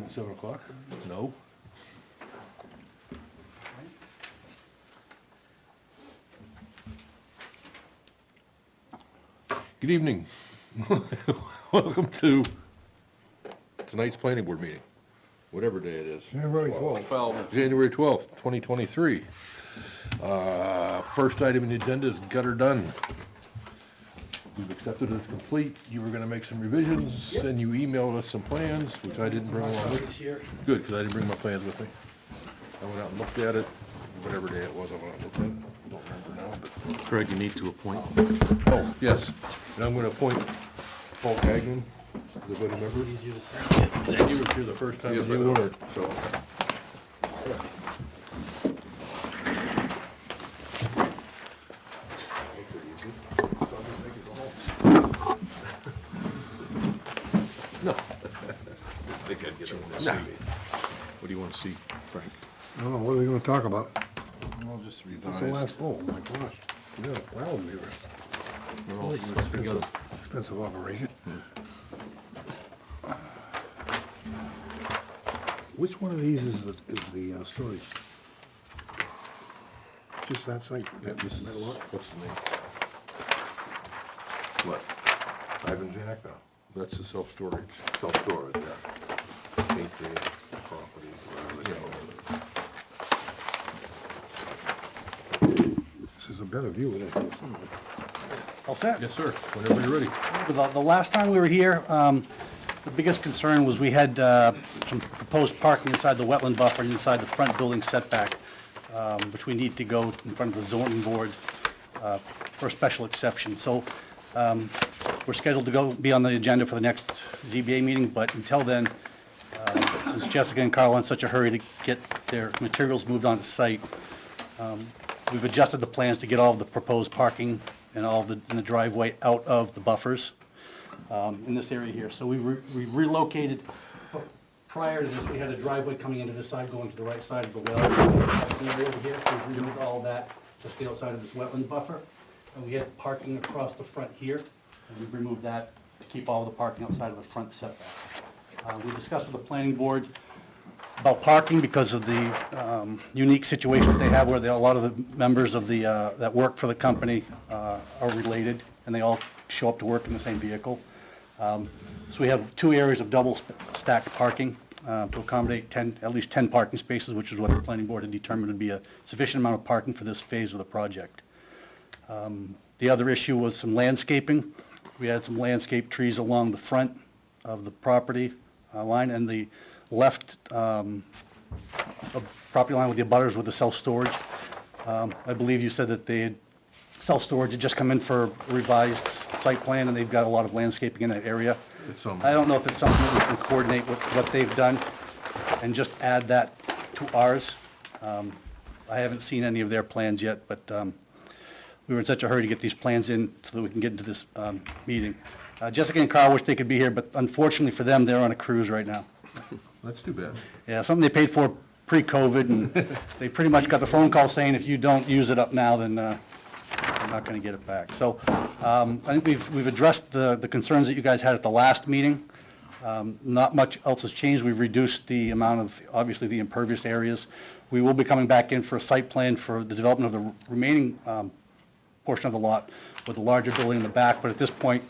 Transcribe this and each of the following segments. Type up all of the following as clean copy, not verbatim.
7 o'clock? No. Good evening. Welcome to tonight's planning board meeting, whatever day it is. January 12th. January 12th, 2023. First item on the agenda is gutter done. We've accepted it as complete. You were gonna make some revisions, and you emailed us some plans, which I didn't bring along with me. Good, because I didn't bring my plans with me. I went out and looked at it, whatever day it was, I went out and looked at it. Don't remember now, but. Craig, you need to appoint. Oh, yes, and I'm gonna appoint Paul Gagnon as a voting member. Easier to say. And you were here the first time, Yes, and I you know. weren't, so. Makes it easy. So I'm gonna make it the whole. No. I think I'd get over this. Nah. What do you want to see, Frank? I don't know, what are they gonna talk about? Well, just What's the last, oh my gosh. Yeah, well, we were, We're all together. expensive operation. Which one of these is the storage? Just that site? Yeah, this is, That lot? what's the name? What? Ivan Jack? No, that's the self-storage. Self-storage, yeah. Patriot Properties, whatever, This is a better view of it. All set? Yes, sir, whenever you're ready. The last time we were here, the biggest concern was we had some proposed parking inside the wetland buffer and inside the front building setback, which we need to go in front of the zoning board for a special exception. So we're scheduled to be on the agenda for the next ZBA meeting, but until then, since Jessica and Carl are in such a hurry to get their materials moved on to site, we've adjusted the plans to get all of the proposed parking and all of the driveway out of the buffers in this area here. So we relocated, prior to this, we had a driveway coming into this side, going to the right side of the well. Area over here, so we removed all that, just the outside of this wetland buffer. And we had parking across the front here, and we've removed that to keep all the parking outside of the front setback. We discussed with the planning board about parking because of the unique situation that they have where a lot of the members of the, that work for the company are related, and they all show up to work in the same vehicle. So we have two areas of double stacked parking to accommodate at least 10 parking spaces, which is what the planning board had determined would be a sufficient amount of parking for this phase of the project. The other issue was some landscaping. We had some landscape trees along the front of the property line and the left property line with the abutters with the self-storage. I believe you said that they had self-storage had just come in for a revised site plan, and they've got a lot of landscaping in that area. I don't know if it's something that we can coordinate with what they've done and just add that to ours. I haven't seen any of their plans yet, but we were in such a hurry to get these plans in so that we can get into this meeting. Jessica and Carl wish they could be here, but unfortunately for them, they're on a cruise right now. That's too bad. Yeah, something they paid for pre-COVID, and they pretty much got the phone call saying if you don't use it up now, then you're not going to get it back. So I think we've addressed the concerns that you guys had at the last meeting. Not much else has changed. We've reduced the amount of, obviously, the impervious areas. We will be coming back in for a site plan for the development of the remaining portion of the lot with the larger building in the back, but at this point,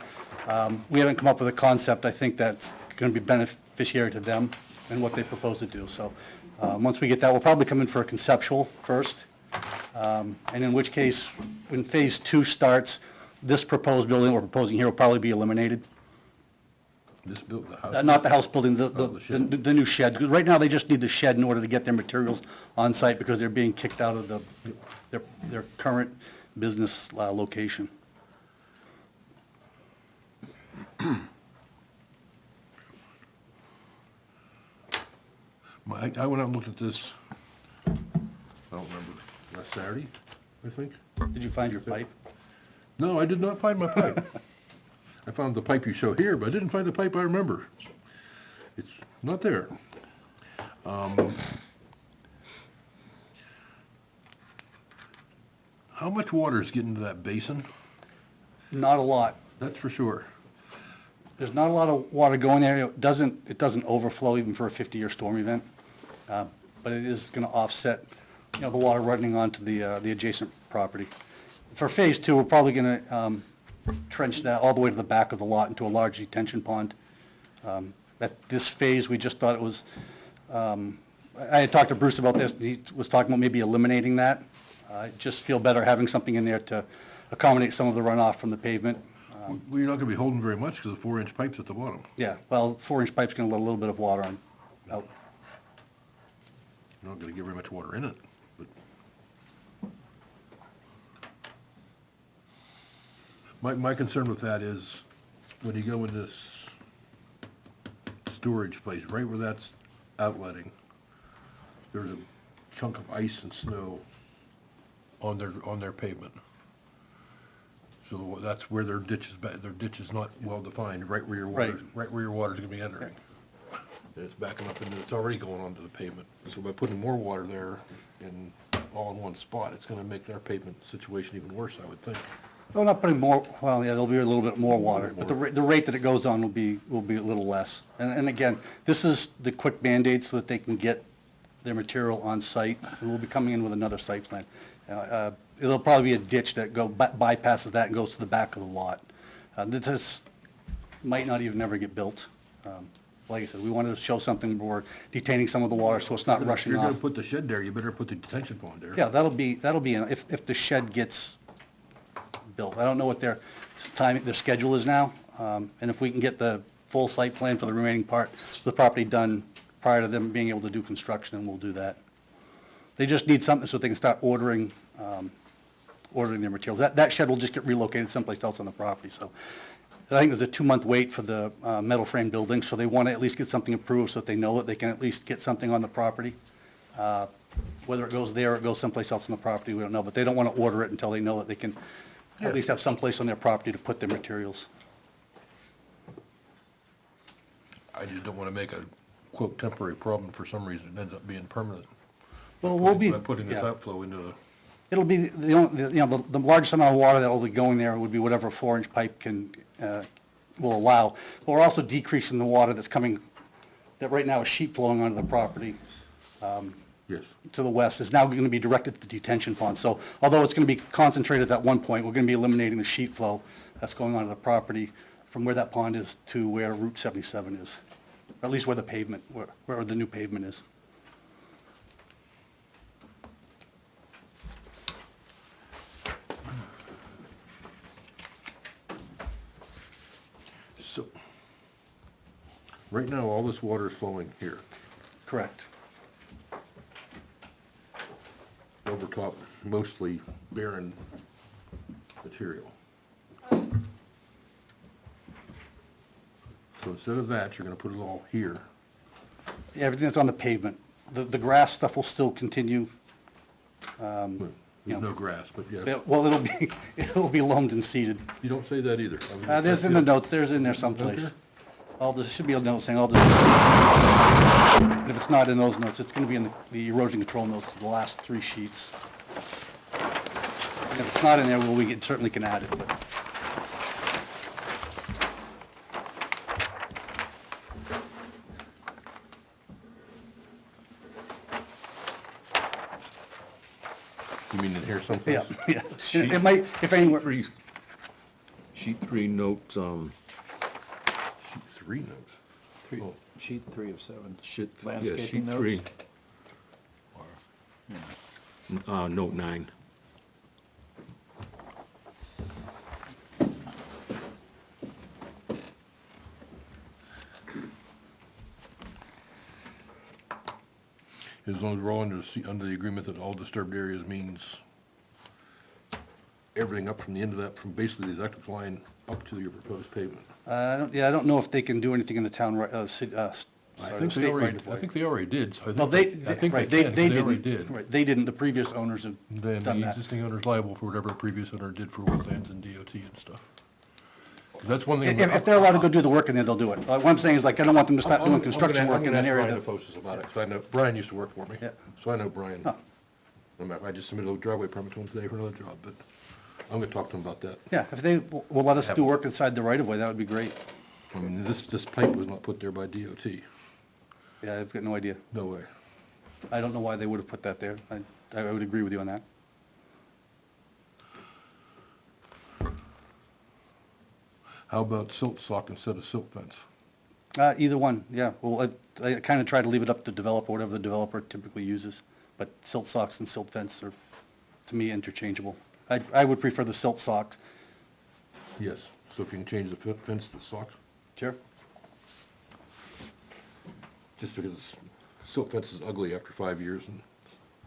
we haven't come up with a concept, I think, that's going to be beneficiary to them and what they propose to do. So once we get that, we'll probably come in for a conceptual first, and in which case, when phase 2 starts, this proposed building we're proposing here will probably be eliminated. This built the house. Not the house building, the the shed. the new shed. Because right now, they just need the shed in order to get their materials on site because they're being kicked out of their current business location. I went out and looked at this, I don't remember, last Saturday, I think. Did you find your pipe? No, I did not find my pipe. I found the pipe you show here, but I didn't find the pipe I remember. It's not there. How much water is getting into that basin? Not a lot. That's for sure. There's not a lot of water going there. It doesn't overflow even for a 50-year storm event. But it is gonna offset, the water running onto the adjacent property. For phase two, we're probably gonna, trench that all the way to the back of the lot into a large detention pond. At this phase, we just thought it was, I had talked to Bruce about this, he was talking about maybe eliminating that. I just feel better having something in there to accommodate some of the runoff from the pavement. Well, you're not gonna be holding very much because of 4-inch pipes at the bottom. Yeah, well, 4-inch pipe's gonna let a little bit of water out. You're not gonna get very much water in it, but. My concern with that is when you go in this storage place, right where that's outletting, there's a chunk of ice and snow on their pavement. So that's where their ditch is not well defined, right where your water, right where your water's gonna be entering. And it's backing up into, it's already going onto the pavement. So by putting more water there and all in one spot, it's gonna make their pavement situation even worse, I would think. Well, not putting more, well, yeah, there'll be a little bit more water, but the rate that it goes on will be a little less. And again, this is the quick Band-Aid so that they can get their material on site. And we'll be coming in with another site plan. It'll probably be a ditch that bypasses that and goes to the back of the lot. This might not even ever get built. Like I said, we wanted to show something where we're detaining some of the water so it's not If rushing you're gonna off. put the shed there, you better put the detention pond there. Yeah, that'll be, if the shed gets built. I don't know what their schedule is now, and if we can get the full site plan for the remaining part of the property done prior to them being able to do construction, then we'll do that. They just need something so they can start ordering their materials. That shed will just get relocated someplace else on the property, so. I think there's a 2-month wait for the metal frame building, so they want to at least get something approved so that they know that they can at least get something on the property. Whether it goes there or it goes someplace else on the property, we don't know, but they don't want to order it until they know that they can at least have someplace on their property to put their materials. I just don't wanna make a, quote, temporary problem for some reason, it ends up being permanent. Well, we'll be, By putting this yeah. outflow into the. It'll be, the largest amount of water that will be going there would be whatever a 4-inch pipe will allow. But we're also decreasing the water that's coming, that right now is sheet flowing onto the property Yes. to the west, is now going to be directed to the detention pond. So although it's going to be concentrated at one point, we're going to be eliminating the sheet flow that's going onto the property from where that pond is to where Route 77 is, or at least where the pavement, where the new pavement is. So, right now, all this water is flowing here, Correct. over top, mostly barren material. So instead of that, you're gonna put it all here. Everything that's on the pavement. The grass stuff will still continue. There's no grass, but yes. Well, it'll be loamed and seeded. You don't say that either. I mean, There's in the notes, there's in there someplace. Okay. There should be a note saying and if it's not in those notes, it's gonna be in the erosion control notes, the last 3 sheets. And if it's not in there, well, we certainly can add it, but. You mean in here someplace? Yeah, yeah. It might, if anywhere, Sheet 3 notes, Sheet 3 notes. Oh, Sheet 3 of 7. yeah, Landscaping sheet notes? 3, Or, yeah. note 9. As long as we're all under the agreement that all disturbed areas means everything up from the end of that, from basically the electric line up to your proposed pavement. I don't know if they can do anything in the town, I state think right of way. they already did, so Well, I think right, they can, 'cause they already didn't. did. Right, they didn't, the previous owners have Then done the that. existing owner's liable for whatever the previous owner did for wetlands and DOT and stuff. 'Cause that's one thing. If they're allowed to go do the work in there, they'll do it. What I'm saying is like, I don't want them to start doing construction work in an area Brian that. DeFosis about it, 'cause I know, Brian used to work for me. Yeah. So I know Brian. Huh. I just submitted a driveway permit to him today for another job, but I'm gonna talk to him about that. Yeah, if they will let us do work inside the right of way, that would be great. I mean, this pipe was not put there by DOT. Yeah, I've got no idea. No way. I don't know why they would have put that there. I would agree with you on that. How about silt sock instead of silt fence? Either one, yeah. Well, I kind of try to leave it up to developer, whatever the developer typically uses. But silt socks and silt fence are, to me, interchangeable. I would prefer the silt socks. Yes, so if you can change the fence to sock, Sure. just because silt fence is ugly after 5 years and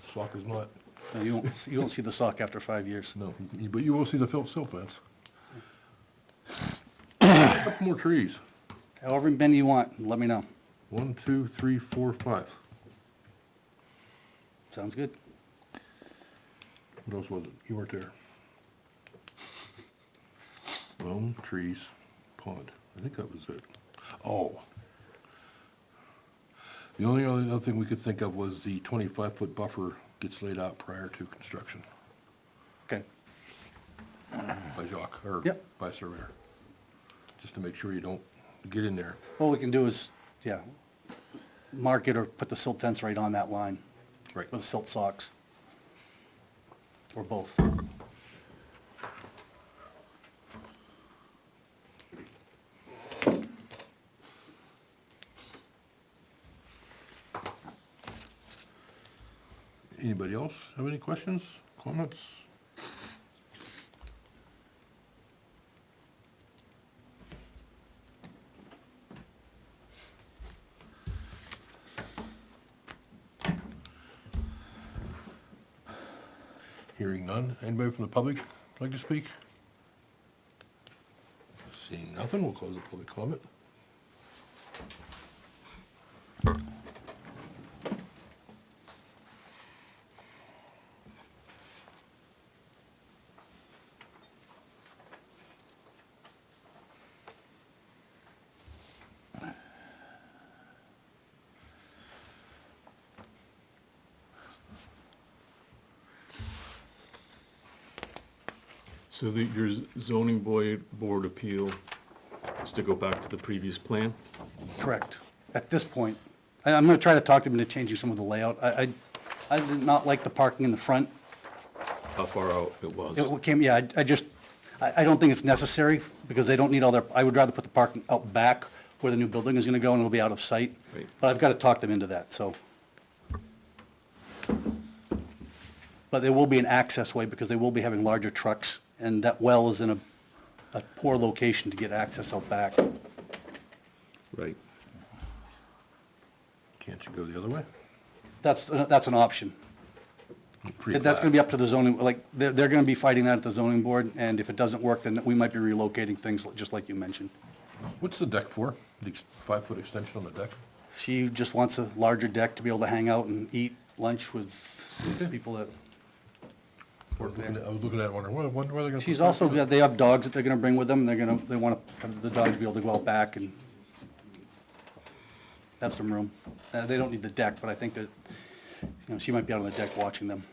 sock is not. No, you won't see the sock after 5 years. No, but you will see the silt fence. A couple more trees. However many you want, let me know. 1, 2, 3, 4, 5. Sounds good. What else was it? You weren't there. Loam, trees, pond. I think that was it. Oh. The only other thing we could think of was the 25-foot buffer gets laid out prior to construction Okay. by Jacques, or Yep. by surveyor. Just to make sure you don't get in there. All we can do is, yeah, mark it or put the silt fence right on that line. Right. With the silt socks. Or both. Anybody else have any questions, comments? Hearing none. Anybody from the public like to speak? Seeing nothing, we'll close the public comment. So your zoning board appeal is to go back to the previous plan? Correct. At this point, I'm going to try to talk them into changing some of the layout. I did not like the parking in the front. How far out it was? It came, yeah, I don't think it's necessary because they don't need all their, I would rather put the parking out back where the new building is going to go and it'll be out of sight. Right. But I've got to talk them into that, so. But there will be an access way because they will be having larger trucks and that well is in a poor location to get access out back. Right. Can't you go the other way? That's an option. Pretty That's flat. going to be up to the zoning, like, they're going to be fighting that at the zoning board, and if it doesn't work, then we might be relocating things, just like you mentioned. What's the deck for? The 5-foot extension on the deck? She just wants a larger deck to be able to hang out and eat lunch with people that work there. I was looking at it wondering, where are they gonna? She's put that? also, they have dogs that they're going to bring with them, they want to have the dogs be able to go out back and have some room. They don't need the deck, but I think that, she might be out on the deck watching them.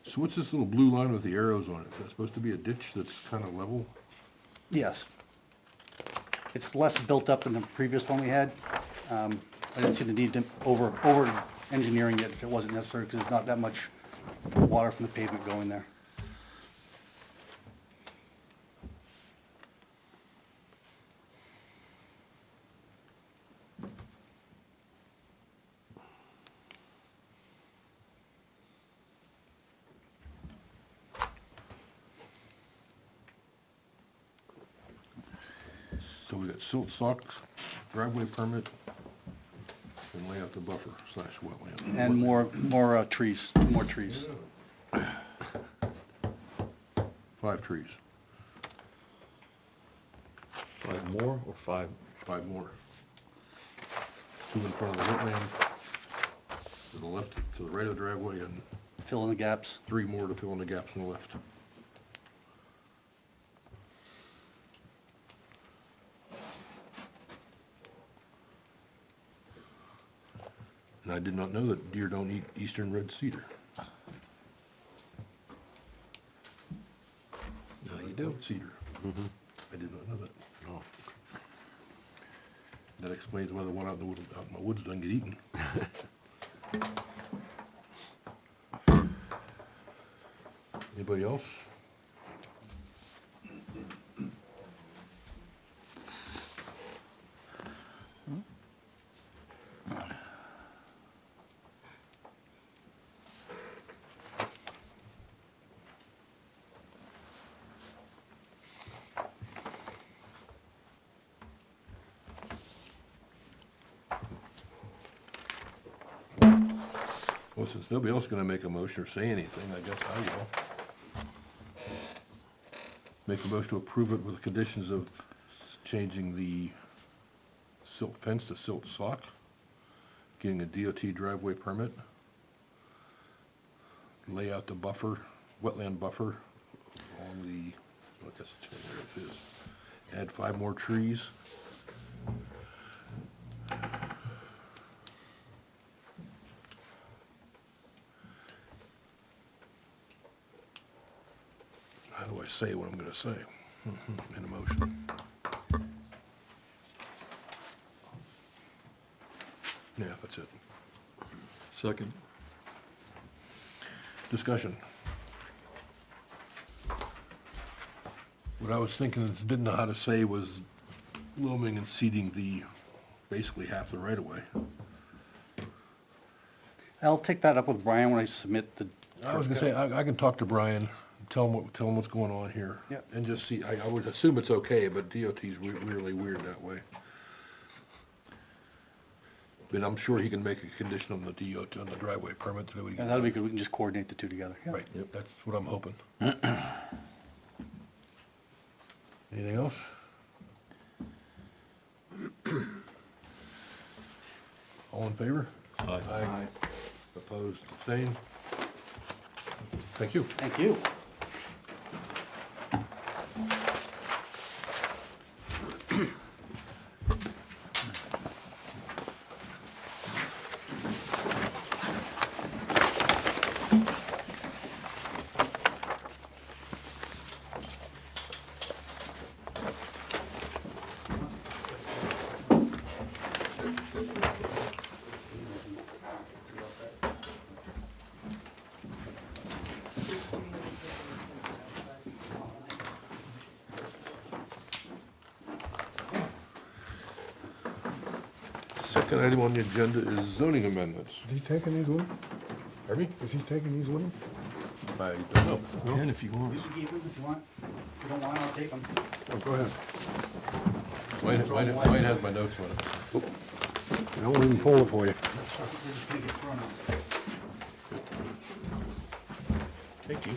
So what's this little blue line with the arrows on it? Is that supposed to be a ditch that's kind of level? Yes. It's less built up than the previous one we had. I didn't see the need to over-engineering it if it wasn't necessary, because there's not that much water from the pavement going there. So we got silt socks, driveway permit, and lay out the buffer / wetland. And more trees, 2 more trees. 5 trees. 5 more or 5? 5 more. 2 in front of the wetland, to the left, to the right of the driveway, and Fill in the gaps. 3 more to fill in the gaps on the left. And I did not know that deer don't eat eastern red cedar. Now you do. Cedar. I did not know that. Oh. That explains why the one out in my woods doesn't get eaten. Anybody else? Well, since nobody else is gonna make a motion or say anything, I guess I will. Make a motion to approve it with the conditions of changing the silt fence to silt sock, getting a DOT driveway permit, lay out the buffer, wetland buffer along the, I guess there it is. Add 5 more trees. How do I say what I'm gonna say in a motion? Yeah, that's it. Second. Discussion. What I was thinking is, didn't know how to say was loaming and seeding the, basically half the right of way. I'll take that up with Brian when I submit the. I was gonna say, I can talk to Brian, tell him what's going on here. Yep. And just see, I would assume it's okay, but DOT's really weird that way. But I'm sure he can make a condition on the DOT, on the driveway permit that we Yeah, can. that'll be good, we can just coordinate the two together. Yeah. Right, that's what I'm hoping. Anything else? All in favor? Aye. Opposed, abstained? Thank you. Thank you. Second item on the agenda is zoning amendments. Is he taking these with him? Pardon me? Is he taking these with him? I don't know. Can if you want. You can keep them if you want. If you don't want, I'll take them. Oh, go ahead. Mine has my notes on it. I won't even fold it for you. We're just gonna get thrown out. Thank you.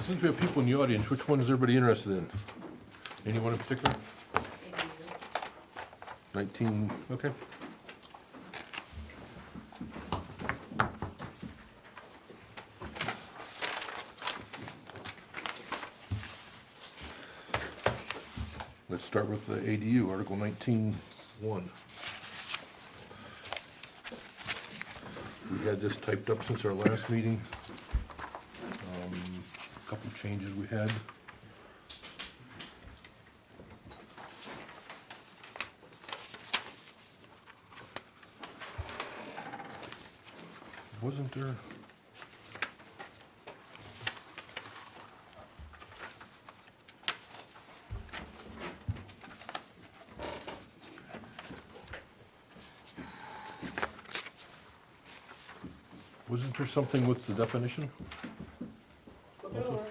Since we have people in the audience, which one is everybody interested in? Anyone in particular? 19, okay. Let's start with the ADU, Article 19-1. We had this typed up since our last meeting. A couple changes we had. Wasn't there? Wasn't there something with the definition? Also?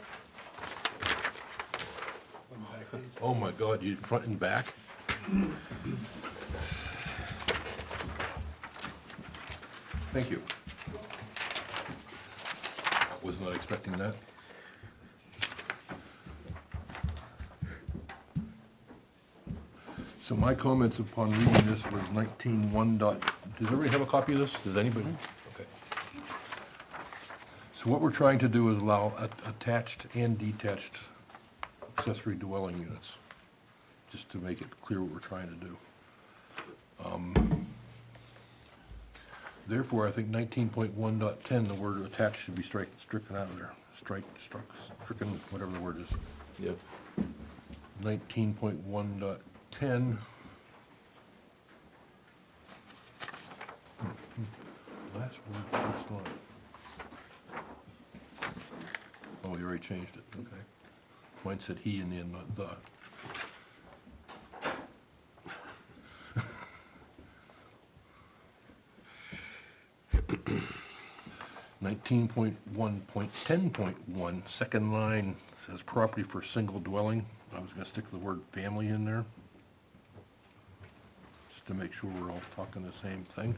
Oh my God, you front and back? Thank you. Was not expecting that. So my comments upon reading this was 19.1 dot, does everybody have a copy of this? Does anybody? Okay. So what we're trying to do is allow attached and detached accessory dwelling units, just to make it clear what we're trying to do. Therefore, I think 19.1.10, the word attached should be stricken out of there. Stricken, whatever the word is. Yep. 19.1.10. Last word, first line. Oh, you already changed it, okay. Mine said he in the end, not the. 19.1.10.1, second line says property for single dwelling. I was gonna stick the word family in there, just to make sure we're all talking the same thing.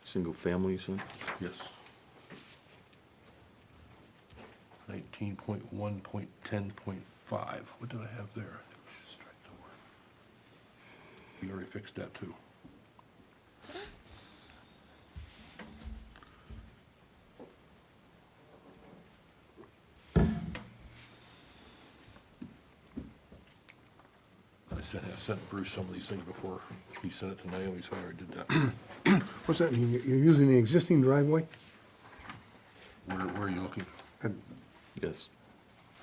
Single family, you said? Yes. 19.1.10.5, what did I have there? I think we should strike the word. We already fixed that too. I sent Bruce some of these things before he sent it to Naomi, so I already did that. What's that mean? You're using the existing driveway Where are you looking? at Yes.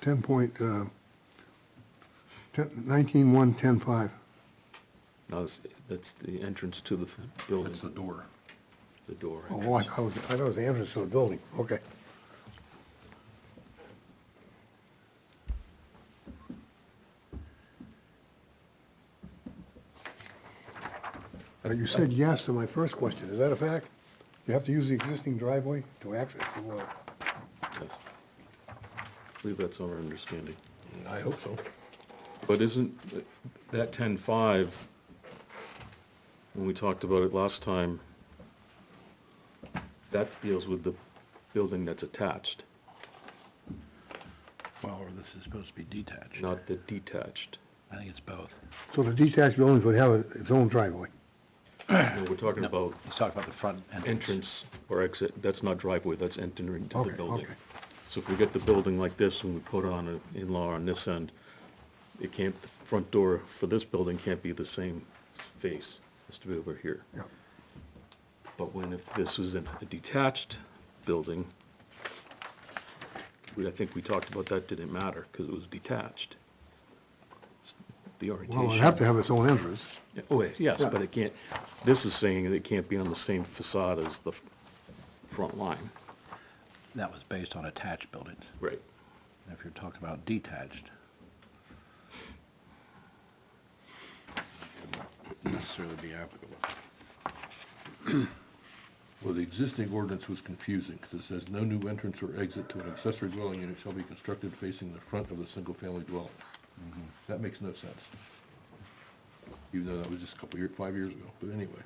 19.1.10.5? No, that's the entrance to the building, That's the door. the door. Oh, I thought it was the entrance to the building. Okay. You said yes to my first question. Is that a fact? You have to use the existing driveway to access the well? Yes. I believe that's our understanding. I hope so. But isn't that 10.5, when we talked about it last time, that deals with the building that's attached, Well, or this is supposed to be detached. not the detached. I think it's both. So the detached buildings would have its own driveway? No, we're talking No, about he's talking about the front entrance or exit, that's not driveway, that's entering to the Okay, building. okay. So if we get the building like this and we put on an in-law on this end, it can't, the front door for this building can't be the same face, it has to be over here. Yeah. But if this was a detached building, I think we talked about that didn't matter, because it was detached. The orientation. Well, it'd have to have its own entrance. Yeah, oh, wait, yes, Yeah. but it can't, this is saying that it can't be on the same facade as the front line. That was based on attached buildings. Right. And if you're talking about detached, it wouldn't necessarily be applicable. Well, the existing ordinance was confusing, because it says no new entrance or exit to an accessory dwelling unit shall be constructed facing the front of the single-family dwelling. That makes no sense. Even though that was just a couple years, 5 years ago, but anyway.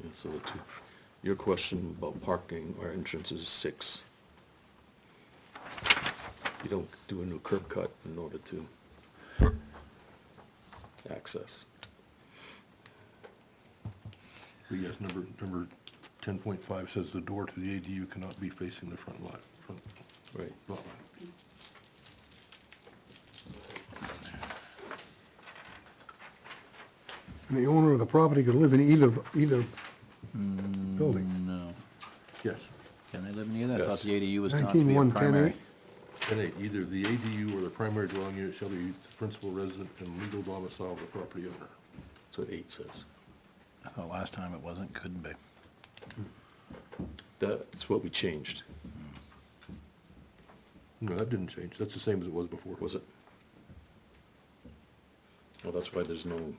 Yeah, so your question about parking or entrance is 6. You don't do a new curb cut in order to access. But yes, number 10.5 says the door to the ADU cannot be facing the front lot, Right. lot line. And the owner of the property could live in either building. No. Yes, Can they live in either? I thought Yes. the ADU was not to be a 19.1.10.8? primary. 10.8, either the ADU or the primary dwelling unit shall be the principal resident and legal domicile of the property owner. That's what 8 says. I thought last time it wasn't, couldn't be. That's what we changed, No, that didn't change, that's the same as it was before. was it? Well, that's why there's no,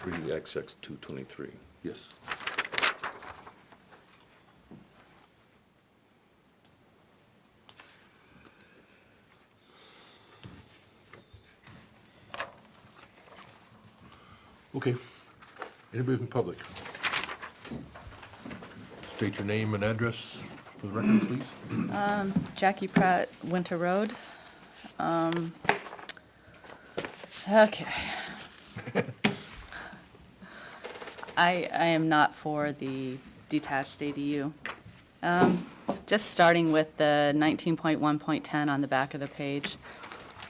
3XX 223. Yes. Okay. Anybody from public? State your name and address for the record, please. Jackie Pratt, Winter Road. Okay. I am not for the detached ADU. Just starting with the 19.1.10 on the back of the page,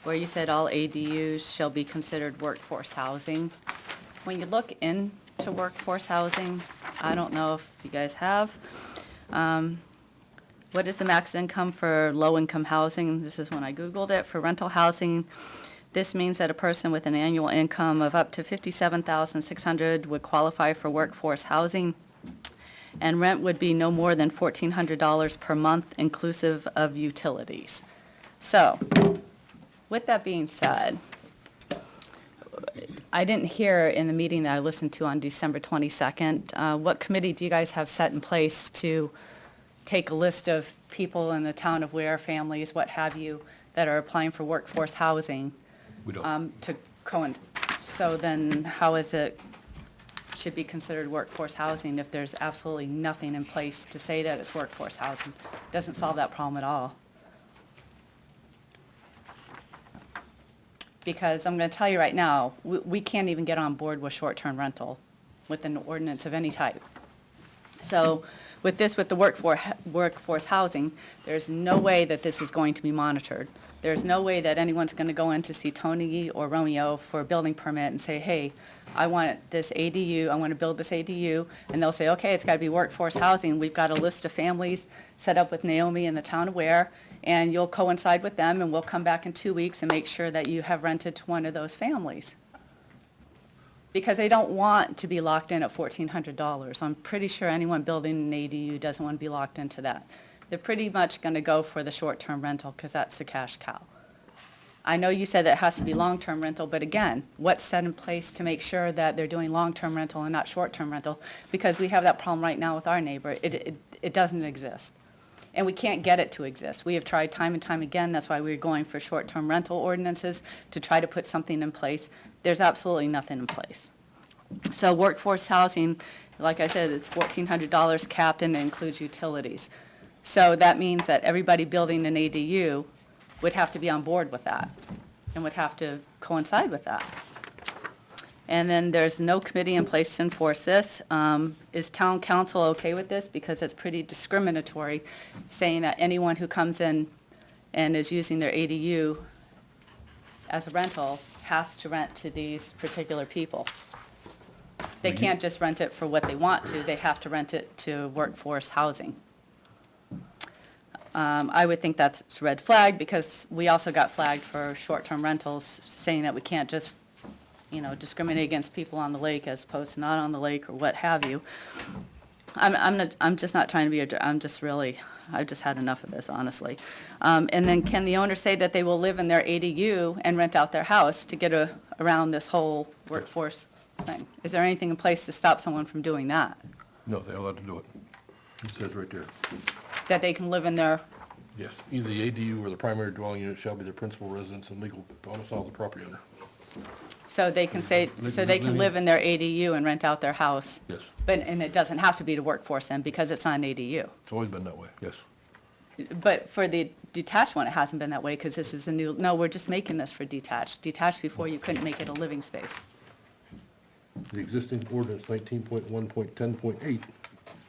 where you said all ADUs shall be considered workforce housing. When you look into workforce housing, I don't know if you guys have, what is the max income for low-income housing? This is when I Googled it. For rental housing, this means that a person with an annual income of up to $57,600 would qualify for workforce housing, and rent would be no more than $1,400 per month inclusive of utilities. So, with that being said, I didn't hear in the meeting that I listened to on December 22nd, what committee do you guys have set in place to take a list of people in the town of Weare, families, what have you, that are applying for workforce housing? We don't. So then how is it, should be considered workforce housing if there's absolutely nothing in place to say that it's workforce housing? Doesn't solve that problem at all. Because I'm going to tell you right now, we can't even get on board with short-term rental with an ordinance of any type. So with this, with the workforce housing, there's no way that this is going to be monitored. There's no way that anyone's going to go in to see Tony or Romeo for a building permit and say, hey, I want this ADU, I want to build this ADU, and they'll say, okay, it's got to be workforce housing. We've got a list of families set up with Naomi in the town of Weare, and you'll coincide with them, and we'll come back in 2 weeks and make sure that you have rented to one of those families. Because they don't want to be locked in at $1,400. I'm pretty sure anyone building an ADU doesn't want to be locked into that. They're pretty much going to go for the short-term rental because that's the cash cow. I know you said that it has to be long-term rental, but again, what's set in place to make sure that they're doing long-term rental and not short-term rental? Because we have that problem right now with our neighbor. It doesn't exist. And we can't get it to exist. We have tried time and time again. That's why we're going for short-term rental ordinances to try to put something in place. There's absolutely nothing in place. So workforce housing, like I said, it's $1,400 capped and it includes utilities. So that means that everybody building an ADU would have to be on board with that and would have to coincide with that. And then there's no committee in place to enforce this. Is town council okay with this? Because it's pretty discriminatory, saying that anyone who comes in and is using their ADU as a rental has to rent to these particular people. They can't just rent it for what they want to, they have to rent it to workforce housing. I would think that's a red flag, because we also got flagged for short-term rentals, saying that we can't just, discriminate against people on the lake as opposed to not on the lake or what have you. I'm just not trying to be I've just had enough of this, honestly. And then can the owner say that they will live in their ADU and rent out their house to get around this whole workforce thing? Is there anything in place to stop someone from doing that? No, they're allowed to do it. It says right there. That they can live in their, Yes, either the ADU or the primary dwelling unit shall be their principal residence and legal domicile of the property owner. so they can live in their ADU and rent out their house? Yes, And it doesn't have to be to workforce then, because it's not an ADU. it's always been that way, yes. But for the detached one, it hasn't been that way, because this is no, we're just making this for detached. Detached before, you couldn't make it a living space. The existing ordinance 19.1.10.8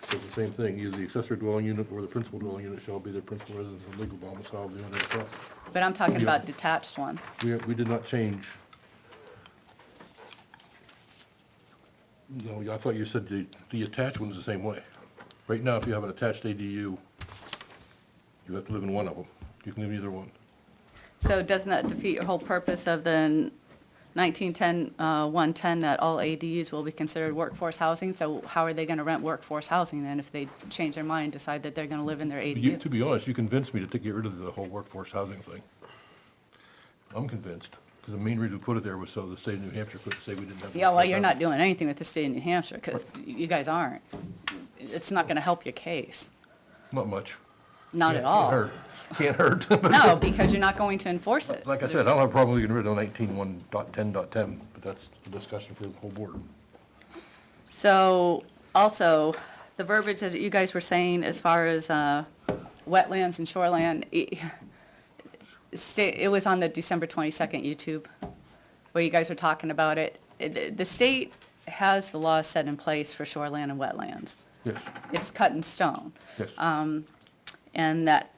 says the same thing. Either the accessory dwelling unit or the principal dwelling unit shall be their principal residence and legal domicile of the owner of the property. But I'm talking Yeah. about detached ones. We did not change. No, I thought you said the attached one's the same way. Right now, if you have an attached ADU, you have to live in one of them. You can live in either one. So doesn't that defeat your whole purpose of the 110 that all ADUs will be considered workforce housing? So how are they going to rent workforce housing then if they change their mind, decide that they're going to live in their ADU? To be honest, you convinced me to get rid of the whole workforce housing thing. I'm convinced. Because the main reason we put it there was so the state of New Hampshire couldn't say we didn't have. Yeah, well, you're not doing anything with the state of New Hampshire, because you guys aren't. It's not gonna help your case, Not much. not at Can't all. hurt. Can't hurt. No, because you're not going to enforce it. Like I said, I don't have a problem getting rid of 19.1.10.10, but that's a discussion for the whole board. So, also, the verbiage that you guys were saying as far as wetlands and shoreland, it was on the December 22nd YouTube, where you guys were talking about it. The state has the laws set in place for shoreland and wetlands. Yes, It's cut in stone. yes. And that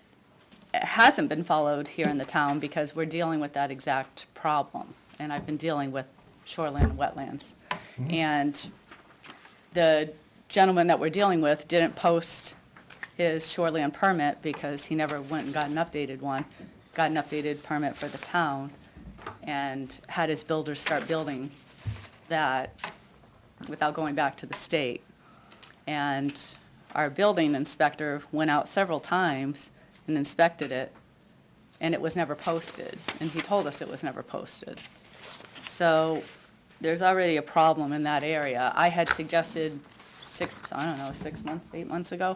hasn't been followed here in the town because we're dealing with that exact problem. And I've been dealing with shoreland and wetlands. And the gentleman that we're dealing with didn't post his shoreland permit because he never went and got an updated one, got an updated permit for the town, and had his builders start building that without going back to the state. And our building inspector went out several times and inspected it, and it was never posted, and he told us it was never posted. So there's already a problem in that area. I had suggested 6 months, 8 months ago,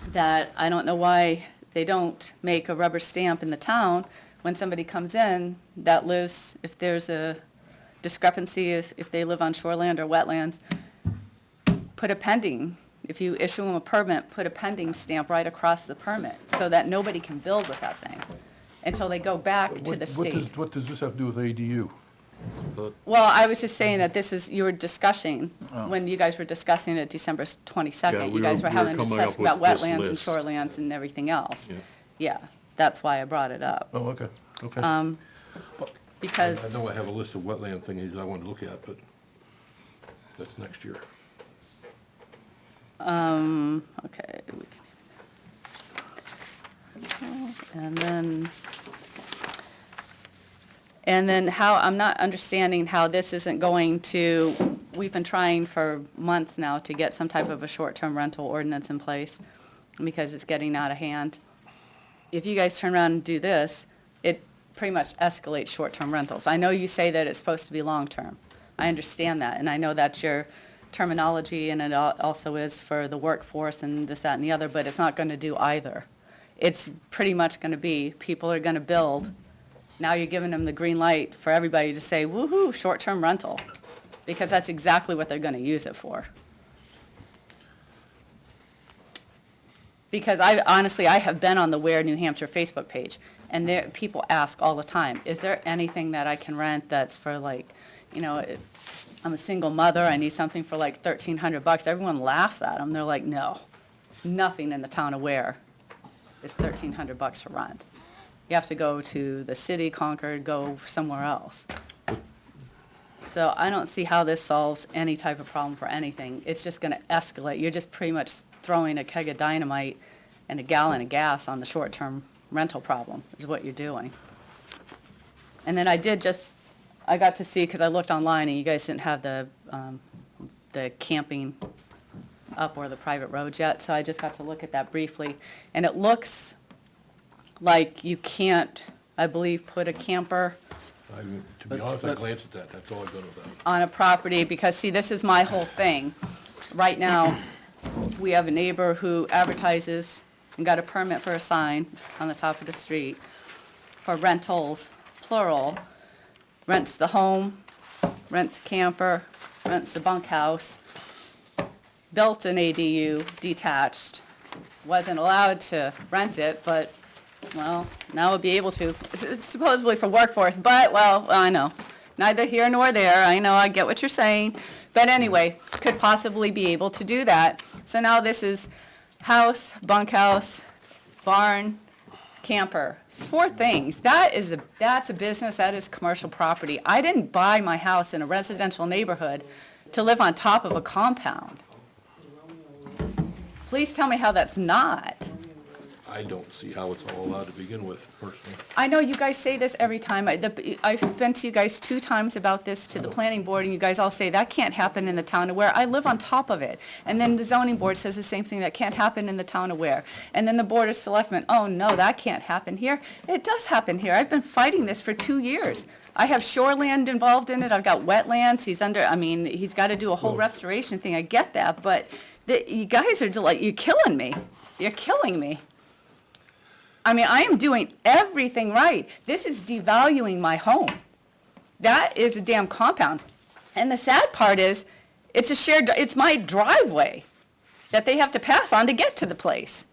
that I don't know why they don't make a rubber stamp in the town when somebody comes in that lives, if there's a discrepancy, if they live on shoreland or wetlands, put a pending. If you issue them a permit, put a pending stamp right across the permit so that nobody can build with that thing until they go back to the state. What does this have to do with ADU? Well, I was just saying that this is, you were discussing, when you guys were discussing it December Yeah, 22nd, we you guys were were having a coming discussion up about with this wetlands and list. shorelands and everything else. Yeah. Yeah, that's why I brought it up, Oh, okay, okay. because. I know I have a list of wetland things I want to look at, but that's next year. Okay. And then how, I'm not understanding how this isn't going to, we've been trying for months now to get some type of a short-term rental ordinance in place because it's getting out of hand. If you guys turn around and do this, it pretty much escalates short-term rentals. I know you say that it's supposed to be long-term. I understand that, and I know that's your terminology, and it also is for the workforce and this, that, and the other, but it's not going to do either. It's pretty much going to be, people are going to build. Now you're giving them the green light for everybody to say, woo-hoo, short-term rental, because that's exactly what they're going to use it for. Because I have been on the Weare, New Hampshire Facebook page, and there, people ask all the time, is there anything that I can rent that's for like, you know, I'm a single mother, I need something for like $1,300. Everyone laughs at them. They're like, no, nothing in the town of Weare is $1,300 for rent. You have to go to the city, Concord, go somewhere else. So I don't see how this solves any type of problem for anything. It's just gonna escalate. You're just pretty much throwing a keg of dynamite and a gallon of gas on the short-term rental problem, is what you're doing. And then I got to see, because I looked online and you guys didn't have the camping up or the private roads yet, so I just got to look at that briefly. And it looks like you can't, I believe, put a camper To be honest, I glanced at that, that's all I've done with that. on a property, because see, this is my whole thing. Right now, we have a neighbor who advertises and got a permit for a sign on the top of the street for rentals, plural, rents the home, rents the camper, rents the bunkhouse, built an ADU detached, wasn't allowed to rent it, but, well, now we'll be able to. It's supposedly for workforce, but, well, I know. Neither here nor there. I know, I get what you're saying. But anyway, could possibly be able to do that. So now this is house, bunkhouse, barn, camper. It's 4 things. That's a business, that is commercial property. I didn't buy my house in a residential neighborhood to live on top of a compound. Please tell me how that's not. I don't see how it's all allowed to begin with, personally. I know you guys say this every time. I've been to you guys 2 times about this to the planning board, and you guys all say, that can't happen in the town of Weare. I live on top of it. And then the zoning board says the same thing, that can't happen in the town of Weare. And then the board of selectmen, oh no, that can't happen here. It does happen here. I've been fighting this for 2 years. I have shoreland involved in it, I've got wetlands, he's got to do a whole restoration thing, I get that, but you guys are like, you're killing me. You're killing me. I mean, I am doing everything right. This is devaluing my home. That is a damn compound. And the sad part is, it's my driveway that they have to pass on to get to the place.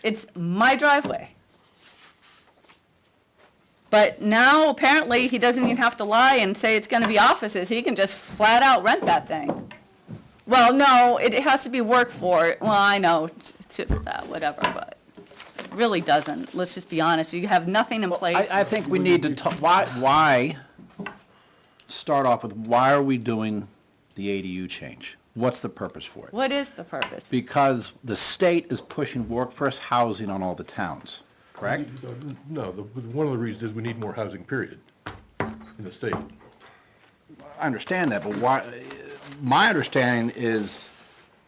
It's my driveway. But now, apparently, he doesn't even have to lie and say it's gonna be offices, he can just flat out rent that thing. Well, no, it has to be work for it, well, I know, whatever, but it really doesn't, let's just be honest, you have nothing in place. I think we need to talk, why, start off with, why are we doing the ADU change? What's the purpose for it? What is the purpose? Because the state is pushing workforce housing on all the towns, correct? No, one of the reasons is we need more housing, period, in the state. I understand that, but why, my understanding is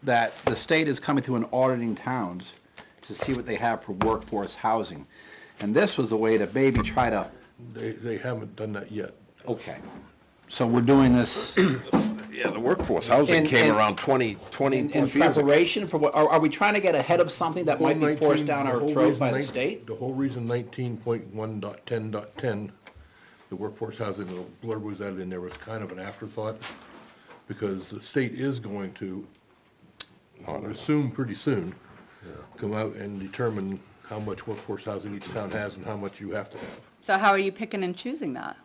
that the state is coming through and auditing towns to see what they have for workforce housing. And this was a way to maybe try to, They haven't done that yet. okay, so we're doing this Yeah, the workforce housing In- came in- around 20 in plus years ago. preparation for what, are we trying to get ahead of something that might be forced down our throat by the state? The whole reason 19.1.10.10, the workforce housing, the blurb was added in there was kind of an afterthought, because the state is going to, I would assume pretty soon, come out and determine how much workforce housing each town has and how much you have to have. So how are you picking and choosing that?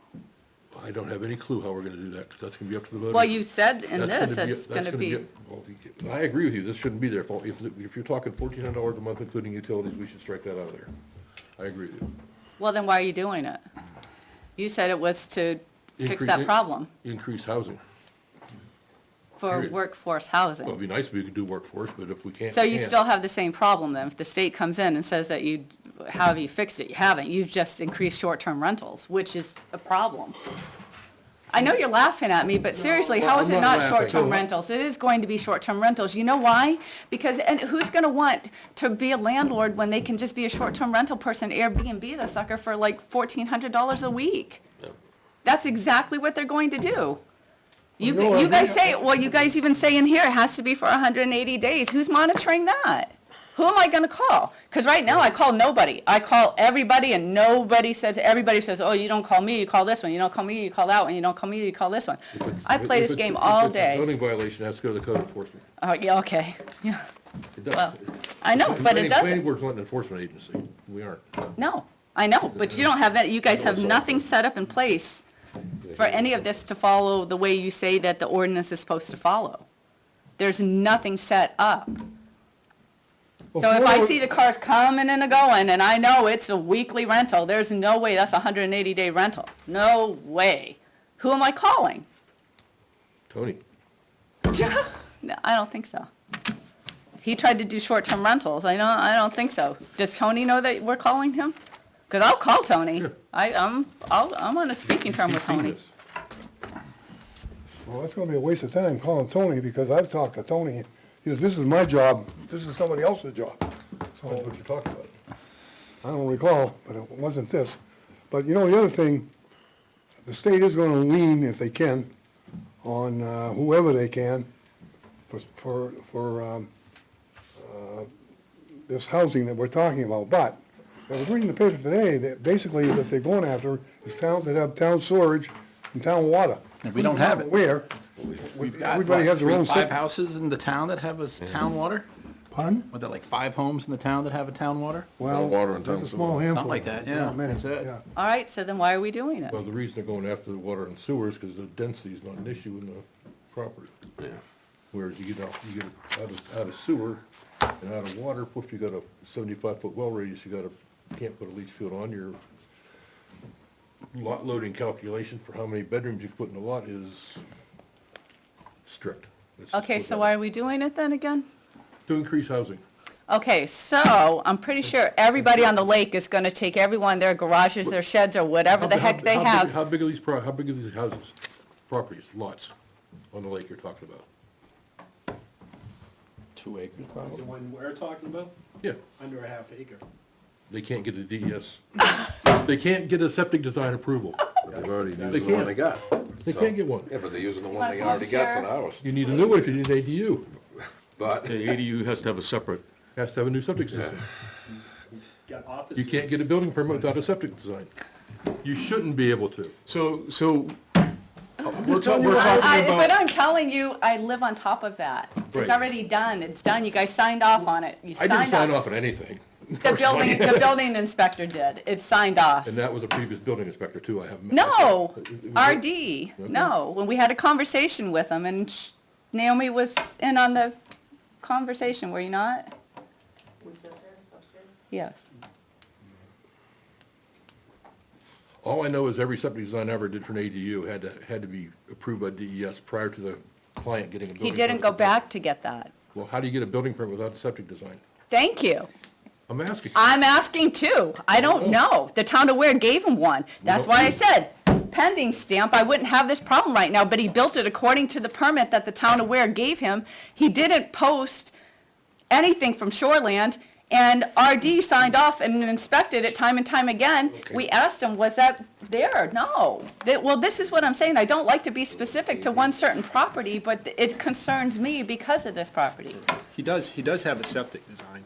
I don't have any clue how we're gonna do that, because that's gonna be up to the voters. Well, you said in That's this, it's that's gonna be, well, I agree with you, this shouldn't be there. If you're talking $1,400 a month, including utilities, we should strike that out of there. I agree with you. well, then why are you doing it? You said it was to fix that problem Increase housing. for period. workforce Well, housing. it'd be nice if we could do workforce, but if we can't. So we you can't. still have the same problem then? If the state comes in and says that how have you fixed it? You haven't. You've just increased short-term rentals, which is a problem. I know you're laughing at me, but seriously, how is I'm it not not laughing. short-term rentals? It is going to be short-term rentals. You know why? Because, and who's gonna want to be a landlord when they can just be a short-term rental person, Airbnb the sucker for like $1,400 a week? That's exactly what they're going to do. You guys say, well, you guys even say in here, it has to be for 180 days. Who's monitoring that? Who am I gonna call? Because right now, I call nobody. I call everybody and everybody says, oh, you don't call me, you call this one. You don't call me, you call that one. You don't call me, you call this one. I play this game all If it's a day. zoning violation, it has to go to the code enforcement. Oh, yeah, okay, yeah, It does. well, I know, but it Planning doesn't. board's not an enforcement agency. We aren't. No, I know, but you don't have that, you guys have nothing set up in place for any of this to follow the way you say that the ordinance is supposed to follow. There's nothing set up. So if I see the cars coming and a-going, and I know it's a weekly rental, there's no way that's a 180-day rental. No way. Who am I calling? Tony, No, I don't think so. He tried to do short-term rentals. I don't think so. Does Tony know that we're calling him? Because I'll call Tony. Yeah. I'm on a speaking term with you've seen Tony. this. Well, that's gonna be a waste of time calling Tony, because I've talked to Tony. He says, this is my job, this is somebody else's job. That's what you're talking about. I don't recall, but it wasn't this. But you know, the other thing, the state is gonna lean, if they can, on whoever they can for this housing that we're talking about. But I was reading the paper today that basically what they're going after is towns that have town sewerage and town water. And we don't have it. Where? We've got, Everybody what, has their own 5 septic. houses in the town that have a town water? Pardon? What, there like 5 homes in the town that have a town water? Well, water in there's town a small sewer. handful. Something like that, yeah. Not many, That's it. yeah. All right, so then why are we doing it? Well, the reason they're going after the water and sewers, because the density is not an issue in the property. Yeah. Whereas you get out of sewer and out of water, if you got a 75-foot well radius, can't put a leach field on. Your lot loading calculation for how many bedrooms you can put in a lot is strict. Let's just Okay, put so that. why are we doing it then again? To increase housing. Okay, so I'm pretty sure everybody on the lake is gonna take everyone, their garages, their sheds, or whatever the heck they How big- have. How big are these houses, properties, lots on the lake you're talking about? 2 acres The probably. one we're talking about, Yeah, under a half acre. they can't get a DES, they can't get a septic design approval. But they've already They used the one can't. they got. They So- can't get one. Yeah, but they're using the one Wanna they come up already got for here? the house. You need a new one if you need an ADU. But, The ADU has to have a separate, Has to have a new septic system. You can't get a building permit without a septic design. You shouldn't be able to. so, We're talking about. But I'm telling you, I live on top of that. It's Right. already done, it's done, you guys signed off on it. You I didn't signed sign off. off on anything, The building inspector did, it's signed off. and that was a previous building inspector too, I haven't. No, It was- RD, no, when we had a conversation with him, and Naomi was in on the conversation, were you not? Yes. All I know is every septic design I ever did for an ADU had to be approved by DES prior to the client getting a building He permit. didn't go back to get that. Well, how do you get a building permit without a septic design? Thank you. I'm asking. I'm asking too. I don't know. The town of Weare gave him one. That's why I said pending stamp, I wouldn't have this problem right now, but he built it according to the permit that the town of Weare gave him. He didn't post anything from Shoreland, and RD signed off and inspected it time and time again. We asked him, was that there? No. Well, this is what I'm saying. I don't like to be specific to one certain property, but it concerns me because of this property. He does have a septic design.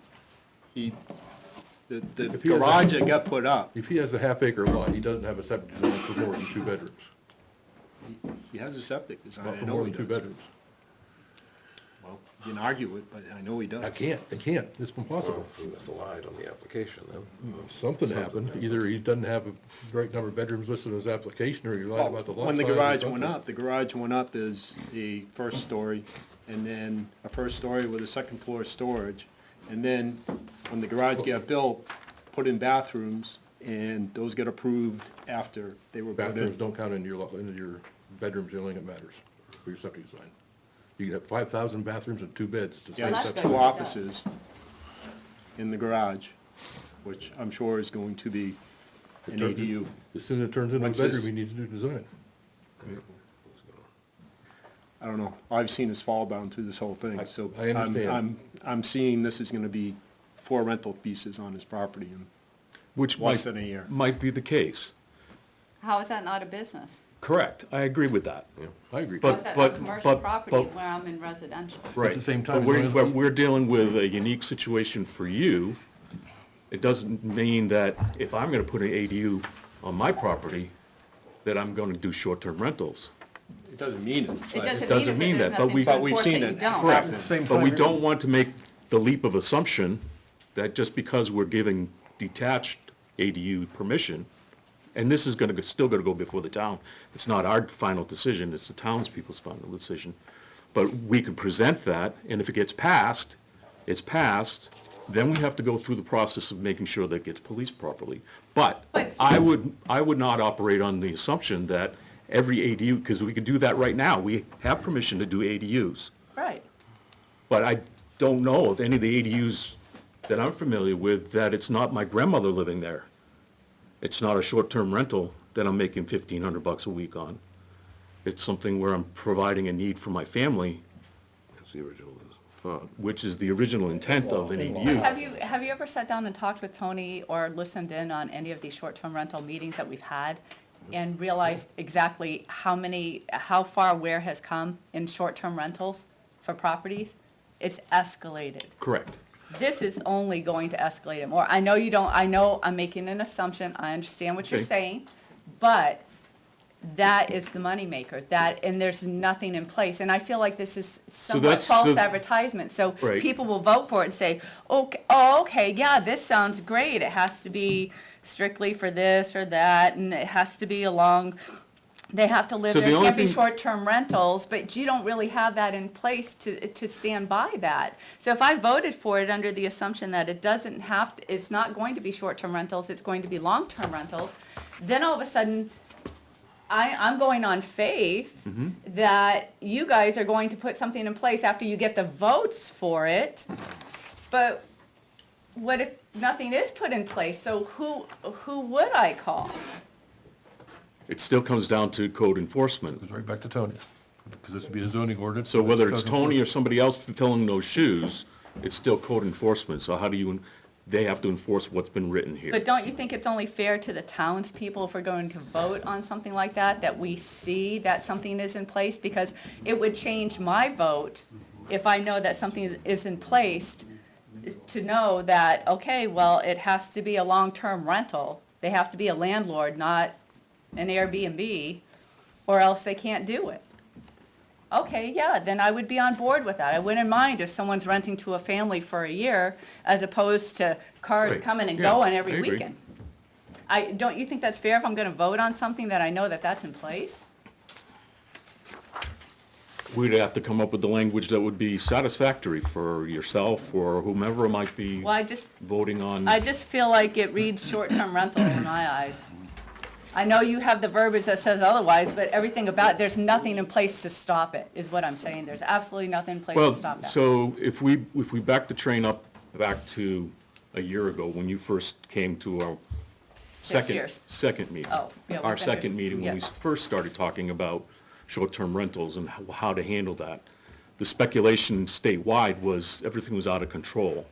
The If he has a- garage that got put up, If he has a half-acre lot, he doesn't have a septic design for more than 2 bedrooms. he has a septic design, Not I for know more he than 2 does. bedrooms. Well, you can argue it, but I know he does. I can't. It's impossible. he must have lied on the application then. Something happened. Either he doesn't have a right number of bedrooms listed in his application, or he lied about the lot When the size or garage something. went up, the garage went up as a first story, and then a first story with a second floor storage. And then, when the garage got built, put in bathrooms, and those get approved after they were put Bathrooms in. don't count into your bedrooms, the only thing that matters for your septic design. You can have 5,000 bathrooms and 2 beds to say Yeah, that's it's septic. good. two offices in the garage, which I'm sure is going to be an ADU. As soon as it turns into a What's this? bedroom, he needs a new design. I don't know, all I've seen is fall down through this whole thing, so. I understand. I'm seeing this is gonna be 4 rental pieces on his property in which less than a year. might be the case. How is that not a business? Correct, I agree with that. I agree. But- How is that not commercial but- property but- where I'm in residential? Right. the same time, But as long but as- we're dealing with a unique situation for you. It doesn't mean that if I'm gonna put an ADU on my property, that I'm gonna do short-term rentals. It doesn't mean it. It doesn't doesn't mean mean it, that, but but there's we- nothing to But we've enforce that seen you it. don't. Correct, Same but we time- don't want to make the leap of assumption that just because we're giving detached ADU permission, and this is still gonna go before the town, it's not our final decision, it's the townspeople's final decision. But we can present that, and if it gets passed, it's passed, then we have to go through the process of making sure that it gets policed properly. But But- I would not operate on the assumption that every ADU, because we could do that right now, we have permission to do ADUs. Right. But I don't know of any of the ADUs that I'm familiar with that it's not my grandmother living there. It's not a short-term rental that I'm making $1,500 a week on. It's something where I'm providing a need for my family, That's the original thought. which is the original intent of an ADU. Have you ever sat down and talked with Tony or listened in on any of these short-term rental meetings that we've had and realized exactly how far Ware has come in short-term rentals for properties? It's escalated. Correct. This is only going to escalate it more. I know you don't, I know I'm making an assumption, I understand what you're Okay. saying, but that is the moneymaker, and there's nothing in place. And I feel like this is somewhat that's- false so- advertisement, so Right. people will vote for it and say, okay, oh, okay, yeah, this sounds great, it has to be strictly for this or that, and it has to be they have to live So there, the it only can't be thing- short-term rentals, but you don't really have that in place to stand by that. So if I voted for it under the assumption that it doesn't have, it's not going to be short-term rentals, it's going to be long-term rentals, then all of a sudden, I'm going on faith that you guys are going to put something in place after you get the votes for it, but what if nothing is put in place? So who would I call? It still comes down to code enforcement. Goes right back to Tony, because this would be a zoning ordinance. So whether it's code Tony or enforcement. somebody else filling those shoes, it's still code enforcement. So how do you they have to enforce what's been written here. But don't you think it's only fair to the townspeople, if we're going to vote on something like that, that we see that something is in place? Because it would change my vote if I know that something is in place, to know that, okay, well, it has to be a long-term rental. They have to be a landlord, not an Airbnb, or else they can't do it. Okay, yeah, then I would be on board with that. I wouldn't mind if someone's renting to a family for a year as opposed to cars Right. coming and Yeah, going I every agree. weekend. Don't you think that's fair if I'm gonna vote on something that I know that that's in place? We'd have to come up with the language that would be satisfactory for yourself or whomever might be Well, voting on. I just feel like it reads short-term rental in my eyes. I know you have the verbiage that says otherwise, but everything about, there's nothing in place to stop it, is what I'm saying. There's absolutely nothing in place Well, to stop that. so if we back the train up back to a year ago, when you first came to our years. second meeting. Oh, yeah, Our we've been second here- meeting, when we yeah. first started talking about short-term rentals and how to handle that. The speculation statewide was everything was out of control.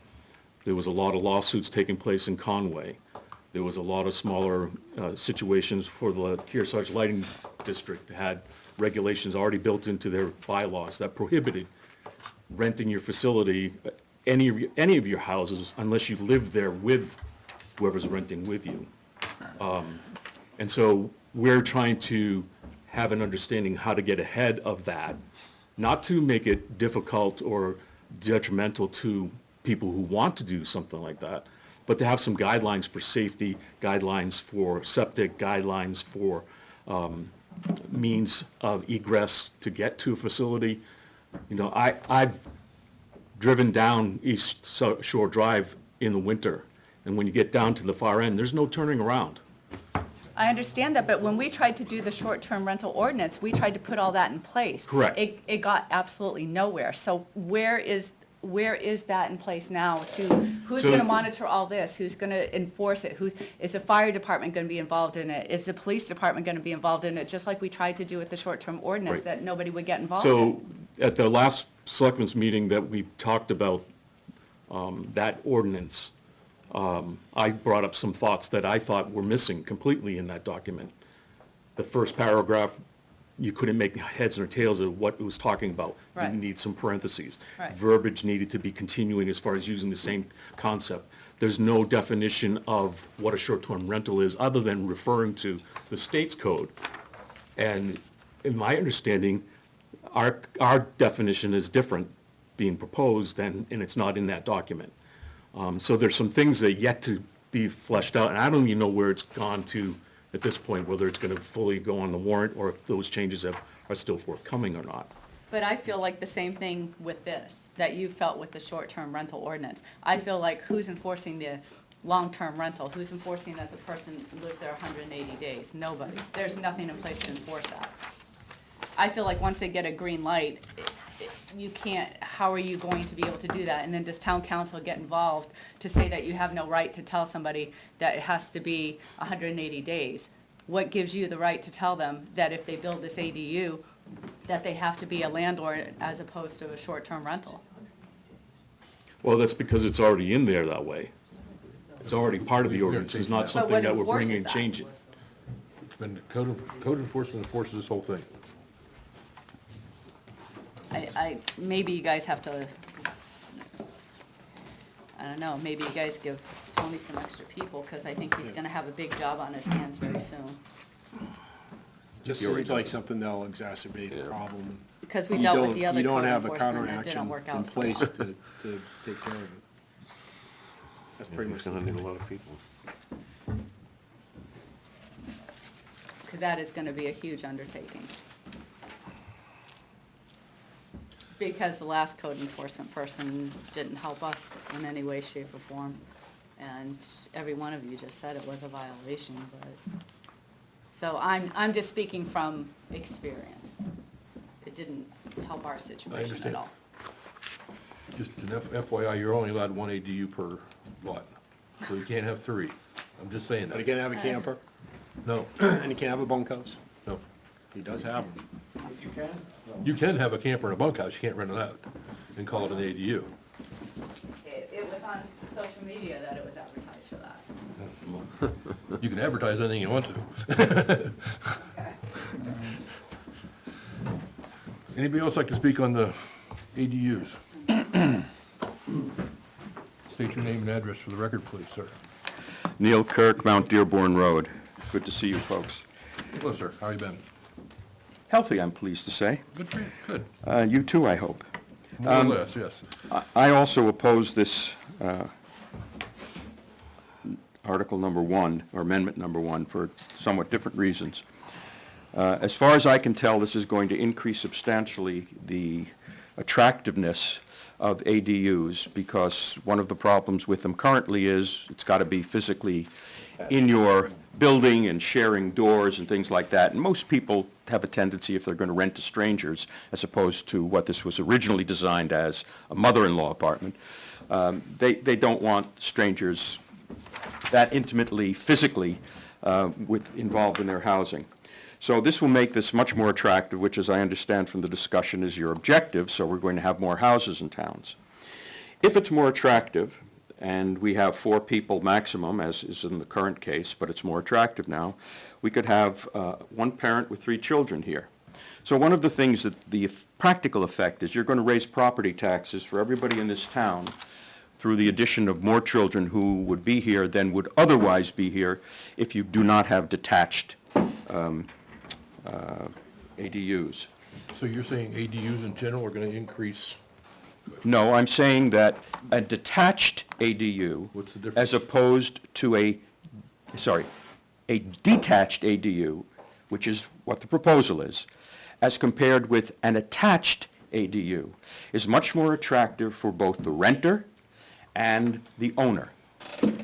There was a lot of lawsuits taking place in Conway. There was a lot of smaller situations for the Kearsarge Lighting District that had regulations already built into their bylaws that prohibited renting your facility, any of your houses, unless you live there with whoever's renting with you. And so we're trying to have an understanding how to get ahead of that, not to make it difficult or detrimental to people who want to do something like that, but to have some guidelines for safety, guidelines for septic, guidelines for means of egress to get to a facility. You know, I've driven down East Shore Drive in the winter, and when you get down to the far end, there's no turning around. I understand that, but when we tried to do the short-term rental ordinance, we tried to put all that in place. Correct. It got absolutely nowhere. So where is that in place now who's So- gonna monitor all this? Who's gonna enforce it? Is the fire department gonna be involved in it? Is the police department gonna be involved in it? Just like we tried to do with the short-term ordinance, Right. that nobody would get involved in. So at the last selectmen's meeting that we talked about that ordinance, I brought up some thoughts that I thought were missing completely in that document. The first paragraph, you couldn't make heads or tails of what it was talking about. Right. You need some parentheses. Right. Verbiage needed to be continuing as far as using the same concept. There's no definition of what a short-term rental is, other than referring to the state's code. And in my understanding, our definition is different being proposed, and it's not in that document. So there's some things that are yet to be fleshed out, and I don't even know where it's gone to at this point, whether it's gonna fully go on the warrant, or if those changes are still forthcoming or not. But I feel like the same thing with this, that you felt with the short-term rental ordinance. I feel like who's enforcing the long-term rental? Who's enforcing that the person lives there 180 days? Nobody. There's nothing in place to enforce that. I feel like once they get a green light, you can't, how are you going to be able to do that? And then does town council get involved to say that you have no right to tell somebody that it has to be 180 days? What gives you the right to tell them that if they build this ADU, that they have to be a landlord as opposed to a short-term rental? Well, that's because it's already in there that way. It's already part of the ordinance, it's not But something what that we're enforces bringing and that? changing. It's been, code enforcement enforces this whole thing. Maybe you guys have to, I don't know, maybe you guys give Tony some extra people, because I think he's gonna have a big job on his hands very soon. Just seems like something that'll exacerbate the problem. Because we You dealt with don't- the other You don't code have a enforcement, and it counteraction didn't work in out so place well. to take care of it. That's pretty much. It's gonna need a lot of people. Because that is gonna be a huge undertaking. Because the last code enforcement person didn't help us in any way, shape, or form. And every one of you just said it was a violation, but, so I'm just speaking from experience. It didn't help our situation at understand. all. Just an FYI, you're only allowed one ADU per lot, so you can't have three. I'm just saying But you that. can't have a camper, No, and you can't have a bunkhouse. no. He does have them. You can have a camper in a bunkhouse, you can't rent it out and call it an ADU. It was on, social media that it was advertised for that. You can advertise anything you want to. Okay. Anybody else like to speak on the ADUs? State your name and address for the record, please, sir. Neil Kirk, Mount Dearborn Road. Good to see you folks. Hello, sir. How you been? Healthy, I'm pleased to say. Good for you. Good. You too, I hope. More or less, yes. I also oppose this Article number 1, or Amendment number 1, for somewhat different reasons. As far as I can tell, this is going to increase substantially the attractiveness of ADUs, because one of the problems with them currently is it's got to be physically in your building and sharing doors and things like that. And most people have a tendency, if they're going to rent to strangers, as opposed to what this was originally designed as, a mother-in-law apartment, they don't want strangers that intimately, physically involved in their housing. So this will make this much more attractive, which, as I understand from the discussion, is your objective, so we're going to have more houses in towns. If it's more attractive, and we have 4 people maximum, as is in the current case, but it's more attractive now, we could have 1 parent with 3 children here. So one of the things that the practical effect is, you're going to raise property taxes for everybody in this town through the addition of more children who would be here than would otherwise be here if you do not have detached ADUs. So you're saying ADUs in general are going to increase? No, I'm saying that a detached ADU, What's the difference? as opposed to a detached ADU, which is what the proposal is, as compared with an attached ADU, is much more attractive for both the renter and the owner.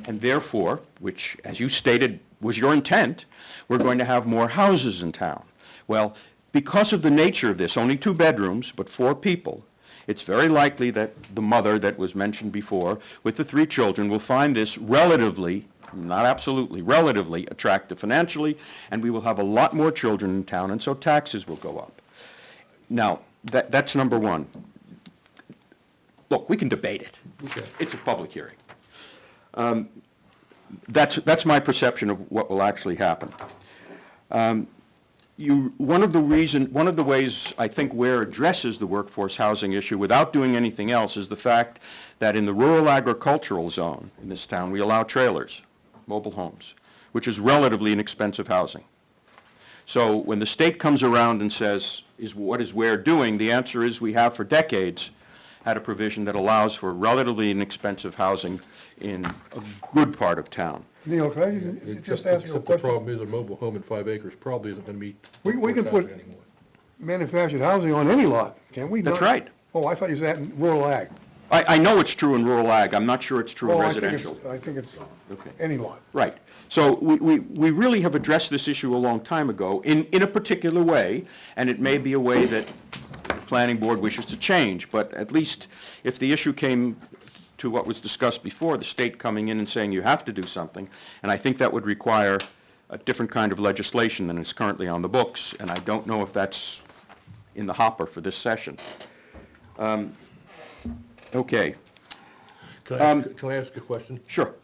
And therefore, which, as you stated, was your intent, we're going to have more houses in town. Well, because of the nature of this, only 2 bedrooms, but 4 people, it's very likely that the mother that was mentioned before, with the 3 children, will find this relatively, not absolutely, relatively attractive financially, and we will have a lot more children in town, and so taxes will go up. Now, that's number 1. Look, we can debate it. Okay. It's a public hearing. That's my perception of what will actually happen. One of the ways I think Weare addresses the workforce housing issue without doing anything else is the fact that in the rural agricultural zone in this town, we allow trailers, mobile homes, which is relatively inexpensive housing. So when the state comes around and says, what is Weare doing? The answer is we have for decades had a provision that allows for relatively inexpensive housing in a good part of town. Neil, can I just ask you a Except the question? problem is a mobile home in 5 acres probably isn't going to meet. We can workforce put housing anymore. manufactured housing on any lot, can't we? That's Not- right. Oh, I thought you said in rural ag. I know it's true in rural ag. I'm not sure it's true in Oh, I think residential. I think it's Okay. any lot. Right. So we really have addressed this issue a long time ago in a particular way, and it may be a way that the planning board wishes to change, but at least if the issue came to what was discussed before, the state coming in and saying you have to do something, and I think that would require a different kind of legislation than is currently on the books, and I don't know if that's in the hopper for this session. Okay, Can I ask a question? sure.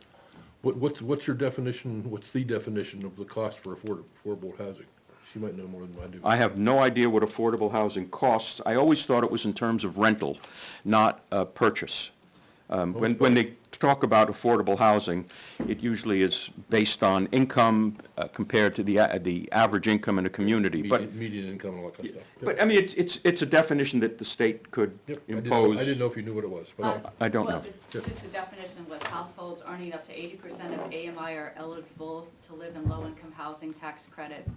What's your definition, what's the definition of the cost for affordable housing? She might know more than I do. I have no idea what affordable housing costs. I always thought it was in terms of rental, not purchase. When they talk about affordable housing, it usually is based on income compared to the average income in a community. But Median income and all that kind of stuff. I mean, it's a definition that the state could Yep, impose. I didn't know if you knew what it was, but I don't Well, know. Just the definition was households earning up to 80% of AMI are eligible to live in low-income housing tax credit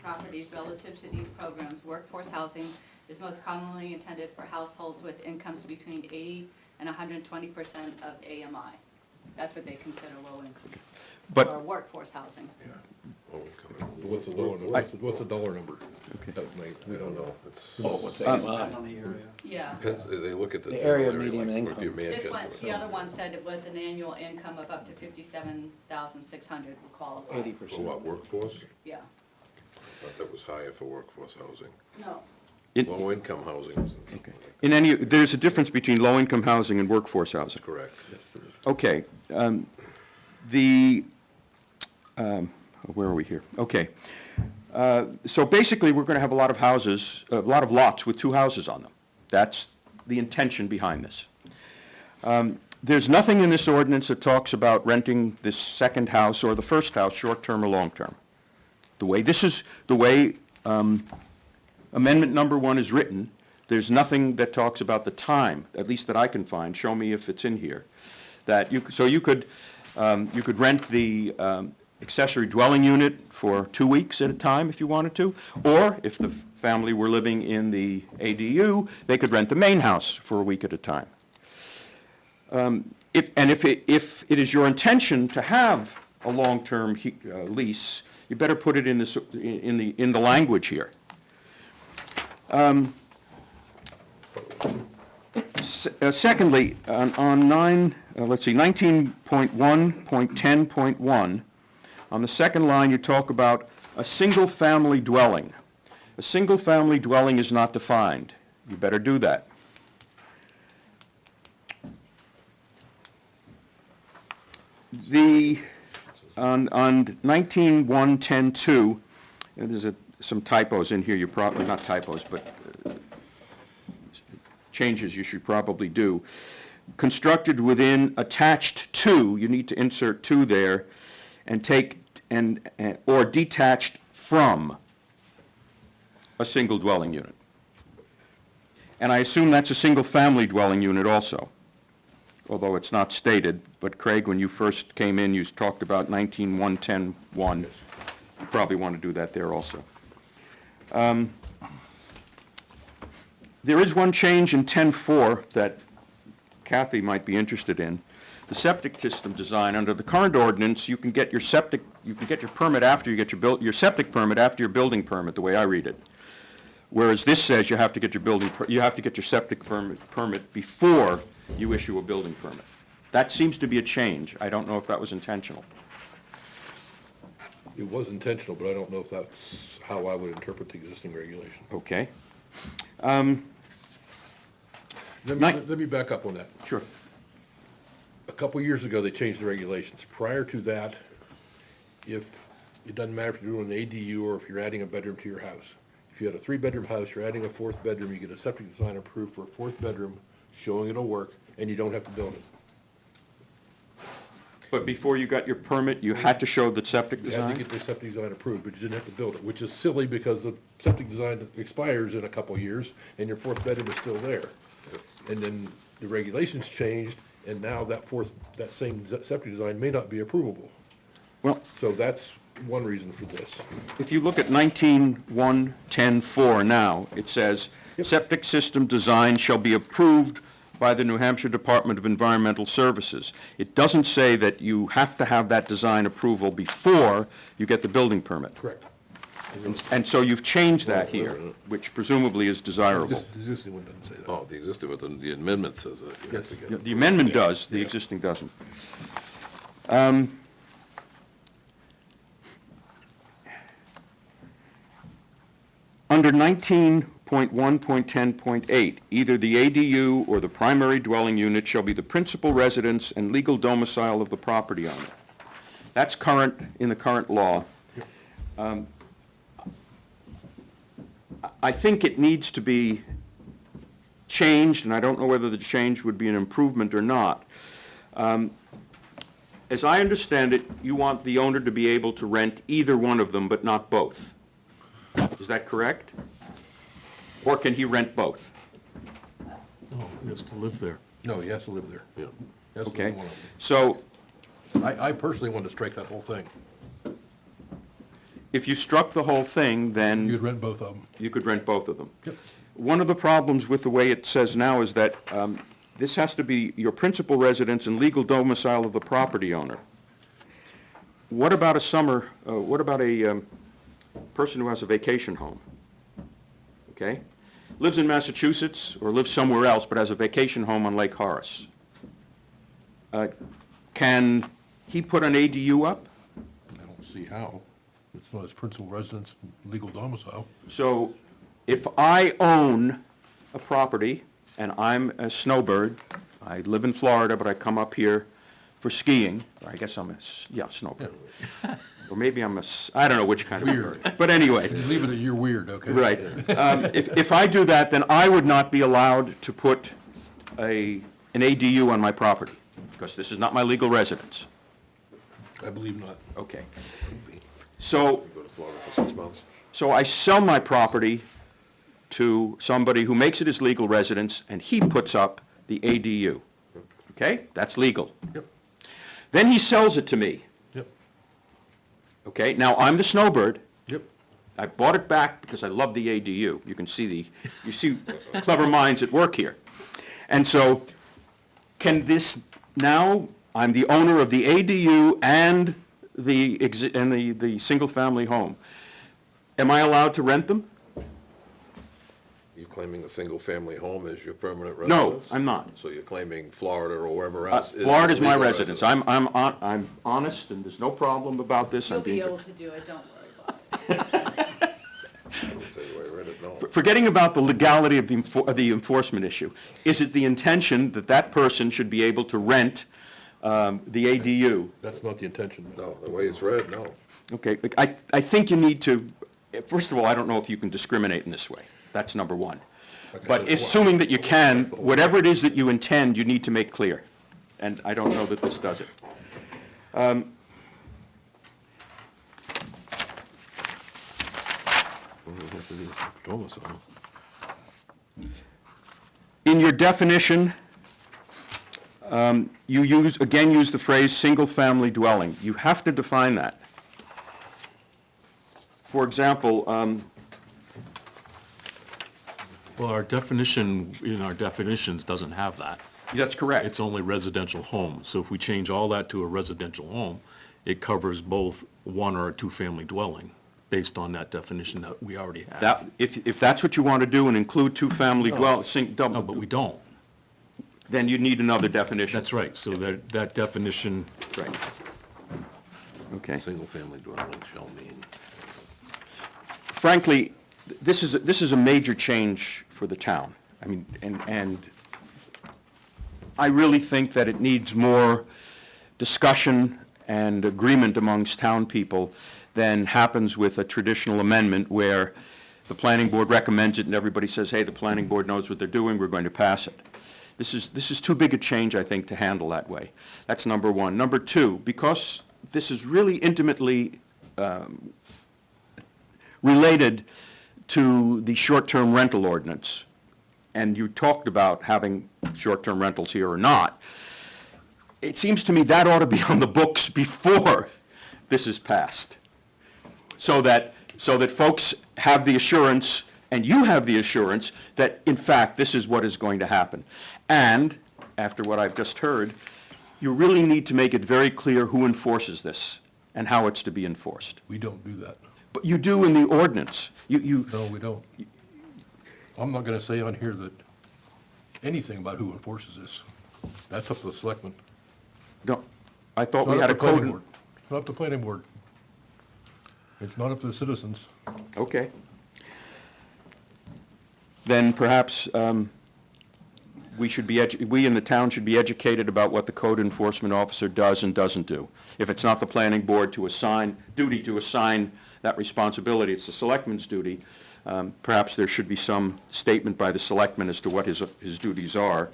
properties. Relative to these programs, workforce housing is most commonly intended for households with incomes between 80 and 120% of AMI. That's what they consider low income, or But, workforce housing. what's the dollar, what's the dollar number? We don't know. What's Yeah. They look at The area of median income. This one, the other one said it was an annual income of up to 57,600 would qualify. 80%. For what, workforce? Yeah. I thought that was higher for workforce housing. No. Low-income housing is there's a difference between low-income housing and workforce housing. correct. Okay, where are we here? Okay. So basically, we're gonna have a lot of houses, a lot of lots with two houses on them. That's the intention behind this. There's nothing in this ordinance that talks about renting this second house or the first house, short-term or long-term. The way amendment number 1 is written, there's nothing that talks about the time, at least that I can find, show me if it's in here, that you could rent the accessory dwelling unit for 2 weeks at a time if you wanted to, or if the family were living in the ADU, they could rent the main house for a week at a time. If it is your intention to have a long-term lease, you better put it in the language here. Secondly, on 19.1.10.1, on the second line, you talk about a single-family dwelling. A single-family dwelling is not defined. You better do that. On 19.1.10.2, there's some typos in here, you probably, not typos, but changes you should probably do. Constructed within, attached to, you need to insert to there, and or detached from a single dwelling unit. And I assume that's a single-family dwelling unit also, although it's not stated. But Craig, when you first came in, you talked about 19.1.10.1. You probably want to do that there also. There is one change in 10.4 that Kathy might be interested in. The septic system design. Under the current ordinance, you can get your permit after you get your septic permit after your building permit, the way I read it. Whereas this says you have to get your septic permit before you issue a building permit. That seems to be a change. I don't know if that was intentional. It was intentional, but I don't know if that's how I would interpret the existing regulation. Okay. Let me back up on that. Sure. A couple years ago, they changed the regulations. Prior to that, it doesn't matter if you're doing an ADU or if you're adding a bedroom to your house. If you had a 3-bedroom house, you're adding a 4th bedroom, you get a septic design approved for a 4th bedroom, showing it'll work, and you don't have to build it. But before you got your permit, you had to show the septic You had to design? get the septic design approved, but you didn't have to build it, which is silly because the septic design expires in a couple of years, and your 4th bedroom is still there. And then the regulations changed, and now that same septic design may not be approvable. Well, So that's one reason for this. if you look at 19.1.10.4 now, it says, septic system design shall be approved by the New Hampshire Department of Environmental Services. It doesn't say that you have to have that design approval before you get the building permit. Correct. And so you've changed that here, which presumably is desirable. The existing one doesn't say that. Oh, the existing, but the amendment says that. Yes. The amendment does, the existing doesn't. Under 19.1.10.8, either the ADU or the primary dwelling unit shall be the principal residence and legal domicile of the property owner. That's current, in the current law. I think it needs to be changed, and I don't know whether the change would be an improvement or not. As I understand it, you want the owner to be able to rent either one of them, but not both. Is that correct? Or can he rent both? Oh, he has to live there. No, he has to live there. Yeah. He has to live Okay, in one of so them. I personally want to strike that whole thing. if you struck the whole thing, then You'd rent both of them. you could rent both of them. Yep. One of the problems with the way it says now is that this has to be your principal residence and legal domicile of the property owner. What about a person who has a vacation home? Okay? Lives in Massachusetts or lives somewhere else but has a vacation home on Lake Horace. Can he put an ADU up? I don't see how. It's not his principal residence, legal domicile. So if I own a property and I'm a snowbird, I live in Florida, but I come up here for skiing, or I guess I'm snowbird. Or maybe I don't know which kind of bird. But anyway. Just leave it at you're weird, okay? Right. If I do that, then I would not be allowed to put an ADU on my property, because this is not my legal residence. I believe not. Okay. So, Go to Florida for 6 months. so I sell my property to somebody who makes it his legal residence, and he puts up the ADU. Okay? That's legal. Yep, Then he sells it to me. yep, Okay? Now, I'm the snowbird. yep. I bought it back because I love the ADU. You can see you see clever minds at work here. And so, now I'm the owner of the ADU and the single-family home. Am I allowed to rent them? You claiming a single-family home as your permanent No, residence? I'm not. So you're claiming Florida or wherever else is Florida is your my legal residence. I'm honest, and there's no problem about this. You'll I'm be being, able to do it, don't worry about it. I would say the way I read it, no. forgetting about the legality of the enforcement issue, is it the intention that that person should be able to rent the ADU? That's not the intention. No, the way it's read, no. Okay, I think you need to, first of all, I don't know if you can discriminate in this way. That's number one. But assuming that you can, whatever it is that you intend, you need to make clear. And I don't know that this does it. Domicile. In your definition, you use the phrase single-family dwelling. You have to define that. For example, Well, our definition, in our definitions, doesn't have that. that's correct. It's only residential home. So if we change all that to a residential home, it covers both one or a two-family dwelling, based on that definition that we already have. That, if that's what you want to do and include two-family dwell, No, but we don't. then you need another definition. That's right, so that definition, Right. Okay. Single-family dwelling shall mean. Frankly, this is a major change for the town. I mean, and I really think that it needs more discussion and agreement amongst town people than happens with a traditional amendment where the planning board recommends it and everybody says, hey, the planning board knows what they're doing, we're going to pass it. This is too big a change, I think, to handle that way. That's number one. Number two, because this is really intimately related to the short-term rental ordinance, and you talked about having short-term rentals here or not, it seems to me that ought to be on the books before this is passed. So that folks have the assurance, and you have the assurance, that in fact, this is what is going to happen. And, after what I've just heard, you really need to make it very clear who enforces this and how it's to be enforced. We don't do that. But you do in the ordinance. No, we don't. I'm not gonna say on here that anything about who enforces this. That's up to the selectmen. No, I It's thought not we up had to a planning code. board. It's not up to planning board. It's not up to the citizens. Okay. Then perhaps we in the town should be educated about what the code enforcement officer does and doesn't do. If it's not the planning board duty to assign that responsibility, it's the selectman's duty. Perhaps there should be some statement by the selectman as to what his duties are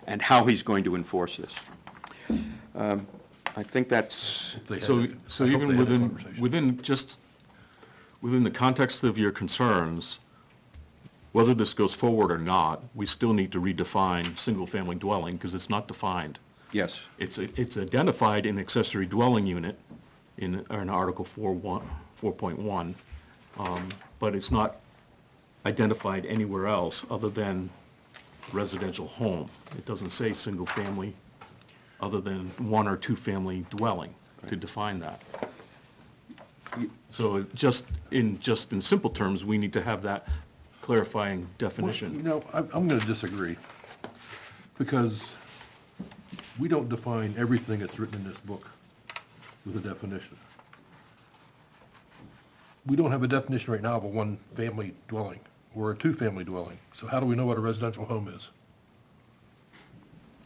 and how he's going to enforce this. I think that's, If they had so it. so I hope even they had a conversation. within the context of your concerns, whether this goes forward or not, we still need to redefine single-family dwelling, because it's not defined. yes. It's identified in accessory dwelling unit in Article 4.1, but it's not identified anywhere else other than residential home. It doesn't say single-family, other than one or two-family dwelling to define that. So just in simple terms, we need to have that clarifying Well, definition. I'm gonna disagree, because we don't define everything that's written in this book with a definition. We don't have a definition right now of a one-family dwelling or a two-family dwelling, so how do we know what a residential home is?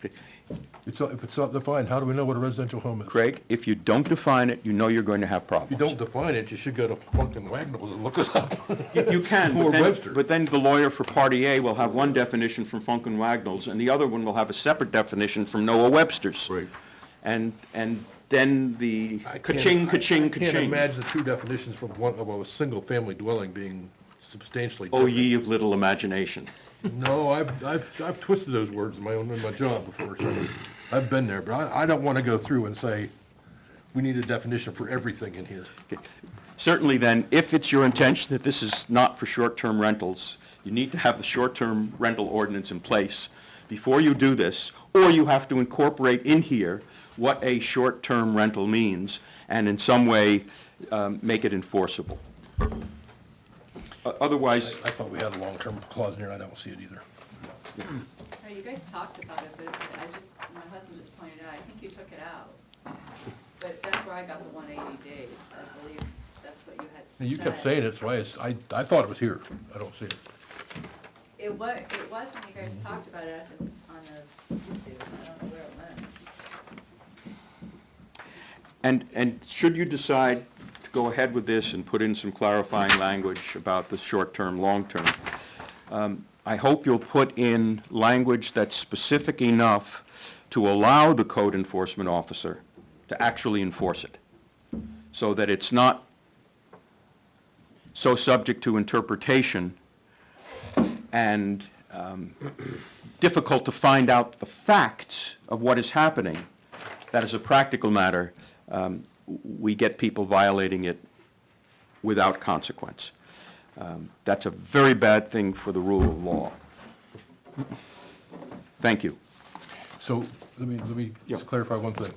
If it's not defined, how do we know what a residential home is? Craig, if you don't define it, you know you're going to have If you problems. don't define it, you should go to Funkin' Wagnalls and look it up. You can, Or but then, Webster. but then the lawyer for Party A will have one definition from Funkin' Wagnalls, and the other one will have a separate definition from Noah Webster's. Right. And then the I can't- ka-ching, ka-ching, I can't ka-ching. imagine the two definitions from one of a single-family dwelling being substantially Oh, different. ye of little imagination. No, I've twisted those words in my job before, so I've been there, but I don't want to go through and say, we need a definition for everything in here. Certainly then, if it's your intention that this is not for short-term rentals, you need to have the short-term rental ordinance in place before you do this, or you have to incorporate in here what a short-term rental means, and in some way, make it enforceable. Otherwise, I thought we had a long-term clause in here, I don't see it either. No, you guys talked about it, but my husband just pointed out, I think you took it out. But that's where I got the 180 days, I believe that's what you had said. You kept saying it, so I thought it was here, I don't see it. It was when you guys talked about it on the YouTube, I don't know where it went. and should you decide to go ahead with this and put in some clarifying language about the short-term, long-term, I hope you'll put in language that's specific enough to allow the code enforcement officer to actually enforce it, so that it's not so subject to interpretation and difficult to find out the facts of what is happening, that as a practical matter, we get people violating it without consequence. That's a very bad thing for the rule of law. Thank you. So, let me just clarify one thing.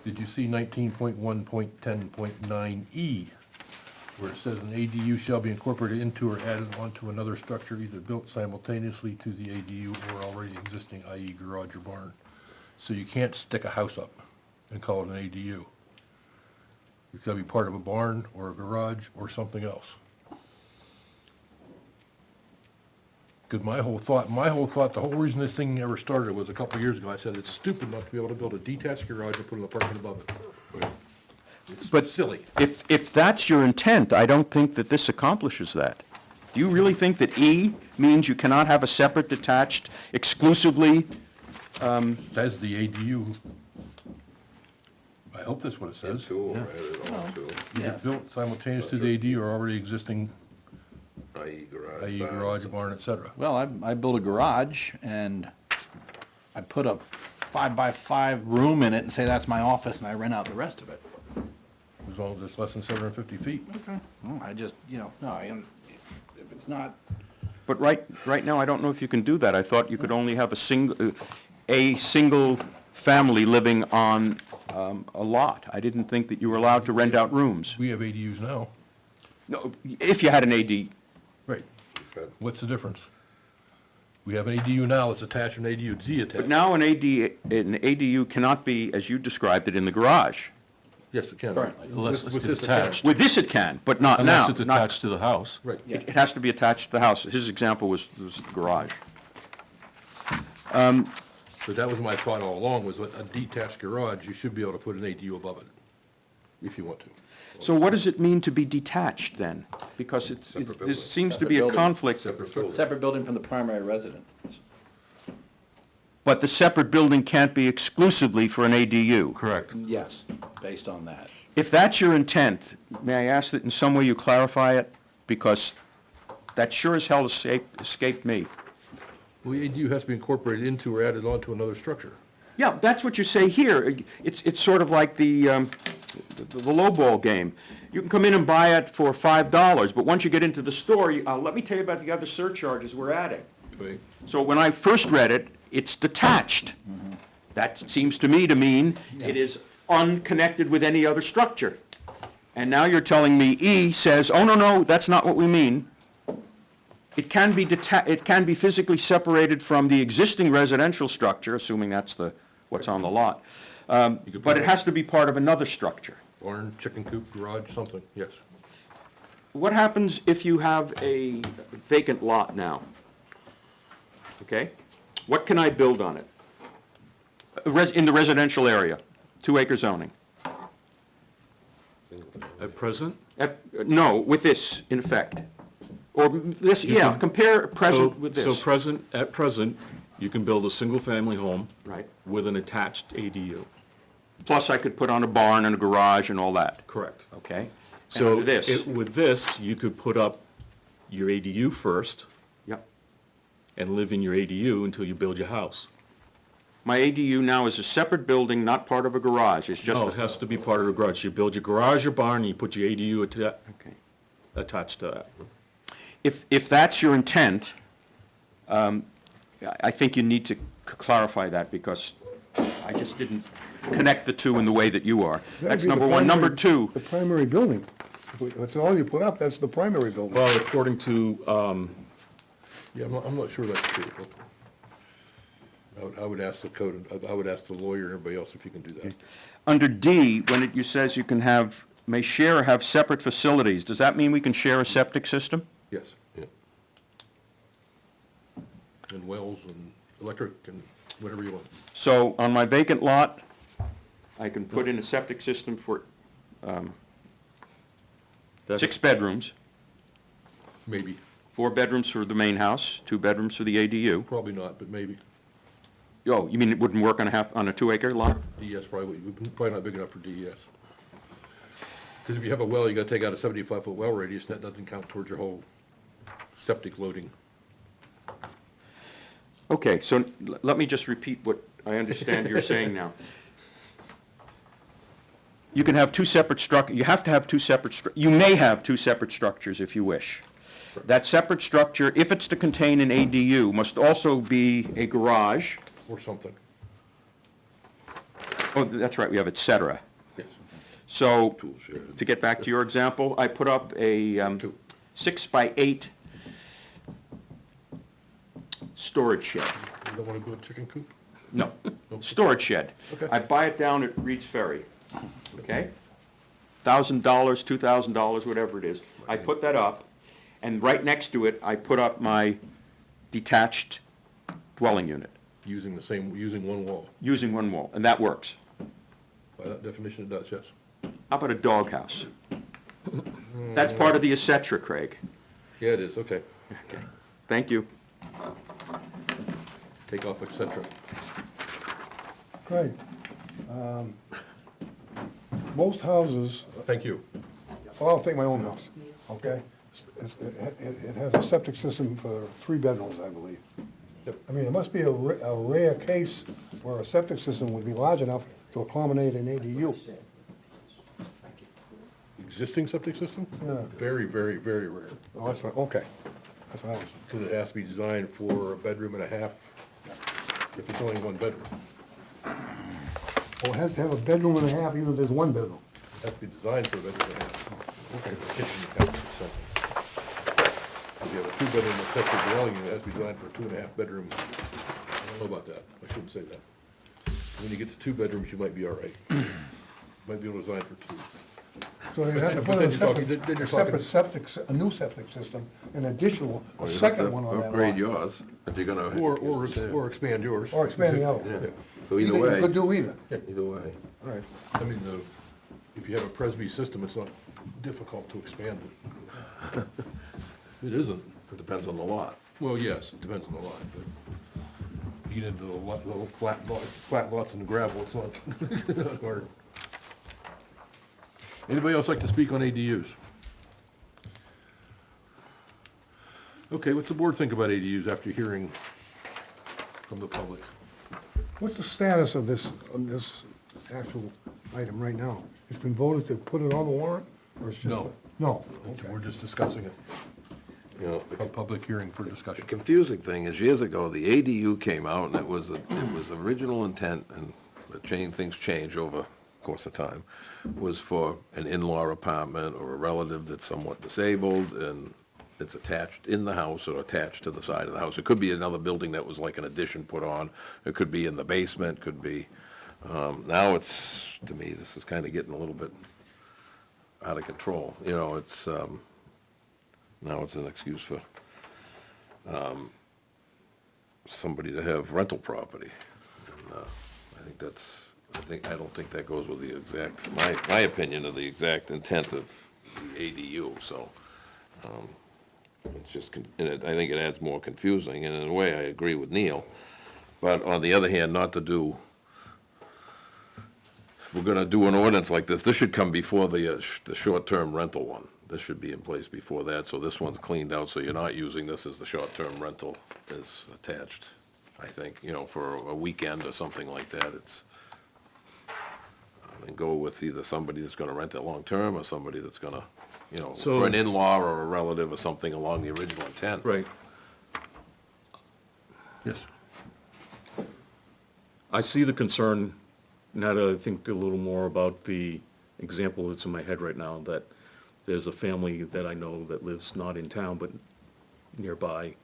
Did you see 19.1.10.9E, where it says an ADU shall be incorporated into or added onto another structure either built simultaneously to the ADU or already existing, i.e. garage or barn? So you can't stick a house up and call it an ADU. It's gotta be part of a barn or a garage or something else. Because my whole thought, the whole reason this thing ever started was a couple of years ago, I said it's stupid not to be able to build a detached garage and put an apartment above it. It's But silly. If that's your intent, I don't think that this accomplishes that. Do you really think that E means you cannot have a separate detached exclusively? Says the ADU. I hope that's what it says. Two, right, it all two, Either built simultaneous to the ADU or already existing, i.e. garage. i.e. barn. garage, barn, et cetera. Well, I built a garage and I put a 5x5 room in it and say that's my office and I rent out the rest of it. As long as it's less than 750 feet. Okay. Well, I just, no, if it's not, But right now, I don't know if you can do that. I thought you could only have a single family living on a lot. I didn't think that you were allowed to rent out rooms. We have ADUs now. No, if you had an AD, Right. Okay. What's the difference? We have an ADU now that's attached to an ADU-Z but attached. now an ADU cannot be, as you described it, in the garage. Yes, it can. Currently. Unless With it's this detached. With this it can, but not now. Unless it's Not- attached to the house. Right. It has to be attached to the house. His example was the garage. But that was my thought all along, was a detached garage, you should be able to put an ADU above it, if you want to. So what does it mean to be detached then? Because Separate there building. seems to be a Separate building. conflict. Separate building. separate building from the primary residence. But the separate building can't be exclusively for an ADU. Correct. Yes, based on that. If that's your intent, may I ask that in some way you clarify it? Because that sure as hell escaped me. Well, the ADU has to be incorporated into or added onto another structure. Yeah, that's what you say here. It's sort of like the lowball game. You can come in and buy it for $5, but once you get into the store, let me tell you about the other surcharges we're adding. Right. So when I first read it, it's detached. That seems to me to mean it is unconnected with any other structure. And now you're telling me E says, oh, no, that's not what we mean. It can be it can be physically separated from the existing residential structure, assuming that's what's on the lot. But it has to be part of another structure. Barn, chicken coop, garage, something, yes. What happens if you have a vacant lot now? Okay? What can I build on it? In the residential area, 2-acre zoning. At present? No, with this in effect. Or this, You yeah, can- compare present with So this. at present, you can build a single-family home. Right. With an attached ADU. Plus I could put on a barn and a garage and all that. Correct. Okay? And So under this. with this, you could put up your ADU first Yep. and live in your ADU until you build your house. My ADU now is a separate building, not part of a garage. It's just No, it has to be part of the garage. You build your garage or barn, and you put your ADU Okay. attached to that. If that's your intent, I think you need to clarify that because I just didn't connect the two in the way that you are. That'd That's be the number one. Number primary- two, The primary building. That's all you put up, that's the primary building. Well, according to, Yeah, I'm not sure that's true. I would ask the code, I would ask the lawyer and everybody else if you can do that. under D, when it says you can have, may share or have separate facilities, does that mean we can share a septic system? Yes, yeah. And wells and electric and whatever you want. So on my vacant lot, I can put in a septic system for that 6 is- bedrooms, Maybe, 4 bedrooms for the main house, 2 bedrooms for the ADU. probably not, but maybe. Oh, you mean it wouldn't work on a 2-acre lot? DES probably not big enough for DES. Because if you have a well, you gotta take out a 75-foot well radius, that doesn't count towards your whole septic loading. Okay, so let me just repeat what I understand you're saying now. You can have two separate you have to have two separate, you may have two separate structures if you wish. That separate structure, if it's to contain an ADU, must also be a garage. Or something, Oh, that's right, we have et cetera. yes. So, Tool shed. to get back to your example, I put up a 6-by-8 storage shed. You don't wanna go with chicken coop? No, storage shed. Okay. I buy it down at Reed's Ferry, okay? $1,000, $2,000, whatever it is. I put that up, and right next to it, I put up my detached dwelling unit, Using one wall. using one wall, and that works. By that definition, it does, yes. How about a doghouse? That's part of the et cetera, Craig. Yeah, it is, okay. Thank you. Take off et cetera. Craig, most houses, Thank you. well, I'll take my own house, okay? It has a septic system for 3 bedrooms, I believe. Yep. I mean, it must be a rare case where a septic system would be large enough to accommodate an ADU. Existing septic system? Yeah. Very, very, very rare, Oh, that's right, okay. That's what I was, because it has to be designed for a bedroom and a half, if it's only 1 bedroom. oh, it has to have a bedroom and a half, even if there's 1 bedroom. It has to be designed for a bedroom and a half. Okay. Kitchen capacity, something. If you have a 2-bedroom accessory dwelling unit, it has to be designed for a 2.5 bedroom. I don't know about that, I shouldn't say that. When you get to 2 bedrooms, you might be all right. Might be able to design for 2. So you have to But put then in a you're talking- separate, then you're a separate talking- septic, a new septic system, an additional, a Well, you have second to one on that upgrade lot. yours if you're gonna. Or expand yours. Or expand the other. Yeah. So either You way, could do either. either way. All right. I mean, if you have a Presby system, it's not difficult to expand it. It isn't. It depends on the lot. Well, yes, it depends on the lot, but you get into the little flat lots and gravel, it's not not hard. Anybody else like to speak on ADUs? Okay, what's the board think about ADUs after hearing from the public? What's the status of this, actual item right now? It's been voted to put it on the warrant, or it's just? No. No, We're just discussing it, You know, a public hearing for the discussion. confusing thing is, years ago, the ADU came out, and it was original intent, and things change over the course of time, was for an in-law apartment or a relative that's somewhat disabled, and it's attached in the house or attached to the side of the house. It could be another building that was like an addition put on, it could be in the basement, could be, now it's, to me, this is kind of getting a little bit out of control, you know, it's, now it's an excuse for somebody to have rental property. And, I don't think that goes with the exact, my opinion of the exact intent of the ADU, so, it's just, I think it adds more confusing, and in a way, I agree with Neil. But on the other hand, not to do, if we're gonna do an ordinance like this should come before the short-term rental one. This should be in place before that, so this one's cleaned out, so you're not using this as the short-term rental is attached, I think, for a weekend or something like that, it's, and go with either somebody that's gonna rent it long-term, or somebody that's gonna, So- for an in-law or a relative or something along the original intent. Right. Yes. I see the concern, now that I think a little more about the example that's in my head right now, that there's a family that I know that lives not in town, but nearby,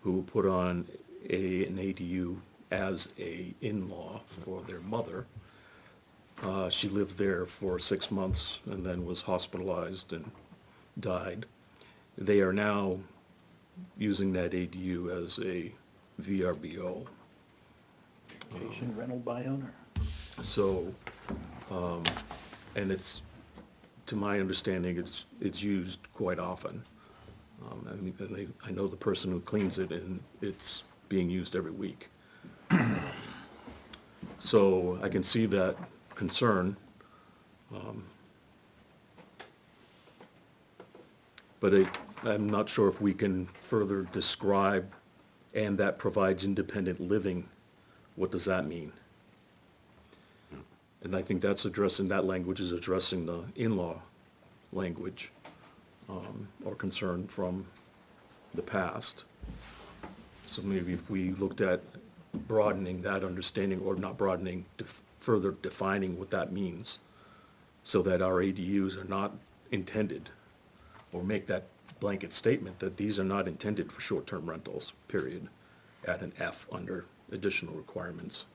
who put on an ADU as a in-law for their mother. She lived there for 6 months and then was hospitalized and died. They are now using that ADU as a VRBO. Vacation rental by owner. So, and it's, to my understanding, it's used quite often. I know the person who cleans it, and it's being used every week. So I can see that concern. But I'm not sure if we can further describe, and that provides independent living, what does that mean? And I think that's addressing, that language is addressing the in-law language, or concern from the past. So maybe if we looked at broadening that understanding, or not broadening, further defining what that means, so that our ADUs are not intended, or make that blanket statement that these are not intended for short-term rentals, period, add an F under additional requirements.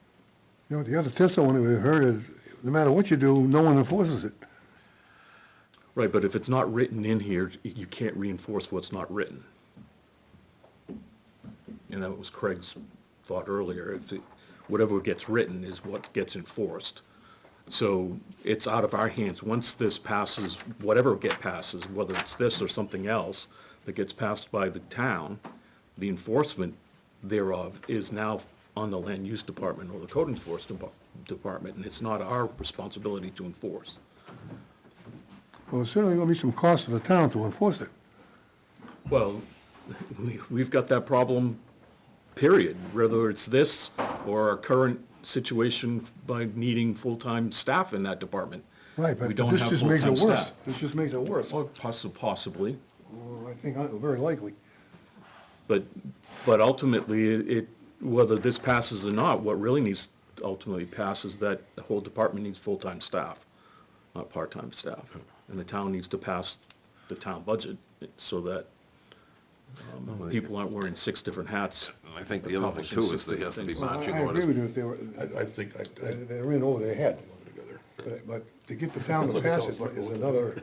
The other testimony we heard is, no matter what you do, no one enforces it. Right, but if it's not written in here, you can't reinforce what's not written. And that was Craig's thought earlier, whatever gets written is what gets enforced. So it's out of our hands. Once this passes, whatever passes, whether it's this or something else that gets passed by the town, the enforcement thereof is now on the land use department or the code enforcement department, and it's not our responsibility to enforce. Well, there's certainly gonna be some cost to the town to enforce it. Well, we've got that problem, period, whether it's this or our current situation by needing full-time staff in that department. Right, We but don't this have just makes it full-time worse. staff. This just makes it worse. Or possibly, Well, I think very likely. but ultimately, whether this passes or not, what really needs to ultimately pass is that the whole department needs full-time staff, not part-time staff. And the town needs to pass the town budget so that people aren't wearing 6 different hats. I think the other thing too is there has to be Well, matching I agree orders. with you, they were, I think, they're in over their head. But to get the town to pass it is another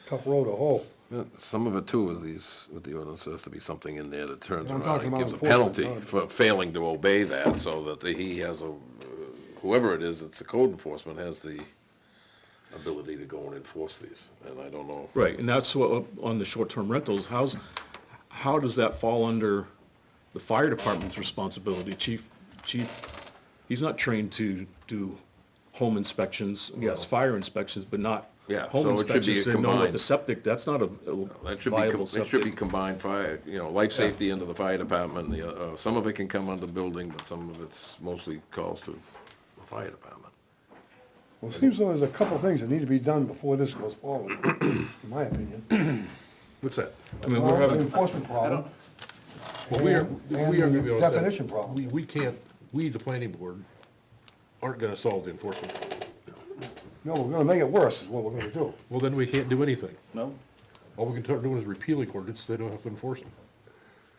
tough road to hoe. Yeah, some of it too is with the ordinance, there has to be something in there that turns I'm around talking and about gives a enforcement, penalty not- for failing to obey that, so that he has whoever it is, it's the code enforcement, has the ability to go and enforce these, and I don't know. Right, and that's what, on the short-term rentals, how does that fall under the fire department's responsibility? Chief, he's not trained to do home inspections, yes, fire inspections, but not Yeah, home so it should be inspections to know what combined. the septic, that's not a That should viable it should be septic. combined fire, life safety into the fire department, some of it can come under building, but some of it's mostly calls to the fire department. Well, it seems though there's a couple things that need to be done before this goes forward, in my opinion. what's that? I mean, Well, we're the having, enforcement problem. Well, we are and gonna be able to. definition problem. We can't, we, the planning board, aren't gonna solve the enforcement. No, we're gonna make it worse is what we're gonna do. Well, then we can't do anything. No? All we can start doing is repealing ordinance, they don't have to enforce them.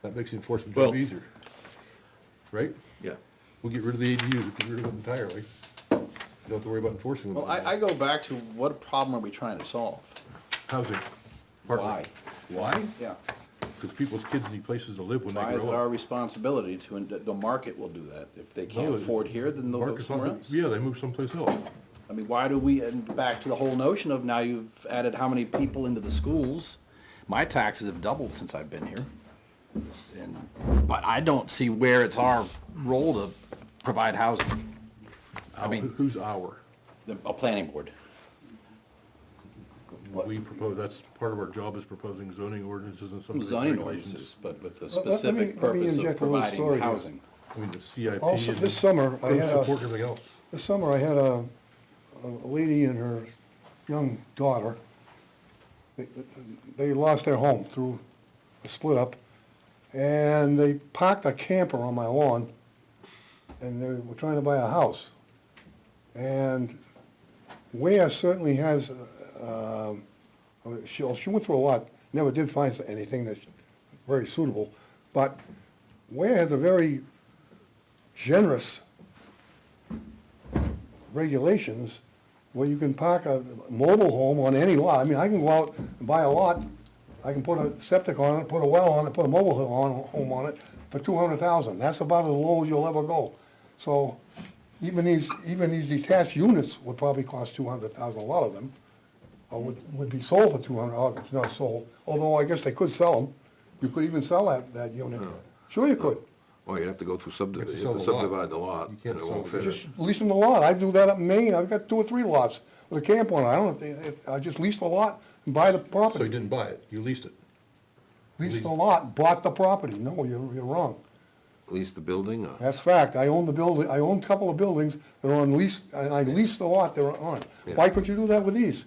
That makes the enforcement Well- job easier. Right? yeah. We'll get rid of the ADUs, we'll get rid of them entirely. You don't have to worry about enforcing them. Well, I go back to what problem are we trying to solve? Housing. Partly. Why? Why? Yeah. because people's kids need places to live when they Why is it grow our up. responsibility to, the market will do that? If they can't No, afford here, then they'll go Marcus, somewhere else. yeah, they move someplace else. I mean, why do we, and back to the whole notion of now you've added how many people into the schools? My taxes have doubled since I've been here. But I don't see where it's our role to provide housing. I mean, Who's our? a planning board. We propose, that's part of our job is proposing zoning ordinances and some Zoning regulations. ordinances, but with the Let me- specific let me purpose of inject a little providing story here. housing. I mean, the CIP Also, and this summer, I road had support and a, everything else. this summer, I had a lady and her young daughter. They lost their home through a split up, and they parked a camper on my lawn, and they were trying to buy a house. And Weare certainly has, she went through a lot, never did find anything that's very suitable, but Weare has a very generous regulations where you can park a mobile home on any lot. I mean, I can go out and buy a lot, I can put a septic on it, put a well on it, put a mobile home on it for $200,000. That's about as low as you'll ever go. So even these detached units would probably cost $200,000, a lot of them, or would be sold for 200, oh, it's not sold, although I guess they could sell them. You could even sell that unit. Sure you could. Well, you'd have to go through subdivision, you sell have to the lot. subdivide the lot, You can't and it won't sell fit it. it. Just lease them the lot. I do that up in Maine. I've got 2 or 3 lots with a camp on it. I don't, I just lease the lot and buy the So you property. didn't buy it, you leased it. Lease the lot, bought the property. No, you're wrong. Lease the building, or? That's fact. I own the building, I own a couple of buildings that are on lease, and I lease the lot they're on. Yeah. Why couldn't you do that with these?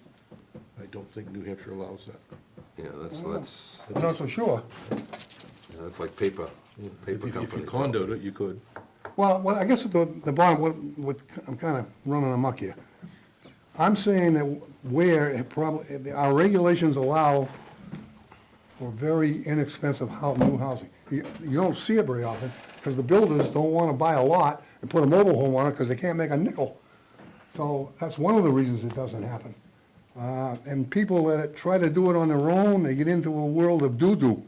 I don't think New Hampshire allows that. Yeah, that's, I'm not so sure. that's like paper If you company. condoed it, you could. Well, I guess the bottom, what, I'm kind of running amok here. I'm saying that where it probably, our regulations allow for very inexpensive new housing. You don't see it very often, because the builders don't want to buy a lot and put a mobile home on it, because they can't make a nickel. So that's one of the reasons it doesn't happen. And people that try to do it on their own, they get into a world of doo-doo.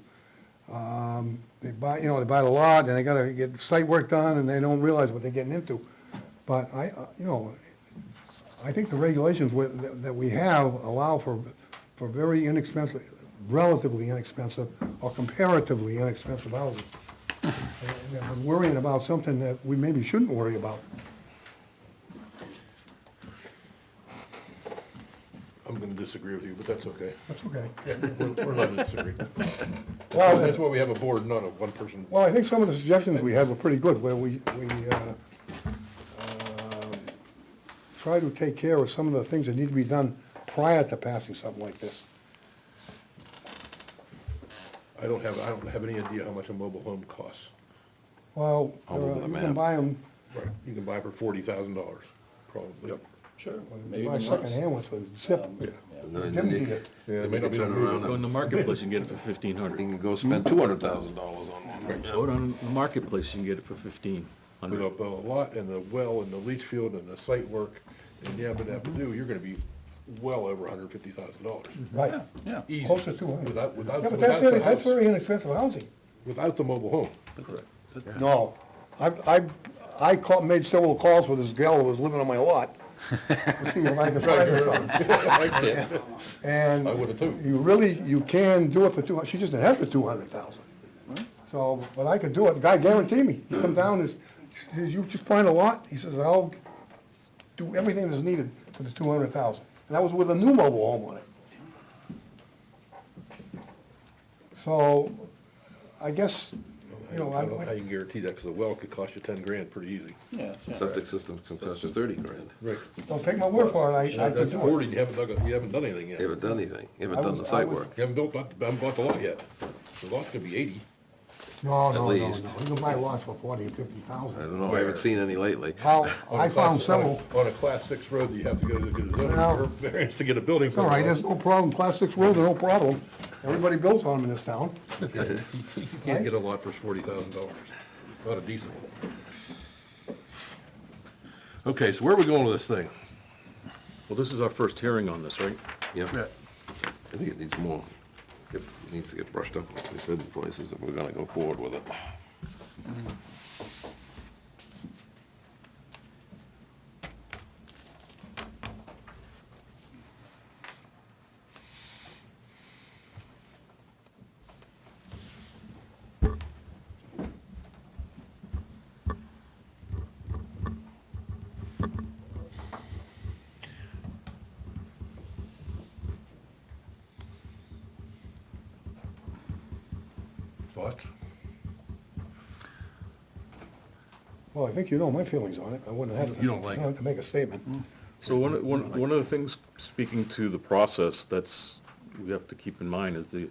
They buy the lot, and they gotta get site work done, and they don't realize what they're getting into. But I think the regulations that we have allow for very inexpensive, relatively inexpensive, or comparatively inexpensive housing. And I'm worrying about something that we maybe shouldn't worry about. I'm gonna disagree with you, but that's okay. That's okay. Yeah, we're allowed to disagree. Well, That's why we have a board, not a one-person. Well, I think some of the suggestions we had were pretty good, where we try to take care of some of the things that need to be done prior to passing something like this. I don't have any idea how much a mobile home costs. Well, All over the you map. can buy them, Right. You can buy for $40,000, probably. Sure. you buy secondhand ones for zip. Yeah. And then Give 'em to you you. Yeah, then they you may can not be turn able to move around Go in and the marketplace, you can get it for you 1,500. can go spend $200,000 on one. Go down the marketplace, you can get it for 1,500. With a lot and the well and the leach field and the site work, and you happen to have to do, you're gonna be well over $150,000. Right. Yeah. Easy. Close to 200. Without Yeah, but without the that's house, very inexpensive housing. without the mobile home. No, made several calls with this gal who was living on my lot to see if I could find her something. Like that. And I would've too. you can do it for 200, she just didn't have the 200,000. So, but I could do it, the guy guaranteed me, he come down, he says, you just find a lot, he says, I'll do everything that's needed for the 200,000. And that was with a new mobile home on it. So, I guess, I don't know how you can guarantee that, because the well could cost you 10 grand pretty easy. Yeah, yeah. Septic system can cost you 30 grand. Right. don't take my word for it, I could That's do 40, it. you haven't done anything yet. You You haven't done anything, you haven't I done the was- site I was- work. haven't bought the lot yet. The lot's gonna be 80. No, least. you can buy lots for 40 or 50,000. I don't know, I haven't seen any lately. Well, On a I found class- several. On a class 6 road, you have to go to get a zoning Well, variance to get a building. It's all right, there's no problem, Class 6 roads are no problem. Everybody builds on them in this town. You can't get a lot for $40,000, not a decent one. Okay, so where are we going with this thing? Well, this is our first hearing on this, right? Yep. I think it needs more. needs to get brushed up, like we said, in places if we're gonna go forward with it. Thoughts? Well, I think you know my feelings on it. I wouldn't have to. You don't like it. I have to make a statement. So one of the things, speaking to the process, that's, we have to keep in mind is the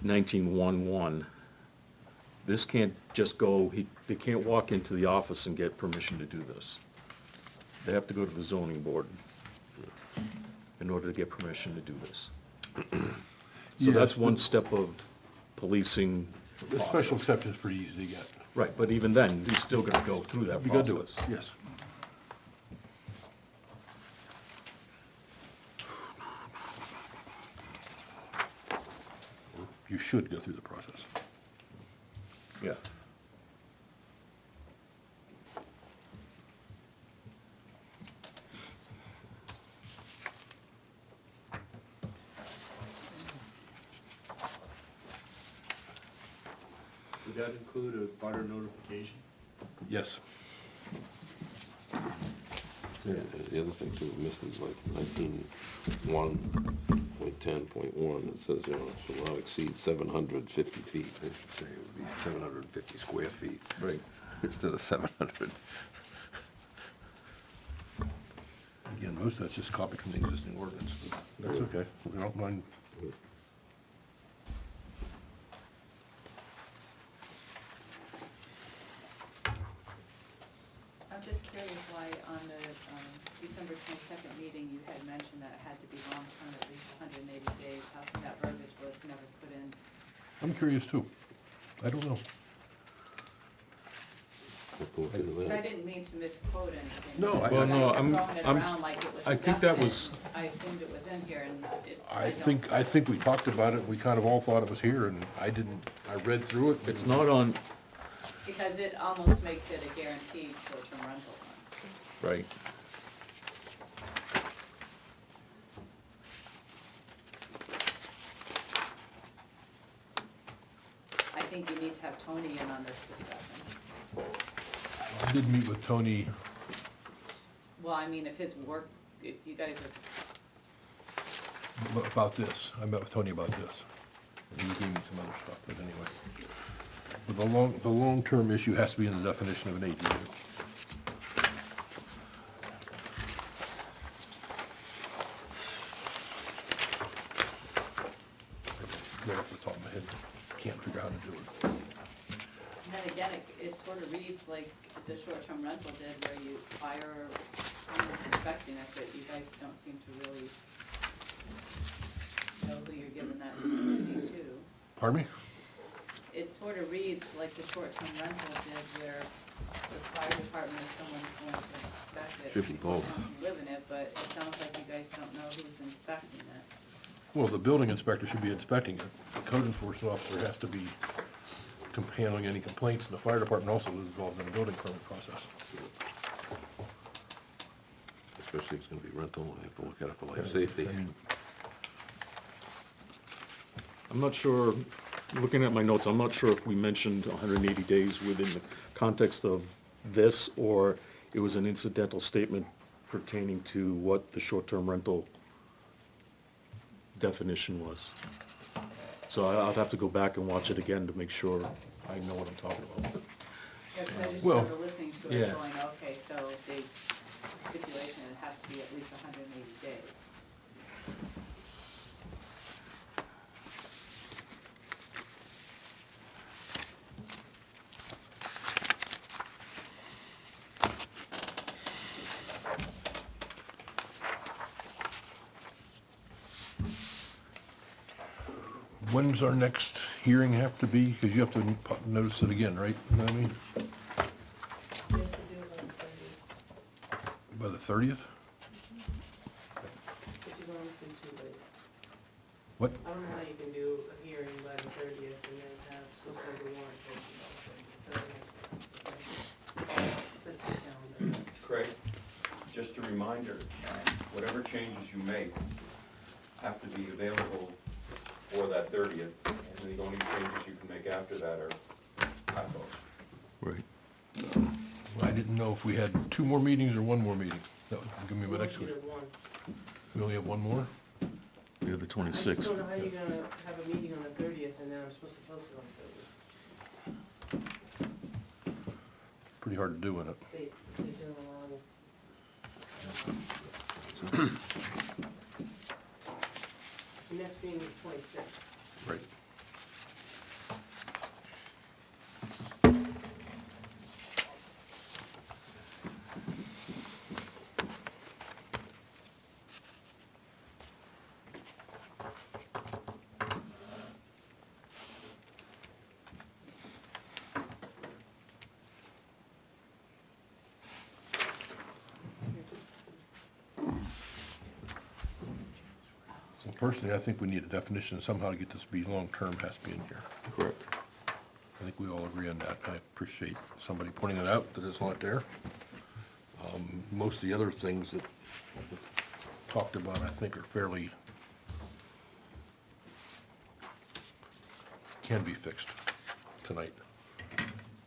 1911. This can't just go, they can't walk into the office and get permission to do this. They have to go to the zoning board in order to get permission to do this. So that's Yes, one step of policing. The special exception's pretty easy to get. Right, but even then, you're still gonna go through that You gotta do it, process. yes. You should go through the process. Yeah. Would that include a butter notification? Yes. Yeah, the other thing too, missed is like 19.1.10.1, it says, shall not exceed 750 feet. They should say it would be 750 square feet. Right. Instead of 700. Again, most of that's just copied from the existing ordinance, but that's okay. We don't mind. I'm just curious why on the December 22nd meeting, you had mentioned that it had to be long-term, at least 180 days. How come that verbiage was never put in? I'm curious too. I don't know. Have to look into But I that. didn't mean to misquote anything. No, I- You Well, no, guys were I'm- throwing it I'm- around like it was I think that definite. was- I assumed it was in here, and it. I think we talked about it, we kind of all thought it was here, and I read through it. It's not on, Because it almost makes it a guaranteed short-term rental one. right. I think you need to have Tony in on this discussion. I did meet with Tony, Well, I mean, if his work, if you guys are, about this. I met with Tony about this. And he gave me some other stuff, but anyway. But the long-term issue has to be in the definition of an ADU. Right off the top of my head, can't figure out how to do it. and then again, it sort of reads like the short-term rental did, where you hire someone inspecting it, but you guys don't seem to really know who you're giving that authority to. Pardon me? It sort of reads like the short-term rental did, where the fire department is someone going to inspect it. Should be both. People don't live in it, but it sounds like you guys don't know who's inspecting it. Well, the building inspector should be inspecting it. The code enforcement officer has to be handling any complaints, and the fire department also is involved in the building permit process. Especially if it's gonna be rental, we have to look at it for life safety. I mean, I'm not sure, looking at my notes, I'm not sure if we mentioned 180 days within the context of this, or it was an incidental statement pertaining to what the short-term rental definition was. So I'd have to go back and watch it again to make sure I know what I'm talking about. Yeah, 'cause I just Well, remember listening to yeah. it going, okay, so the stipulation, it has to be at least 180 days. When's our next hearing have to be? Because you have to notice it again, right? You know what I mean? You have to do it on the 30th, By the 30th? which is honestly too late. What? I don't know how you can do a hearing by the 30th and then have, supposed to have the warrant posted on the 30th. So that makes sense. That's the calendar. Craig, just a reminder, whatever changes you make have to be available for that 30th, and the only changes you can make after that are typos. Right. I didn't know if we had 2 more meetings or 1 more meeting. That would give me my next week. Either one. We only have 1 more? We have the I just 26th. don't know how you're gonna have a meeting on the 30th and then I'm supposed to post it on the 30th. Pretty hard to do in it. The state doing along. The next meeting is 26th. Right. So personally, I think we need a definition somehow to get this to be long-term, has to be in here. Correct. I think we all agree on that. I appreciate somebody pointing it out that it's not there. Most of the other things that we talked about, I think, are fairly, can be fixed tonight.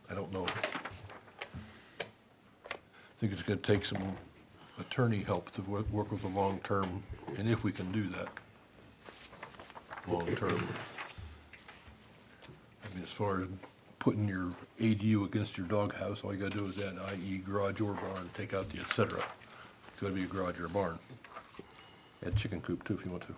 I don't know. I think it's gonna take some attorney help to work with the long-term, and if we can do that, long-term. I mean, as far as putting your ADU against your doghouse, all you gotta do is add i.e. garage or barn, take out the et cetera. It's gotta be a garage or a barn. Add chicken coop too if you want to.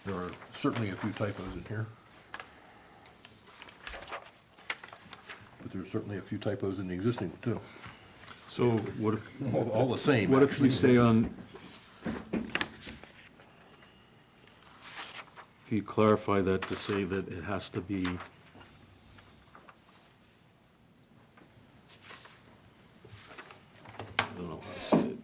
There are certainly a few typos in here. But there's certainly a few typos in the existing one too. So what if, All the same. what if we actually. say on, if you clarify that to say that it has to be I don't know how to say it.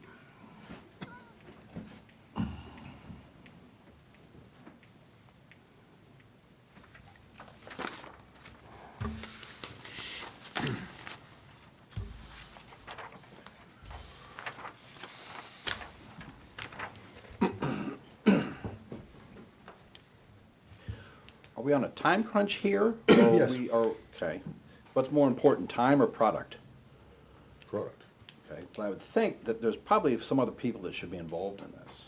Are we on a time crunch here? Or Yes. we are, okay. What's more important, time or product? Product. Okay, but I would think that there's probably some other people that should be involved in this,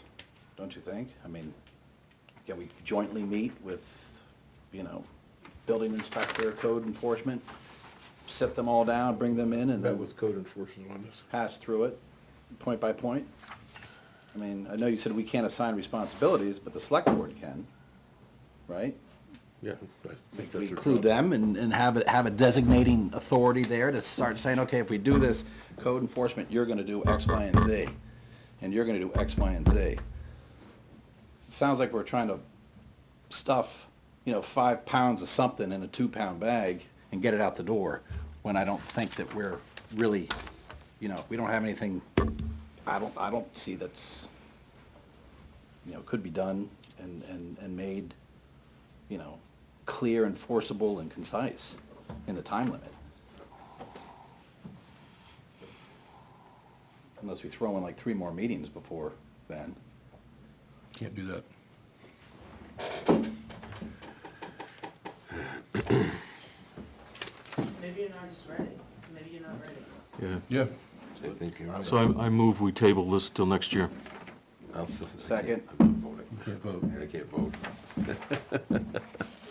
don't you think? I mean, can we jointly meet with, you know, building inspector, code enforcement, sit them all down, bring them in, and That then was code enforcement on this. pass through it, point by point? I mean, I know you said we can't assign responsibilities, but the select board can, right? Yeah, I think We that's. include them and have a designating authority there to start saying, okay, if we do this, code enforcement, you're gonna do X, Y, and Z. And you're gonna do X, Y, and Z. It sounds like we're trying to stuff, 5 pounds of something in a 2-pound bag and get it out the door, when I don't think that we're really, we don't have anything, I don't see that's, could be done and made, clear, enforceable, and concise in the time limit. Unless we throw in like 3 more meetings before then. Can't do that. Maybe you're not just ready. Maybe you're not ready. Yeah. Yeah. I think you're right. So I move we table this till next year. Second. I'm voting. You can't vote. I can't vote.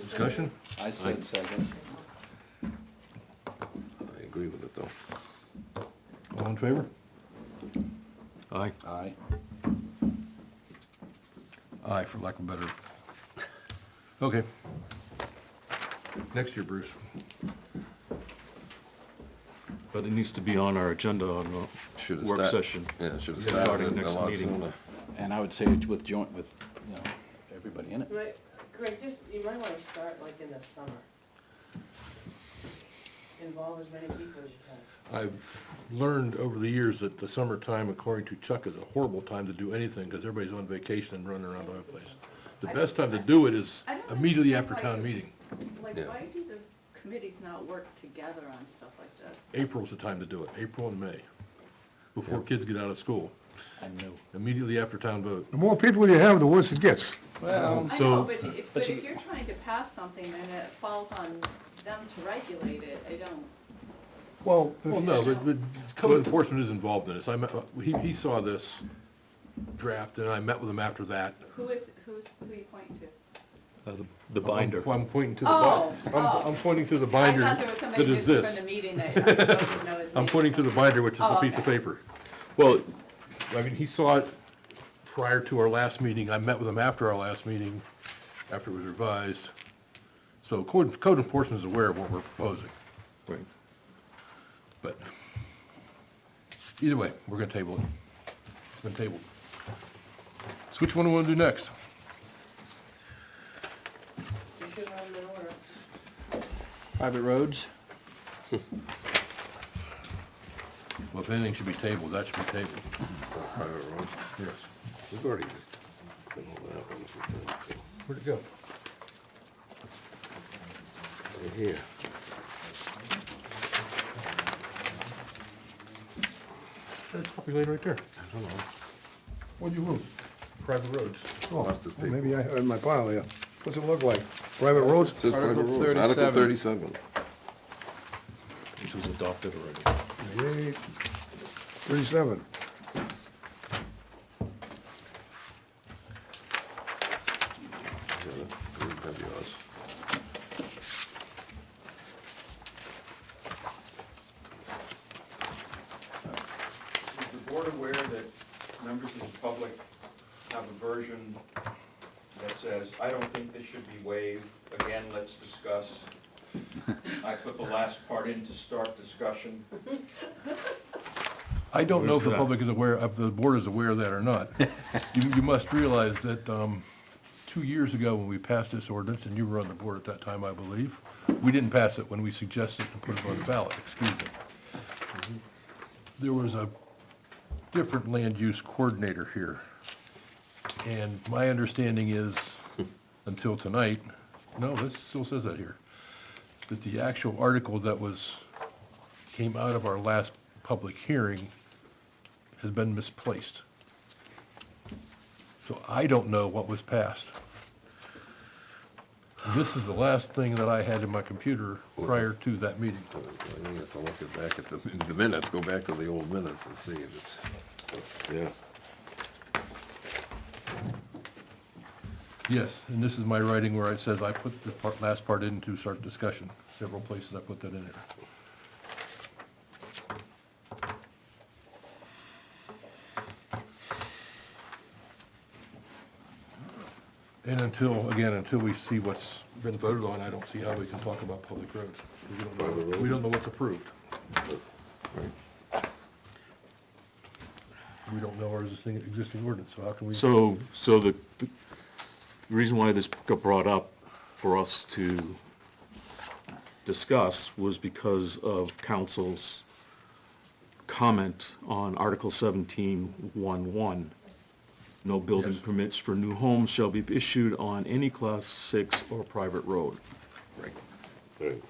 Discussion? I said second. I agree with it, though. All in favor? Aye. Aye. Aye, for lack of a better. Okay. Next year, Bruce. But it needs to be on our agenda on Should've the work start- session. Yeah, should have Starting started a next lot meeting. sooner. And I would say with joint, with, everybody in it. Right, Greg, you might wanna start like in the summer. involve as many people as you can. I've learned over the years that the summertime, according to Chuck, is a horrible time to do anything, because everybody's on vacation and running around all over the place. The best time to do it is I don't immediately after understand town why- meeting. Like, Yeah. why do the committees not work together on stuff like this? April's the time to do it, April and May, before kids get out of school, I know. immediately after town vote. The more people you have, the worse it gets. Well, I So- know, but if you're trying to pass something and it falls on them to regulate it, I don't. Well, Well, no, but code enforcement is involved in this. He saw this draft, and I met with him after that. Who are you pointing to? the binder. I'm pointing to the, Oh, I'm pointing to the I binder thought there was somebody that is missing this. from the meeting that I'm supposed to know his name. I'm pointing to the binder, which is Oh, the piece of okay. paper. Well, I mean, he saw it prior to our last meeting. I met with him after our last meeting, after it was revised. So code enforcement is aware of what we're proposing, right. but either way, we're gonna table it. It's been tabled. So which one do we wanna do next? You should have them in order. Private roads? Well, if anything should be tabled, that should be tabled. Private road. Yes. We've already been over that one a few times, Where'd it go? so, right here. There's Poppy Lane right there. I don't know. what'd you lose? Private roads. Oh, Lost the well, maybe I had it in my pile here. What's it look like? Private roads? It says private Article roads, Article 37. 37. Which was adopted already. 38, 37. Yeah, that'd be yours. Is the board aware that members of the public have a version that says, I don't think this should be waived, again, let's discuss? I put the last part in to start discussion. I don't know if the Where's that? public is aware, if the board is aware of that or not. You must realize that 2 years ago, when we passed this ordinance, and you were on the board at that time, I believe, we didn't pass it when we suggested and put it on the ballot, excuse me. There was a different land use coordinator here. And my understanding is, until tonight, no, this still says that here, that the actual article that came out of our last public hearing has been misplaced. So I don't know what was passed. This is the last thing that I had in my computer prior to that meeting. I think you have to look back at the minutes, go back to the old minutes and see if it's, yeah. Yes, and this is my writing where it says I put the last part in to start discussion. Several places I put that in there. And until we see what's been voted on, I don't see how we can talk about public roads. We don't know what's approved. We don't know our existing ordinance, so how can we? So the reason why this got brought up for us to discuss was because of council's comment on Article 17(1)(1). No building Yes. permits for new homes shall be issued on any Class 6 or private road. Right.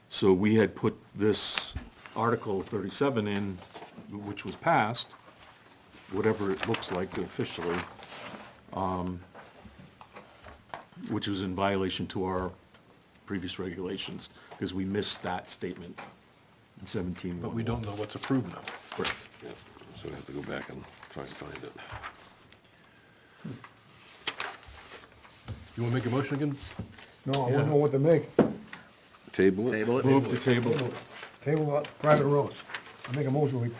So we had put this Article 37 in, which was passed, whatever it looks like officially, which was in violation to our previous regulations, because we missed that statement in 17. But we don't know what's approved now. Correct. Yeah, so we have to go back and try and find it. You want to make a motion again? No, I wouldn't know what to make. Table it? Table it? Move to table. Table private roads. I make a motion, we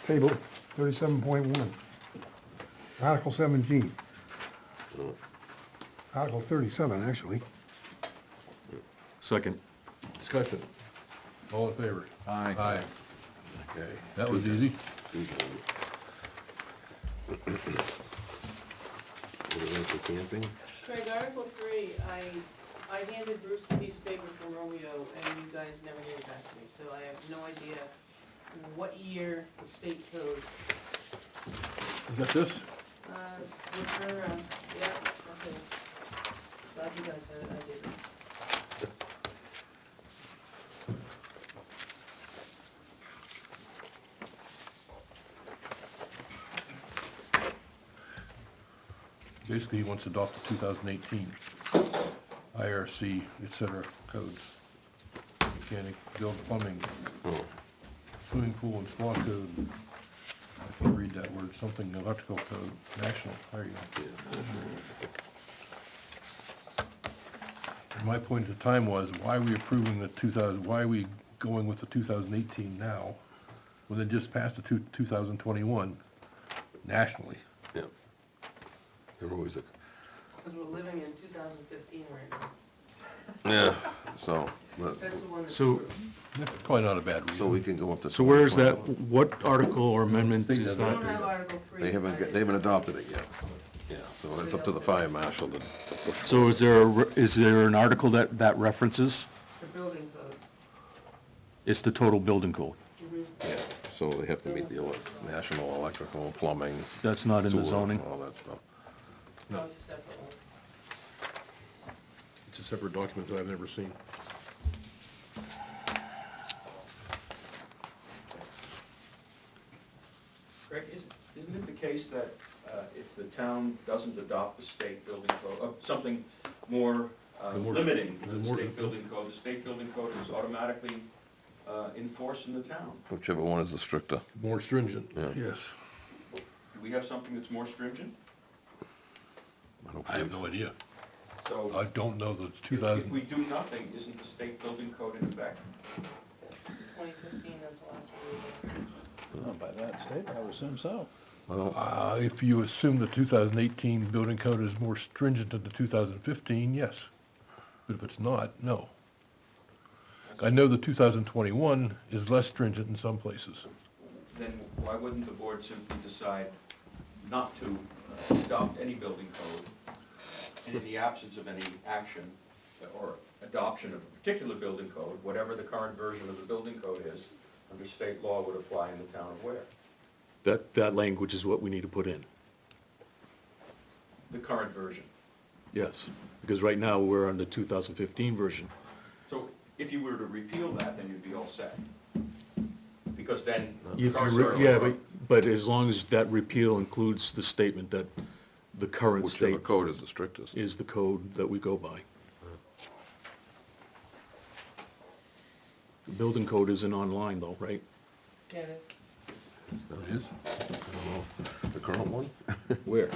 table 37.1. Article 17. Article 37, actually. Second. Discussion. All in favor? Aye. Aye. Okay. That was easy. Residential camping? Craig, Article 3, I I handed Bruce the piece of paper from Romeo, and you guys never gave it back to me, so I have no idea what year the state code. Is that this? Look around, yeah, that's it. Glad you guys had it, I didn't. Basically, he wants to adopt the 2018 IRC, et cetera, codes. Mechanic, build plumbing, swimming pool and spa code. I can't read that word, something electrical code, national, there you go. And my point at the time was, why are we approving the 2000, why are we going with the 2018 now, when they just passed the 2021 nationally? Yeah. There always a, Because we're living in 2015 right now. yeah, so, but, That's the one that's. So, approved. Probably not a bad reason. so we can go up to. so where is that, what article or amendment Think is that- We that? don't have Article 3. They haven't adopted it yet. Yeah, so that's up to the fire marshal to push. So is there an article that references? The building code. It's the total building code. Yeah, so they have to meet the national electrical, plumbing. That's not in the sewer, zoning? all that stuff. No, it's a separate one. It's a separate document that I've never seen. Greg, isn't it the case that if the town doesn't adopt the state building code, something more The more- limiting the than the more- state building code, the state building code is automatically enforced in the town? Whichever one is the stricter. More stringent, Yeah. yes. Do we have something that's more stringent? I have no idea. So I don't know the if 2000, we do nothing, isn't the state building code in effect? 2015, that's the last one. By that state, I would assume so. Well, if you assume the 2018 building code is more stringent than the 2015, yes. But if it's not, no. I know the 2021 is less stringent in some places. Then why wouldn't the board simply decide not to adopt any building code? And in the absence of any action or adoption of a particular building code, whatever the current version of the building code is, under state law would apply in the town of Ware. That language is what we need to put in. The current version. Yes, because right now, we're on the 2015 version. So if you were to repeal that, then you'd be all set. Because then. If you yeah, but as long as that repeal includes the statement that the current whichever state code is the strictest. is the code that we go by. The building code isn't online though, right? Yeah, it is. It is? I don't know. The current one? Where?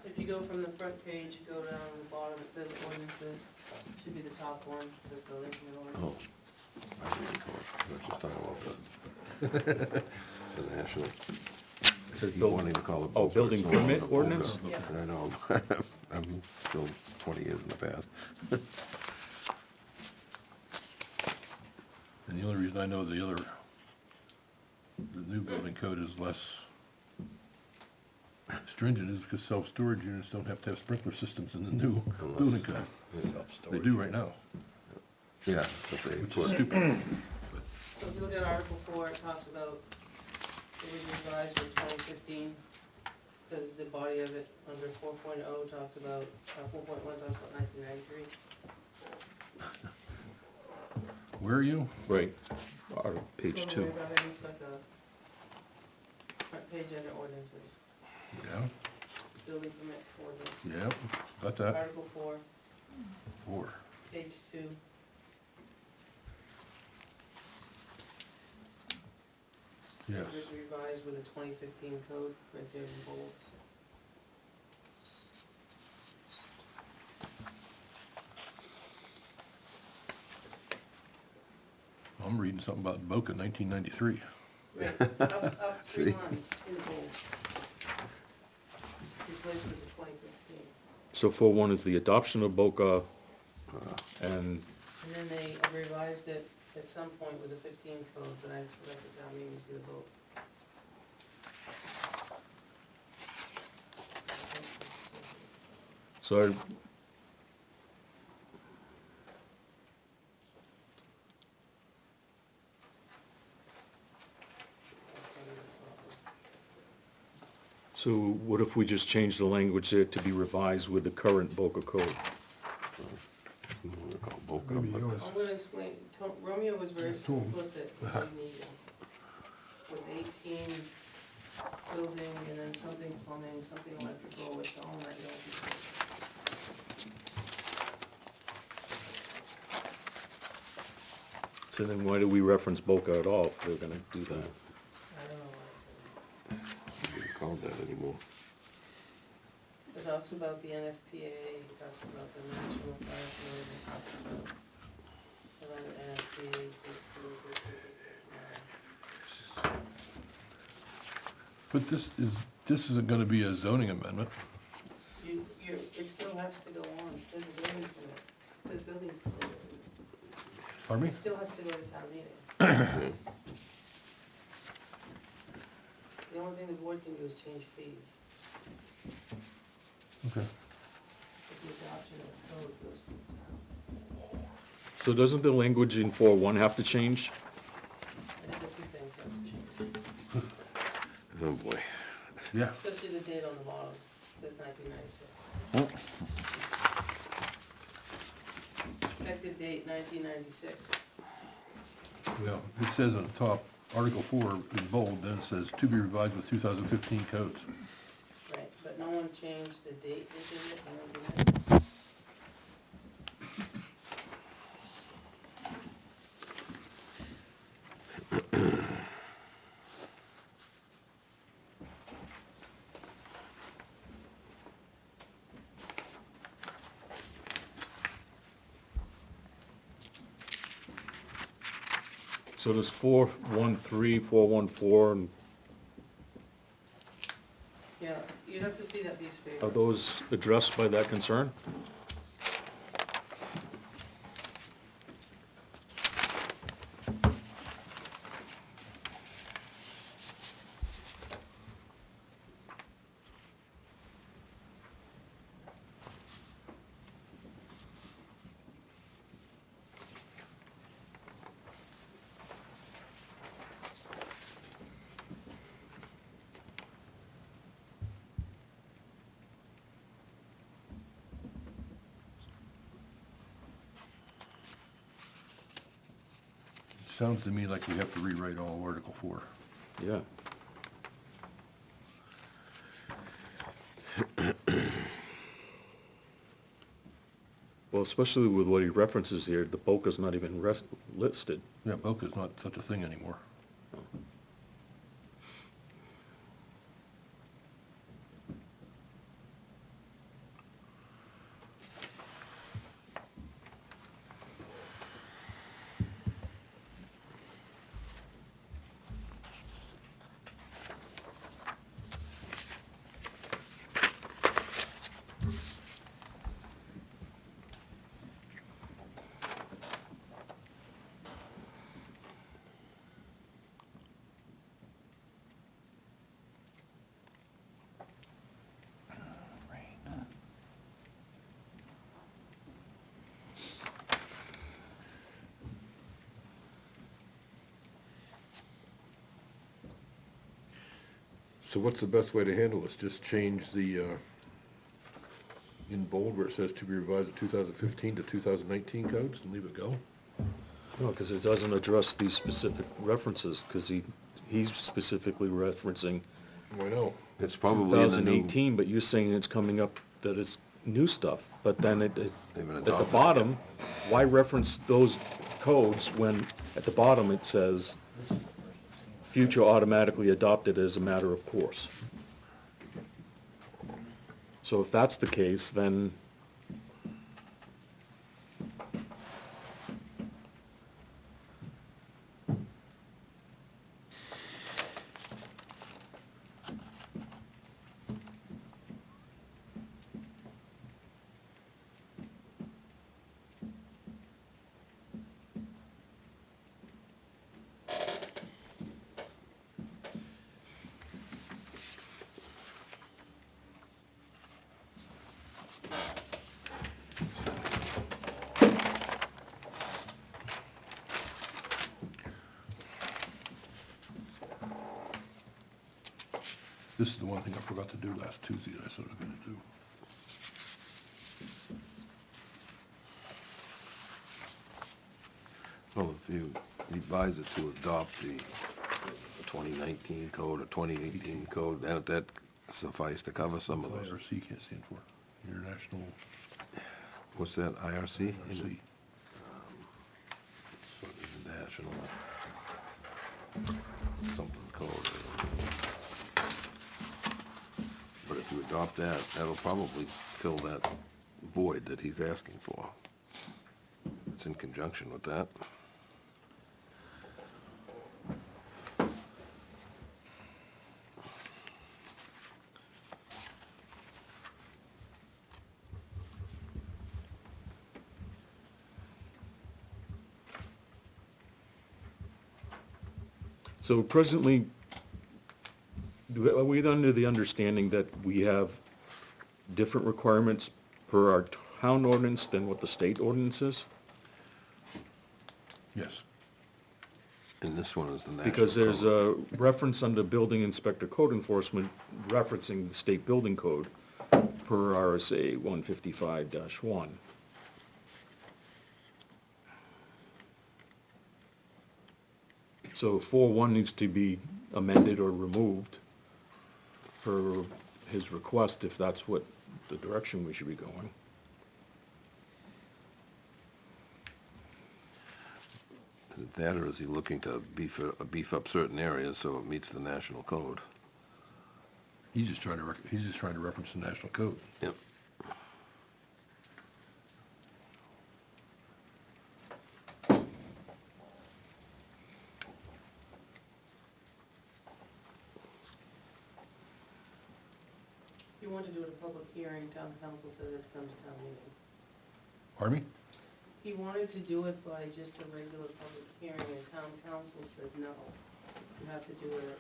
If you go from the front page, you go down to the bottom, it says ordinances, should be the top one, says building and Oh. ordinance. I see the code. Let's just talk about the, the national. You wanting to call it. Oh, both, building so I don't permit know. ordinance? Yeah. I know. I'm still 20 years in the past. And the only reason I know the new building code is less stringent is because self-storage units don't have to have sprinkler systems in the new Unless- building code. They do right now, Yeah, but they which is put, stupid. So if you look at Article 4, it talks about, it was revised for 2015, because the body of it, under 4.0, talks about, 4.1 talks about 1993. Where are you? Right. Page So 2. we've got it, it's like a front page under ordinances, Yeah, building permit ordinance. yeah, got that. Article 4, 4. page 2. Yes. It was revised with a 2015 code, right there in bold. I'm reading something about Boca 1993. Right, up 3 See? lines in bold. Replaced with the 2015. So 4.1 is the adoption of BOCA, and And then they revised it at some point with the 15 code, but I forgot to tell me to see the vote. so So what if we just change the language there to be revised with the current Boca code? We'll call Boca, Maybe but- yours. I'm gonna explain, Romeo was very Two of 'em. simplistic, what he needed. Was 18 building and then something plumbing, something electrical, it's all that yellow. So then why do we reference Boca at all if we're gonna do that? I don't know why it's in we don't call that anymore. there. It talks about the NFPA, it talks about the National Fire Code, it talks about another NFPA. But this isn't gonna be a zoning amendment. It still has to go on, it says building permit, it says building permit. Pardon me? It still has to go to town meeting. The only thing the board can do is change fees. Okay. If the adoption of the code goes to the town. So doesn't the language in 4.1 have to change? I think a few things have to change, Oh, boy. Yeah. especially the date on the bottom, it says 1996. Effective date 1996. Well, it says on the top, Article 4 in bold, then it says to be revised with 2015 codes. Right, but no one changed the date they did it, no one did it. So does 4.13, 4.14, and Yeah, you'd have to see that piece of paper. are those addressed by that concern? Sounds to me like we have to rewrite all of Article 4. Yeah. Well, especially with what he references here, the Boca's not even listed. Yeah, Boca's not such a thing anymore. So what's the best way to handle this? Just change the, in bold where it says to be revised in 2015 to 2019 codes and leave it go? No, because it doesn't address these specific references, because he's specifically referencing I know. It's probably in the new. 2018, but you're saying it's coming up that it's new stuff. But then at They've been the adopted. bottom, why reference those codes when at the bottom it says future automatically adopted as a matter of course? So if that's the case, then This is the one thing I forgot to do last Tuesday that I said I was gonna do. Well, if you advise it to adopt the 2019 code or 2018 code, that suffice to cover some of those. IRC can't stand for, International What's that, IRC? IRC. National something code. But if you adopt that, that'll probably fill that void that he's asking for. It's in conjunction with that. So presently, are we under the understanding that we have different requirements per our town ordinance than what the state ordinance is? Yes. And this one is the national Because there's code. a reference under building inspector code enforcement referencing the state building code per RSA 155-1. So 4.1 needs to be amended or removed per his request, if that's what the direction we should be going. That, or is he looking to beef up certain areas so it meets the national code? He's just trying to reference the national code. Yep. If you want to do it a public hearing, town council said it to come to town meeting. Pardon me? He wanted to do it by just a regular public hearing, and town council said no. You have to do it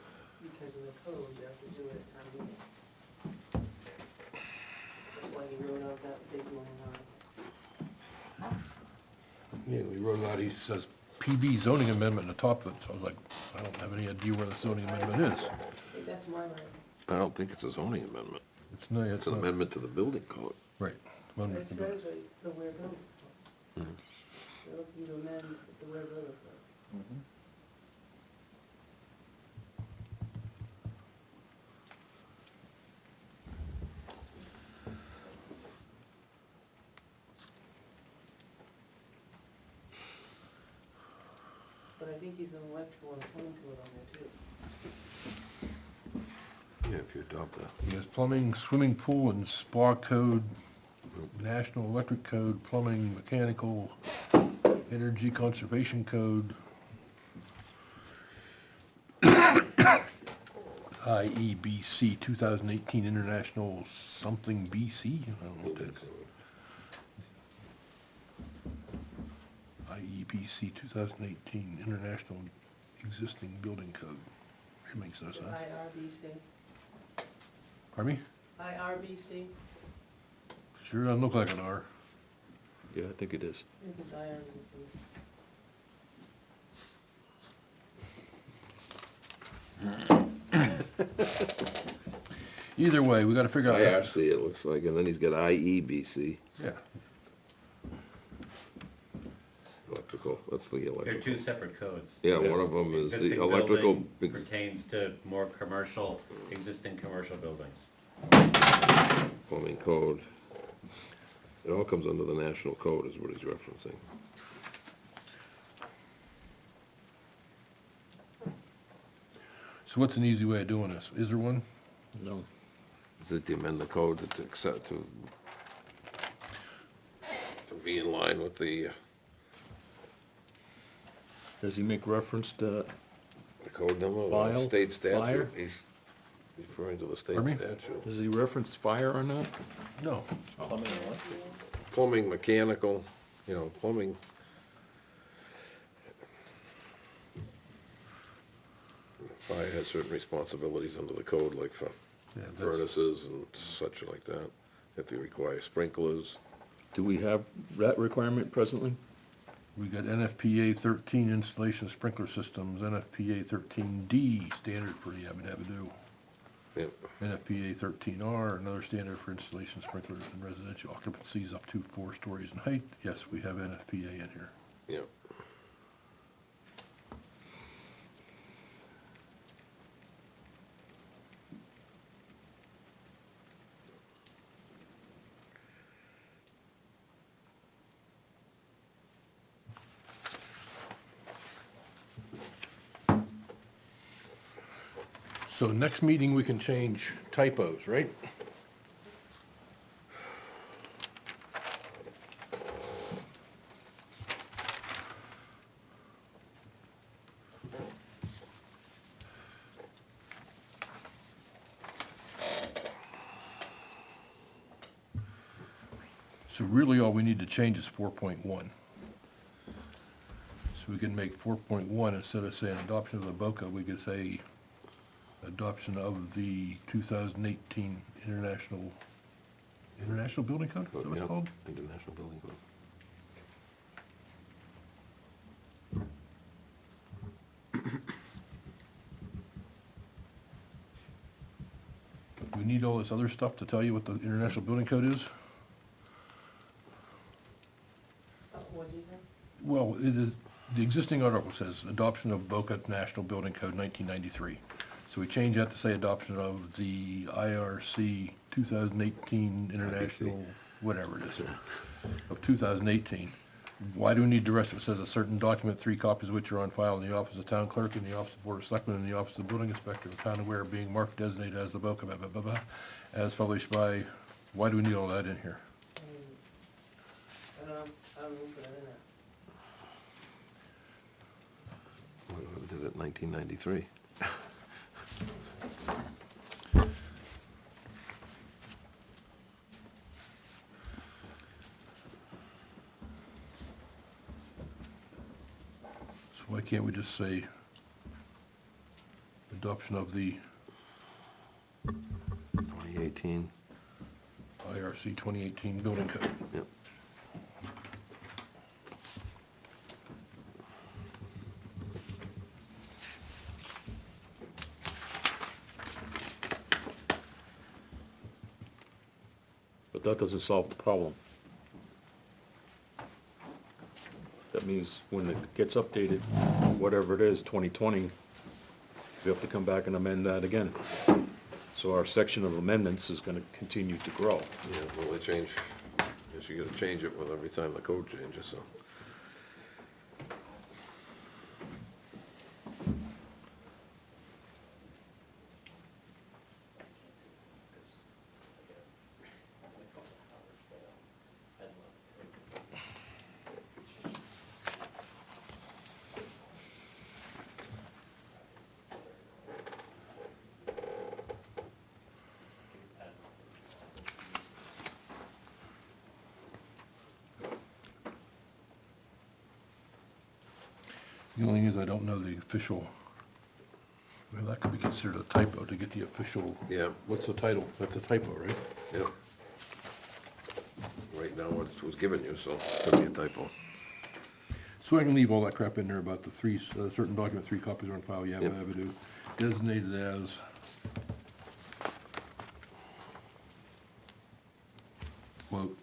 because of the code, you have to do it at town meeting. That's why he wrote out that big one line. Yeah, we wrote it out, he says PB zoning amendment in the top of it, so I was like, I don't have any idea where the zoning amendment is. Hey, that's my writing. I don't think it's a zoning amendment. It's no, It's it's an not, amendment to the building code. right. It Amendment to the- says right, the Weare building code. They're looking to amend the Weare building code. But I think he's an electrical and plumbing code on there too. Yeah, if you adopt that. He has plumbing, swimming pool and spa code, national electric code, plumbing, mechanical, energy conservation code. IEBC 2018 International something BC, I don't know what that is. IEBC 2018 International Existing Building Code. It makes no sense. IRBC. Pardon me? IRBC, Sure doesn't look like an R. Yeah, I think it is. I think it's IRBC. Either way, we gotta figure out. IRC, it looks like, and then he's got IEBC, Yeah, electrical, that's the They're electrical. two separate codes. Yeah, one of them is the Existing electrical, building pertains to more commercial, existing commercial buildings. plumbing code. It all comes under the national code is what he's referencing. so what's an easy way of doing this? Is there one? No. Is it to amend the code to accept, to be in line with the Does he make reference to, code number, or the File, state statute? fire? He's referring to the state Pardon me? statute. does he reference fire or not? No. Plumbing, mechanical, plumbing. Fire has certain responsibilities under the code, like for Yeah, that's- furnaces and such like that, if they require sprinklers. Do we have that requirement presently? We got NFPA 13 installation of sprinkler systems, NFPA 13D standard for the Abbott Avenue. Yep. NFPA 13R, another standard for installation sprinklers and residential occupancies up to 4 stories in height. Yes, we have NFPA in here. Yep. So next meeting, we can change typos, right? So really, all we need to change is 4.1. So we can make 4.1, instead of saying adoption of the BOCA, we could say adoption of the 2018 International Building Code, is that what it's Yep. called? International Building Code. Do we need all this other stuff to tell you what the International Building Code is? What'd you say? Well, it is, the existing article says adoption of Boca National Building Code 1993. So we change that to say adoption of the IRC 2018 International, whatever it is, of 2018. Why do we need the rest of it? It says a certain document, 3 copies of which are on file in the office of town clerk, in the office of board of selectmen, and the office of building inspector of town of Weare, being marked designated as the Boca, blah, blah, blah, blah, as published by, why do we need all that in here? I don't know who put it in there. We did it 1993. So why can't we just say adoption of the 2018. IRC 2018 building code? Yep. But that doesn't solve the problem. That means when it gets updated, whatever it is, 2020, we have to come back and amend that again. So our section of amendments is gonna continue to grow. Yeah, well, they change, guess you gotta change it with every time the code changes, so. The only thing is I don't know the official, well, that could be considered a typo to get the official. Yeah. What's the title? That's a typo, right? Yep. Right now, what was given you, so it could be a typo. So I can leave all that crap in there about the 3, certain document, 3 copies are on file, yeah, Yep. whatever do. Designated as. Quote,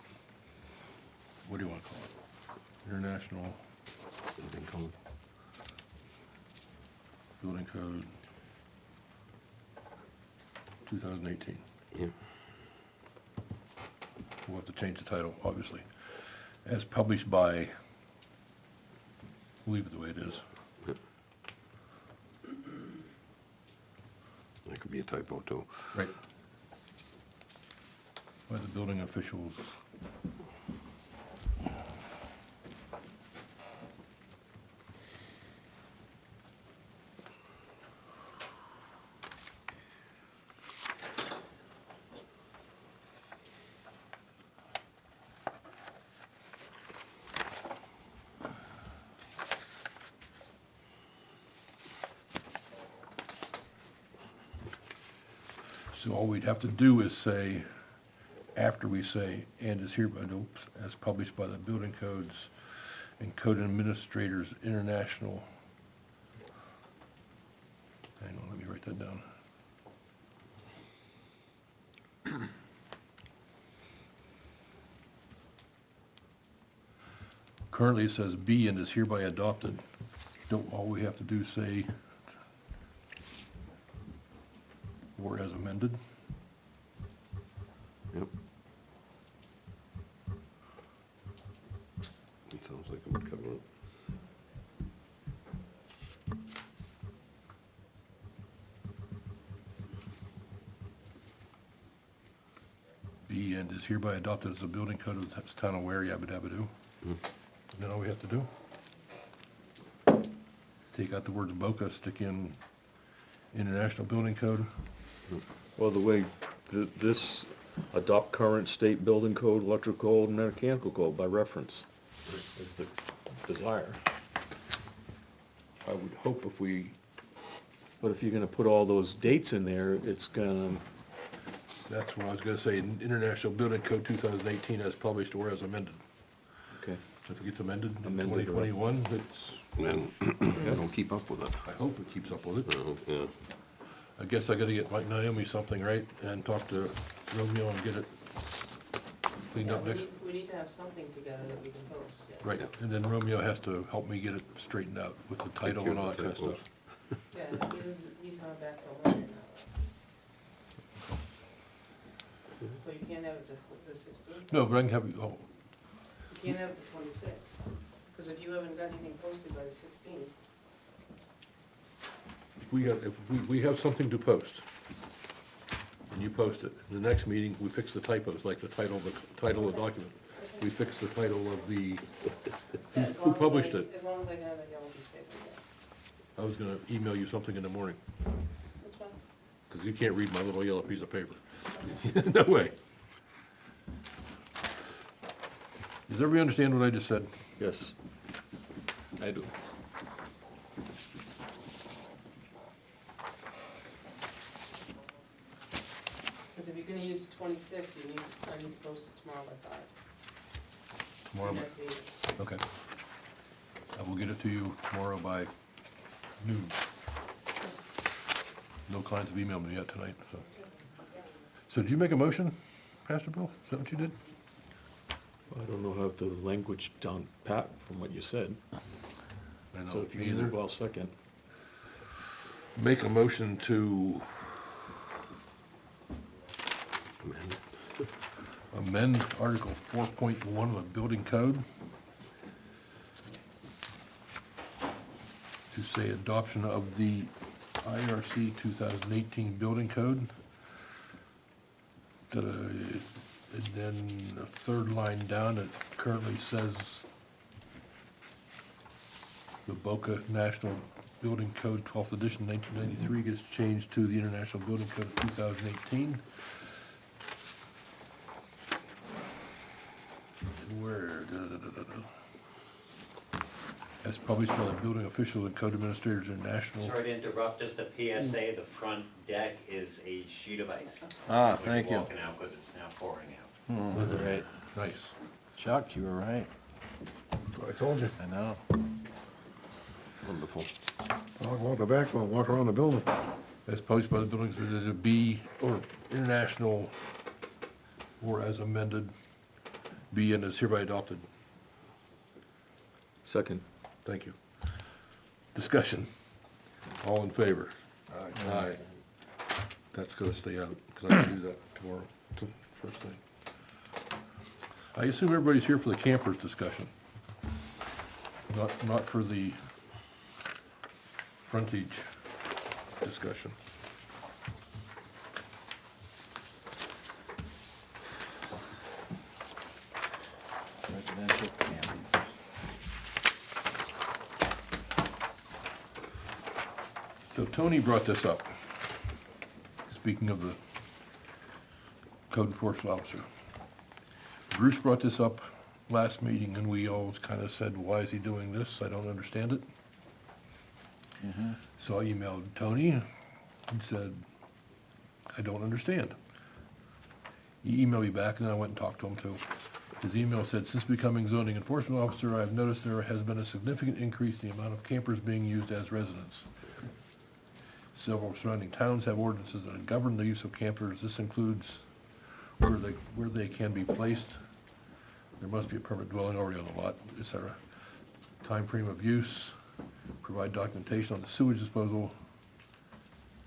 what do you want to call it? International Building code. Building Code 2018. Yep. We'll have to change the title, obviously. As published by, leave it the way it is. Yep. That could be a typo too. Right. By the building officials. So all we'd have to do is say, after we say, and is hereby, oops, as published by the building codes and code administrators international. Hang on, let me write that down. Currently, it says be and is hereby adopted. Don't all we have to do say, or as amended? Yep. It sounds like it would cover it. Be and is hereby adopted as a building code of the town of Ware, yabba dabba doo. Then all we have to do? Take out the words Boca, stick in International Building Code. Well, the way this adopt current state building code, electrical code, and mechanical code by reference is the desire. I would hope if we, but if you're gonna put all those dates in there, it's gonna, That's what I was gonna say, International Building Code 2018 as published or as amended. okay. So if it gets amended in Amended or- 2021, it's, And don't keep up with it. I hope it keeps up with it. Yeah. I guess I gotta get Mike Naomi something, right, and talk to Romeo and get it cleaned Yeah, up next. we need to have something together that we can post, yes. Right, and then Romeo has to help me get it straightened out with the title and all that kind of stuff. Yeah, he's not back till Monday now. So you can't have it the 16th? No, but I can have, oh, You can't have it the 26th, because if you haven't got anything posted by the 16th, if we have something to post, and you post it, in the next meeting, we fix the typos, like the title of the document. We fix the title of the, yeah, as who long as published I- it? As long as I have a yellow piece of paper, yes. I was gonna email you something in the morning, That's fine. because you can't read my little yellow piece of paper. No way. Does everybody understand what I just said? Yes, I do. Because if you're gonna use the 26th, I need to post it tomorrow by 5. Tomorrow, Next meeting. okay. I will get it to you tomorrow by noon. No clients have emailed me yet tonight, so. So did you make a motion, Pastor Bill? Is that what you did? I don't know how the language down pat from what you said, I so know, if you me can either. move, I'll second. Make a motion to amend Article 4.1 of the Building Code to say adoption of the IRC 2018 Building Code. And then the third line down, it currently says the Boca National Building Code, 12th edition, 1993, gets changed to the International Building Code of 2018. And where, as published by the building officials and code administrators international. Sorry to interrupt, just a PSA, the front deck is a sheet of ice. Ah, When thank you're you. walking out, because it's now pouring out. Right. Nice. Chuck, you were right. I told you. I know. Wonderful. I'll walk the back, I'll walk around the building. As published by the buildings, there's a B, or international, or as amended, be and is hereby adopted. Second. Thank you. Discussion. All in favor? Aye. That's gonna stay out, because I can do that tomorrow, first thing. I assume everybody's here for the campers discussion, not for the frontage discussion. Residential camping. So Tony brought this up, speaking of the code enforcement officer. Bruce brought this up last meeting, and we all kind of said, why is he doing this? I don't understand it. So I emailed Tony and said, I don't understand. He emailed me back, and then I went and talked to him too. His email said, since becoming zoning enforcement officer, I've noticed there has been a significant increase in the amount of campers being used as residents. Several surrounding towns have ordinances that govern the use of campers. This includes where they can be placed. There must be a permanent dwelling already on the lot, et cetera. Time frame of use, provide documentation on the sewage disposal.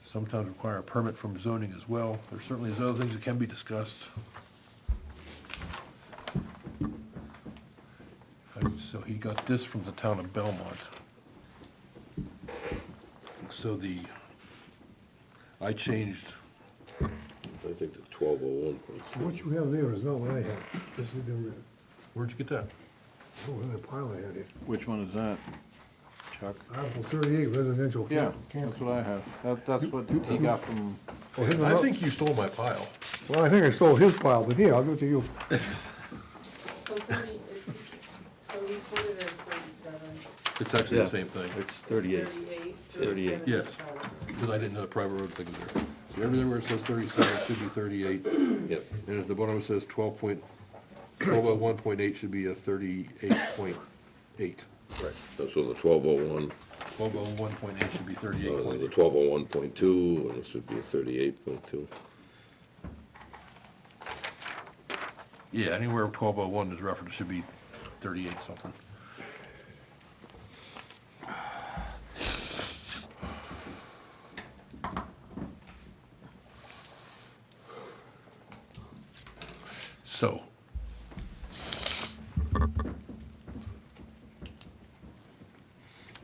Sometimes require a permit from zoning as well. There certainly is other things that can be discussed. So he got this from the town of Belmont. So I changed, I think the 1201. What you have there is not what I have. This is the, where'd you get that? oh, in the pile I had here. Which one is that, Chuck? Article 38, residential Yeah, camp. that's what I have. That's what he got from, Oh, his I one- think you stole my pile. Well, I think I stole his pile, but here, I'll give it to you. So 30, so he's quoted as 37. It's actually the Yeah. same thing. It's 38. 38. 38. Yes, because I didn't know the private road thing was there. So everything where it says 37 should be 38. Yes. And if the bottom says 12.8 should be a 38.8. Right. So the 1201, 1201.8 should be there's a 38.8. 1201.2, and it should be a 38.2. Yeah, anywhere 1201 is referenced, it should be 38 something. So.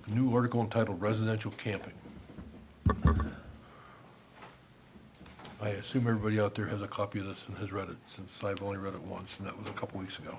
New article entitled residential camping. I assume everybody out there has a copy of this and has read it, since I've only read it once, and that was a couple weeks ago.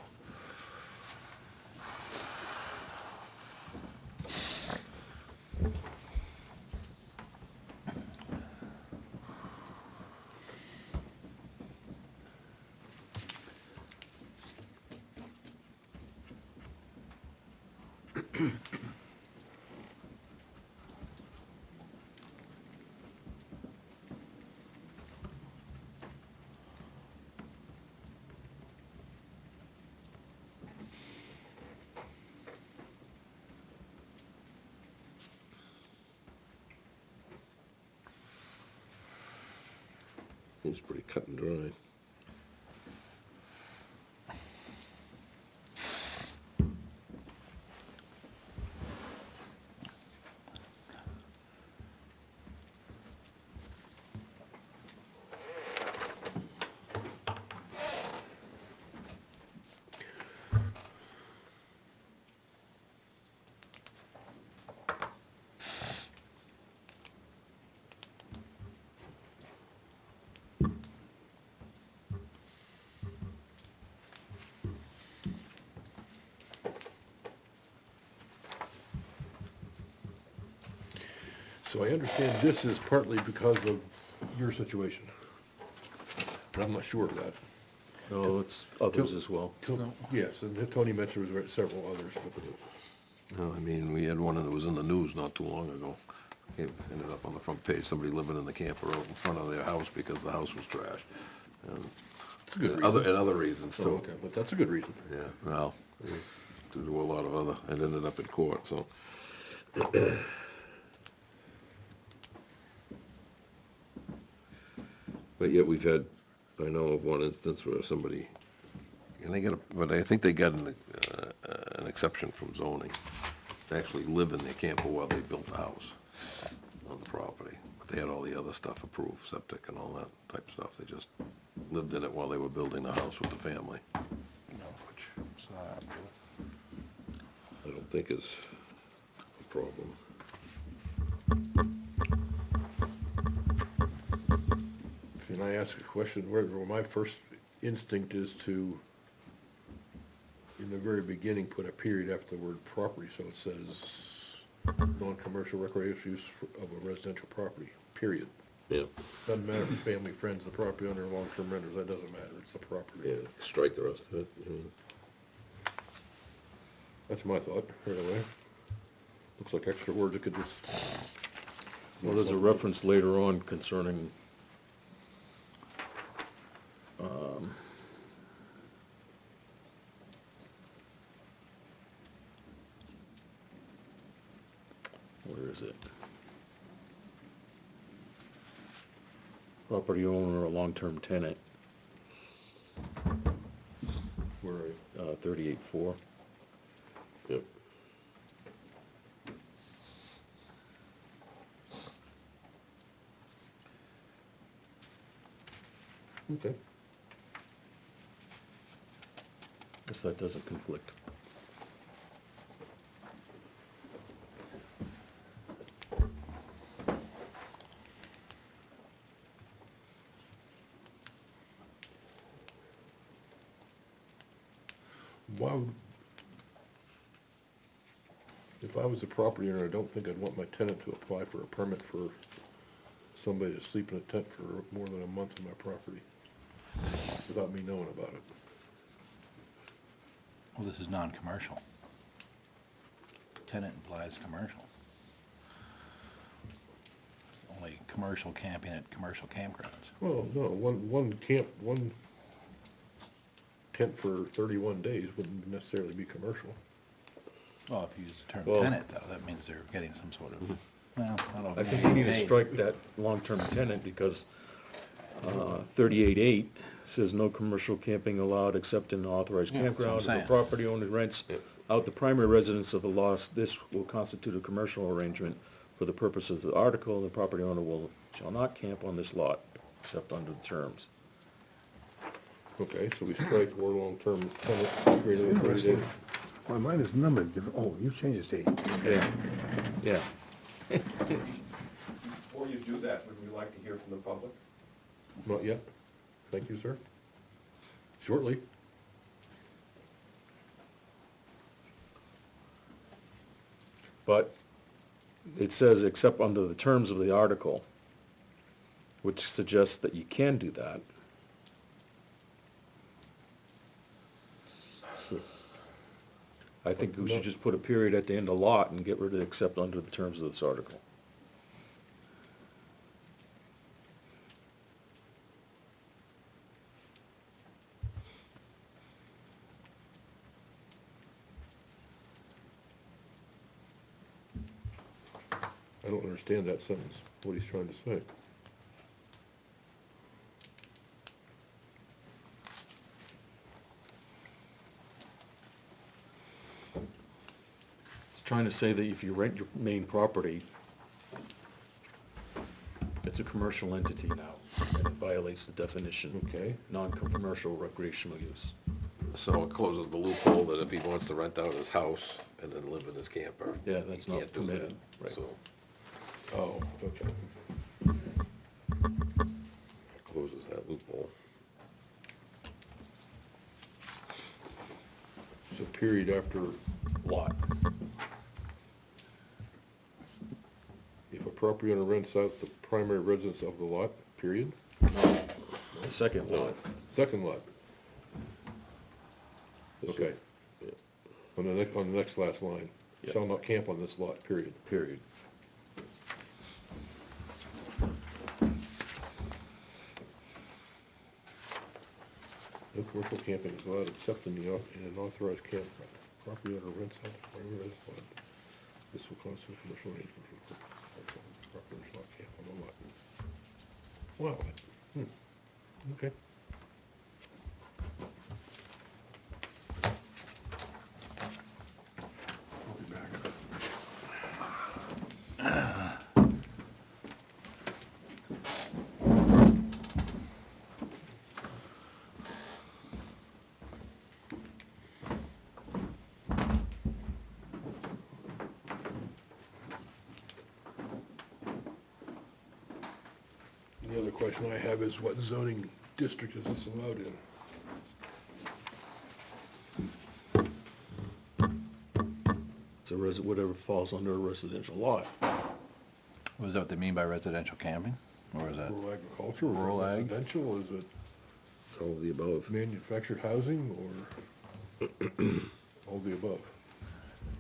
It's pretty cut and dry. So I understand this is partly because of your situation. But I'm not sure of that. No, it's others as well. Yes, and Tony mentioned there was several others, but No, I mean, we had one that was in the news not too long ago. It ended up on the front page, somebody living in the camper out in front of their house because the house was trashed. And it's a good and reason. other reasons So, too. okay, but that's a good reason. Yeah, well, it was due to a lot of other, it ended up in court, so. But yet we've had, I know of one instance where somebody, and they got, but I think they got an exception from zoning. They actually live in their camper while they built the house on the property. But they had all the other stuff approved, septic and all that type of stuff. They just lived in it while they were building the house with the family. Which I don't think is a problem. Can I ask a question? Where my first instinct is to, in the very beginning, put a period after the word property, so it says non-commercial recreational use of a residential property, period. Yeah, Doesn't matter if family, friends, the property owner, long-term renters, that doesn't matter, it's the property. yeah, strike the rest of it. That's my thought, right away. Looks like extra words that could just. Well, there's a reference later on concerning, where is it? Property owner or long-term tenant. 38.4. Yep. Okay. Guess that doesn't conflict. Why would, if I was the property owner, I don't think I'd want my tenant to apply for a permit for somebody to sleep in a tent for more than a month on my property without me knowing about it. Well, this is non-commercial. Tenant implies commercial. Only commercial camping at commercial campgrounds. Well, no, one tent for 31 days wouldn't necessarily be commercial. Well, if you use the term Well- tenant, though, that means they're getting some sort of, well, I don't know. I think we need to Hey, strike that long-term tenant because 38.8 says no commercial camping allowed except in an authorized Yeah, that's what I'm campground. If saying. a property owner rents Yep. out the primary residence of the loss, this will constitute a commercial arrangement for the purposes of the article. The property owner shall not camp on this lot except under the terms. Okay, so we strike word long-term tenant greater than 30 days. Interesting. Well, mine is numbered, different. Oh, you changed it to 8. Yeah, yeah. Before you do that, would we like to hear from the public? Not yet. Thank you, sir. Shortly. But it says except under the terms of the article, which suggests that you can do that. I think we should just put a period at the end of lot and get rid of except under the terms of this article. I don't understand that sentence, what he's trying to say. It's trying to say that if you rent your main property, it's a commercial entity now, and it violates the definition. Okay. Non-commercial recreational use. So it closes the loophole that if he wants to rent out his house and then live in his camper. Yeah, that's he not can't do that. permitted, right. So Oh, okay. it closes that loophole. So period after Lot. if a property owner rents out the primary residence of the lot, period, The second lot. second lot. Okay. On the next last line, Yeah. shall not camp on this lot, period. Period. No commercial camping is allowed except in an authorized campground. Property owner rents out the primary residence lot. This will constitute a commercial arrangement for the property owner shall not camp on the lot. Wow. Okay. I'll be back. The other question I have is what zoning district is this allowed in? It's a whatever falls under a residential lot. What is that what they mean by residential camping? Or is that, Rural agriculture, or Rural ag? residential, is it All of the above. manufactured housing, or all the above?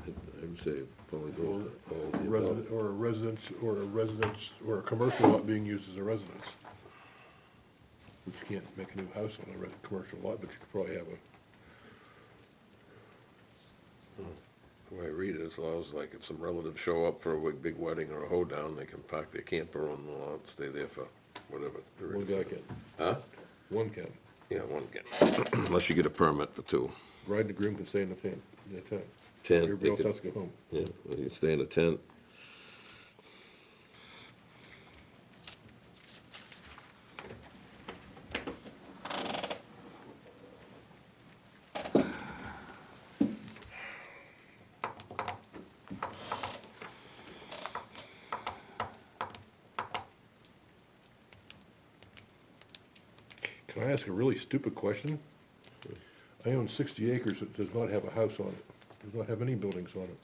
I would say it probably goes to all of the Resident, above. or a residence, or a commercial lot being used as a residence. Which you can't make a new house on a commercial lot, but you could probably have a, The way I read it, it allows like if some relatives show up for a big wedding or a hoedown, they can park their camper on the lot, and stay there for whatever. one guy can, Huh? one can. Yeah, one can, unless you get a permit for two. bride and the groom can stay in the tent. Tent, Everybody they else could- has to go home. Yeah, well, you stay in a tent. Can I ask a really stupid question? I own 60 acres that does not have a house on it, does not have any buildings on it.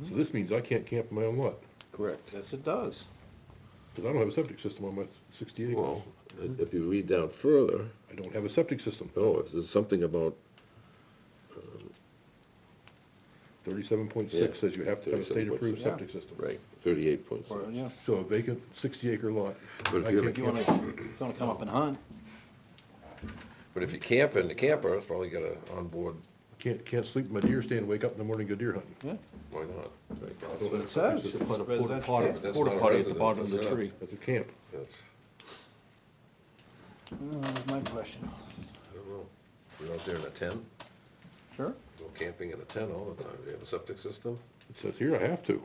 So this means I can't camp in my own lot, Correct. Yes, it does. because I don't have a septic system on my 60 acres. Well, if you read down further, I don't have a septic system. no, there's something about, 37.6 Yeah, says you have to have a state-approved 37.6, septic system. right, 38.6. Yeah. So a vacant 60-acre lot. But if I you can't You camp. wanna come up and hunt? But if you camp in the camper, it's probably got a onboard, Can't sleep in my deer stand, wake up in the morning, go deer hunting. Yeah, why not? that's what it says. It's Put a residential porta camp. That's porta not a potty at the residence, bottom of the it's not. tree. That's a camp. That's, That's my question. I don't know. You're out there in a tent, Sure. go camping in a tent all the time. Do you have a septic system? It says here I have to.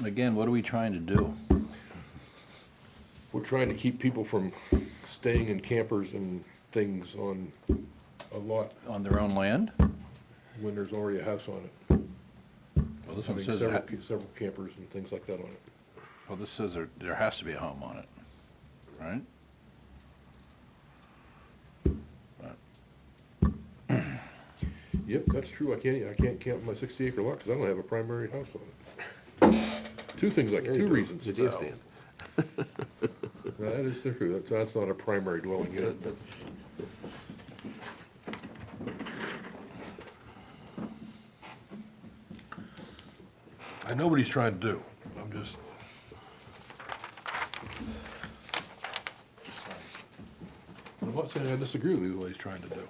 Again, what are we trying to do? We're trying to keep people from staying in campers and things on a lot On their own land? when there's already a house on it. Well, this one Having says, several campers and things like that on it. well, this says there has to be a home on it, right? Yep, that's true. I can't camp in my 60-acre lot because I don't have a primary house on it. Two things like, Yeah, you two do. reasons. The deer stand. That is true. That's not a primary dwelling unit. I know what he's trying to do. I'm just. I'm not saying I disagree with what he's trying to do.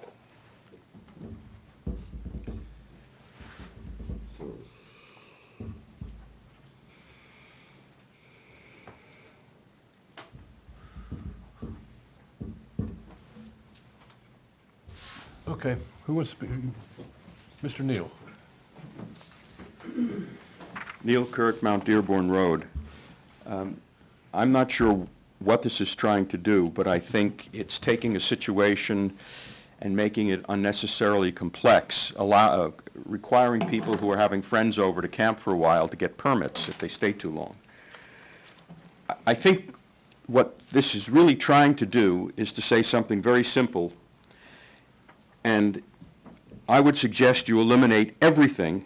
Okay, who wants to speak? Mr. Neal? Neil Kirk, Mount Dearborn Road. I'm not sure what this is trying to do, but I think it's taking a situation and making it unnecessarily complex, requiring people who are having friends over to camp for a while to get permits if they stay too long. I think what this is really trying to do is to say something very simple, and I would suggest you eliminate everything,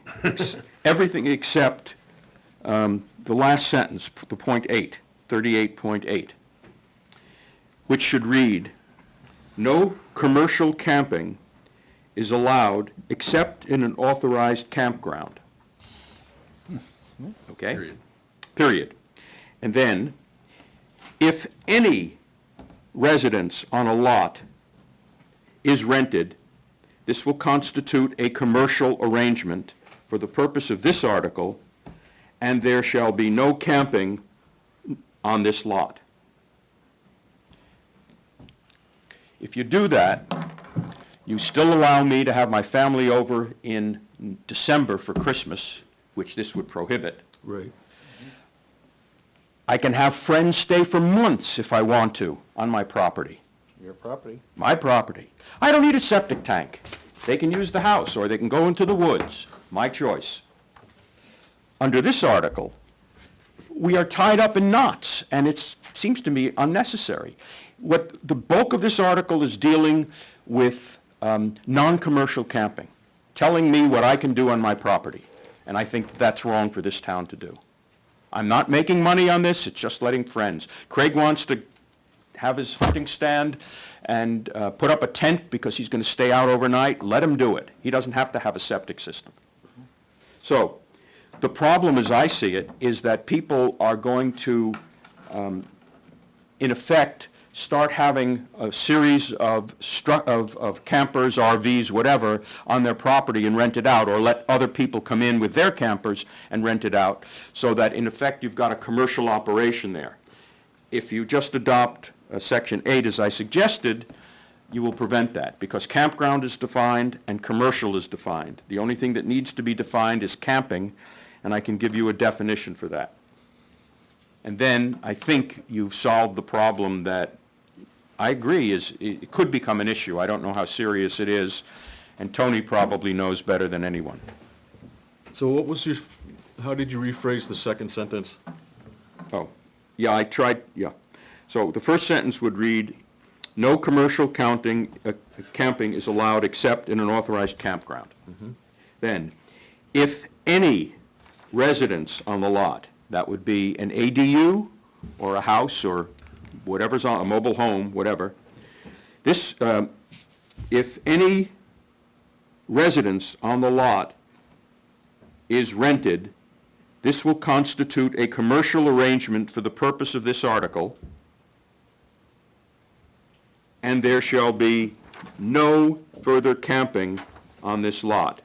everything except the last sentence, the point 8, 38.8, which should read, "No commercial camping is allowed except in an authorized campground." Okay? Period. Period. And then, if any residence on a lot is rented, this will constitute a commercial arrangement for the purpose of this article, and there shall be no camping on this lot. If you do that, you still allow me to have my family over in December for Christmas, which this would prohibit. Right. I can have friends stay for months if I want to on my property. Your property. My property. I don't need a septic tank. They can use the house, or they can go into the woods. My choice. Under this article, we are tied up in knots, and it seems to me unnecessary. What the bulk of this article is dealing with non-commercial camping, telling me what I can do on my property, and I think that's wrong for this town to do. I'm not making money on this, it's just letting friends. Craig wants to have his hunting stand and put up a tent because he's going to stay out overnight, let him do it. He doesn't have to have a septic system. So, the problem as I see it is that people are going to, in effect, start having a series of campers, RVs, whatever, on their property and rent it out, or let other people come in with their campers and rent it out, so that in effect you've got a commercial operation there. If you just adopt Section 8 as I suggested, you will prevent that, because campground is defined and commercial is defined. The only thing that needs to be defined is camping, and I can give you a definition for that. And then I think you've solved the problem that I agree it could become an issue. I don't know how serious it is, and Tony probably knows better than anyone. So what was your, how did you rephrase the second sentence? Oh, yeah, I tried, yeah. So the first sentence would read, no commercial camping is allowed except in an authorized campground. Then, if any residence on the lot, that would be an ADU or a house or whatever's on, a mobile home, whatever. This, if any residence on the lot is rented, this will constitute a commercial arrangement for the purpose of this article, and there shall be no further camping on this lot.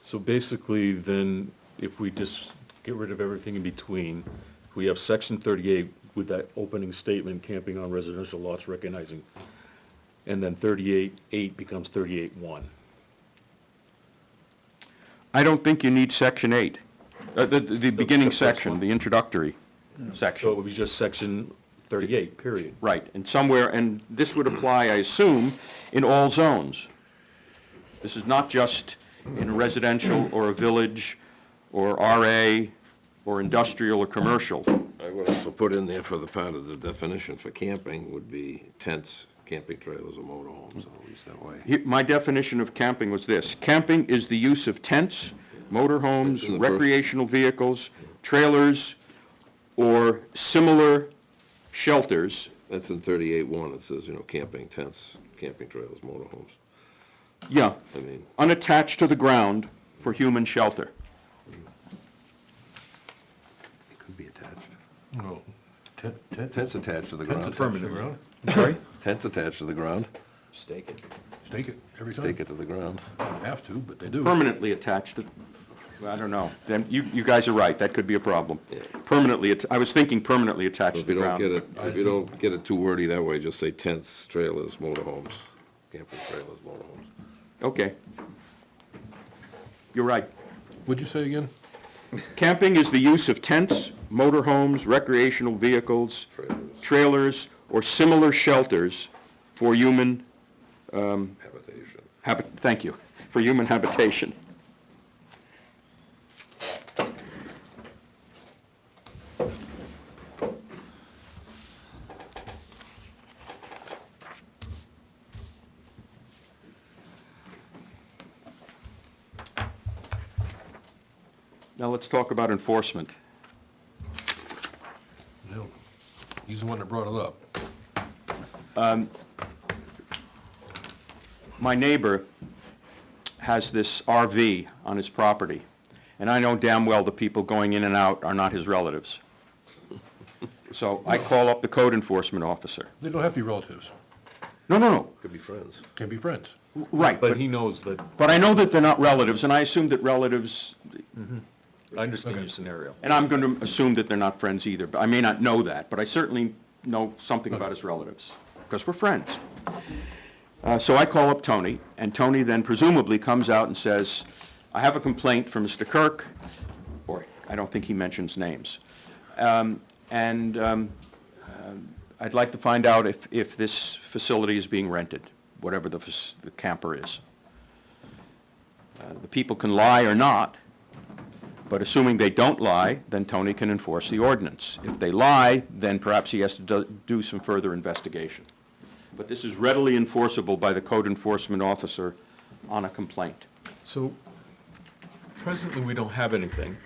So basically, then, if we just get rid of everything in between, we have section 38 with that opening statement, camping on residential lots recognizing, and then 38.8 becomes 38.1. I don't think you need section 8, the beginning first section, one. the introductory So it section. would be just section 38, period. Right, and somewhere, and this would apply, I assume, in all zones. This is not just in a residential or a village or RA or industrial or commercial. I would also put in there for the part of the definition for camping would be tents, camping trailers, or motorhomes, at least that way. My definition of camping was this: camping is the use of tents, motorhomes, That's in the first- recreational vehicles, trailers, or similar shelters. That's in 38.1, it says, camping tents, camping trailers, motorhomes. Yeah, I mean, unattached to the ground for human shelter. it could be attached. No. Tents attached to the ground. Tents attached to the ground. Sorry? Tents attached to the ground. Stake it. Stake it every time. Stake it to the ground. Don't have to, but they do. Permanently attached to, I don't know. Then you guys are right, that could be a problem. Yeah. Permanently, I was thinking permanently attached to If the you don't ground. get it, if you don't get it too wordy that way, just say tents, trailers, motorhomes, camping trailers, motorhomes. Okay. You're right. What'd you say again? Camping is the use of tents, motorhomes, recreational vehicles, trailers, or similar shelters for human, Habitation. thank you, for human habitation. Now let's talk about enforcement. No. He's the one that brought it up. My neighbor has this RV on his property, and I know damn well the people going in and out are not his relatives. So I call up the code enforcement officer. They don't have to be relatives. No, Could be friends. Can be friends. right, But he knows that, but I know that they're not relatives, and I assume that relatives, I understand your scenario. and I'm going to assume that they're not friends either, but I may not know that, but I certainly know something about his relatives, because we're friends. So I call up Tony, and Tony then presumably comes out and says, I have a complaint from Mr. Kirk, or I don't think he mentions names. I'd like to find out if this facility is being rented, whatever the camper is. The people can lie or not, but assuming they don't lie, then Tony can enforce the ordinance. If they lie, then perhaps he has to do some further investigation. But this is readily enforceable by the code enforcement officer on a complaint. So presently, we don't have anything,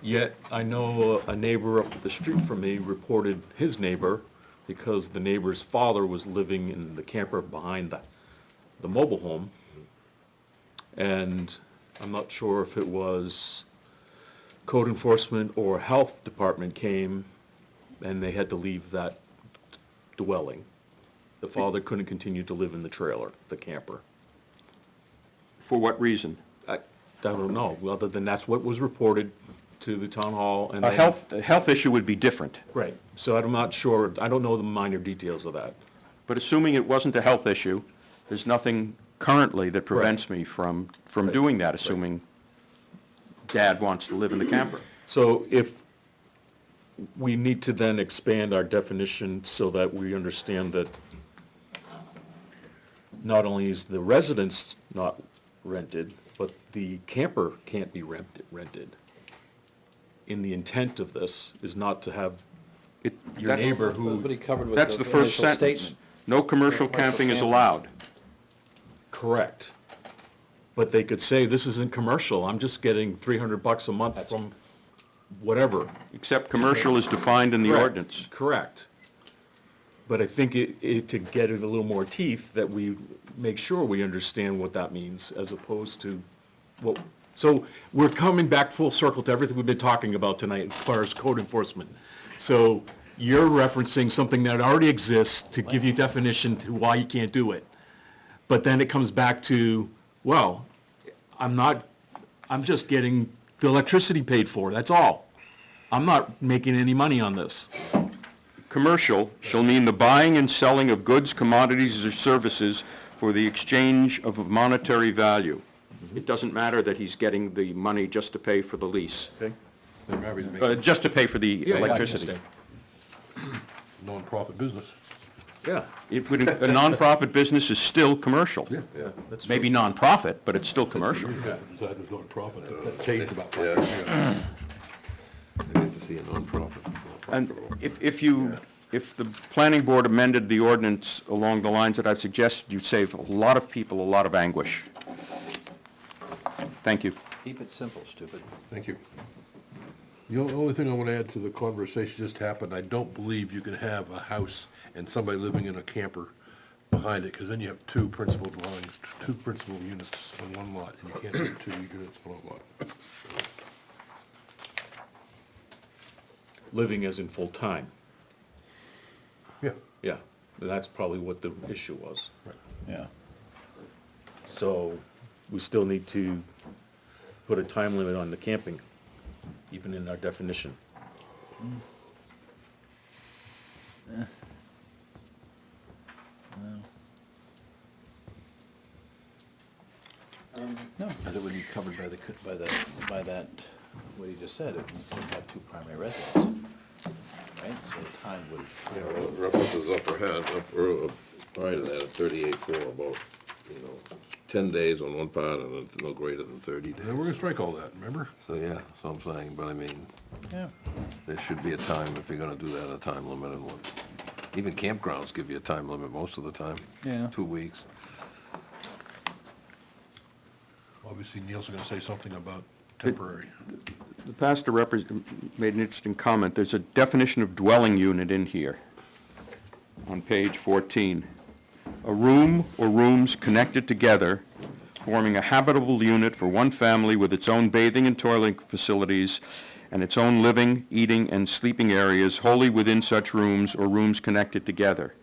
yet I know a neighbor up the street from me reported his neighbor because the neighbor's father was living in the camper behind the mobile home. And I'm not sure if it was code enforcement or health department came and they had to leave that dwelling. The father couldn't continue to live in the trailer, the camper. For what reason? I don't know, other than that's what was reported to the town hall and A then. health issue would be different, Right, so I'm not sure, I don't know the minor details of that. but assuming it wasn't a health issue, there's nothing currently that prevents me from doing that, assuming Dad wants to live in the camper. So if we need to then expand our definition so that we understand that not only is the residence not rented, but the camper can't be rented. In the intent of this is not to have your That's- neighbor That's what who, he covered with That's the first initial sentence. statement. No commercial camping is allowed. correct. But they could say, this isn't commercial, I'm just getting $300 a month from whatever. Except commercial is defined in the Correct, ordinance. Correct. But I think to get it a little more teeth, that we make sure we understand what that means, as opposed to, well, so we're coming back full circle to everything we've been talking about tonight as far as code enforcement. So you're referencing something that already exists to give you definition to why you can't do it. But then it comes back to, well, I'm just getting the electricity paid for, that's all. I'm not making any money on this. Commercial shall mean the buying and selling of goods, commodities, or services for the exchange of a monetary value. It doesn't matter that he's getting the money just to pay for the lease, Okay? They're happy to make just to pay for the Yeah, I electricity. understand. non-profit business. Yeah, A nonprofit business is still commercial. Yeah. that's Maybe nonprofit, but it's still commercial. Decided it was non-profit, that changed about 5 Yeah. years ago. I hate to see a nonprofit. It's not And profitable. if the planning board amended the ordinance along the lines that I've suggested, you'd save a lot of people a lot of anguish. Thank you. Keep it simple, stupid. Thank you. The only thing I want to add to the conversation just happened, I don't believe you can have a house and somebody living in a camper behind it, because then you have two principal dwellings, two principal units on one lot, and you can't have two units on a lot. living as in full-time. Yeah. Yeah, that's probably what the issue was. Yeah. So we still need to put a time limit on the camping, even in our definition. No, because it would be covered by that, what he just said, it would have two primary residences, right? So the time would. Yeah, well, it references prior to that, at 38.4, about, 10 days on one part and no greater than 30 days. And we're gonna strike all that, remember? So, yeah, so I'm saying, but I mean, Yeah. there should be a time, if you're gonna do that, a time limit and what. Even campgrounds give you a time limit most of the time. Yeah. 2 weeks. Obviously Neil's gonna say something about temporary. The pastor made an interesting comment. There's a definition of dwelling unit in here on page 14. A room or rooms connected together, forming a habitable unit for one family with its own bathing and toilet facilities and its own living, eating, and sleeping areas wholly within such rooms or rooms connected together.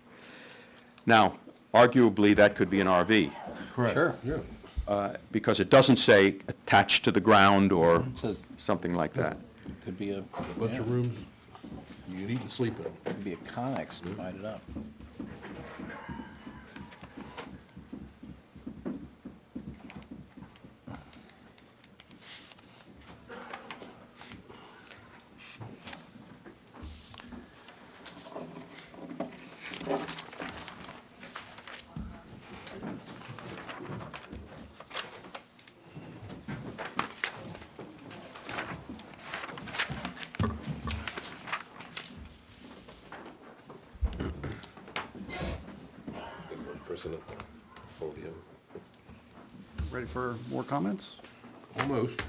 Now, arguably, that could be an RV, Correct. Sure. Yeah. because it doesn't say attached to the ground or It says, something like that. could be a. Bunch of yeah, rooms you can eat and sleep in. Could be a connex divided up. Person at the podium. Ready for more comments? Almost.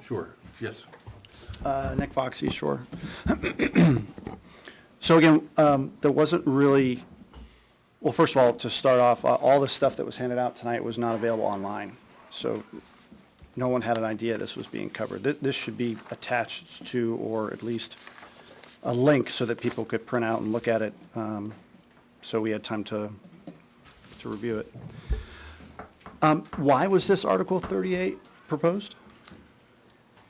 Sure, yes. Nick Fox, East Shore. So again, there wasn't really, well, first of all, to start off, all the stuff that was handed out tonight was not available online. So no one had an idea this was being covered. This should be attached to, or at least a link so that people could print out and look at it, so we had time to review it. Why was this Article 38 proposed?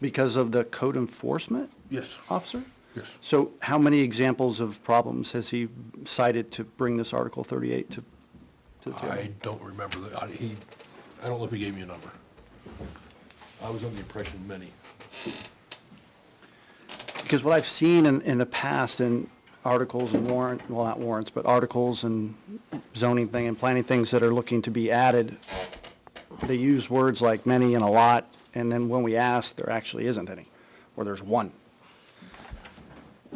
Because of the code enforcement Yes, officer? yes. So how many examples of problems has he cited to bring this Article 38 to the table? I don't remember that. I don't know if he gave me a number. I was under the impression many. Because what I've seen in the past in articles and well, not warrants, but articles and zoning thing and planning things that are looking to be added, they use words like many and a lot, and then when we ask, there actually isn't any, or there's one.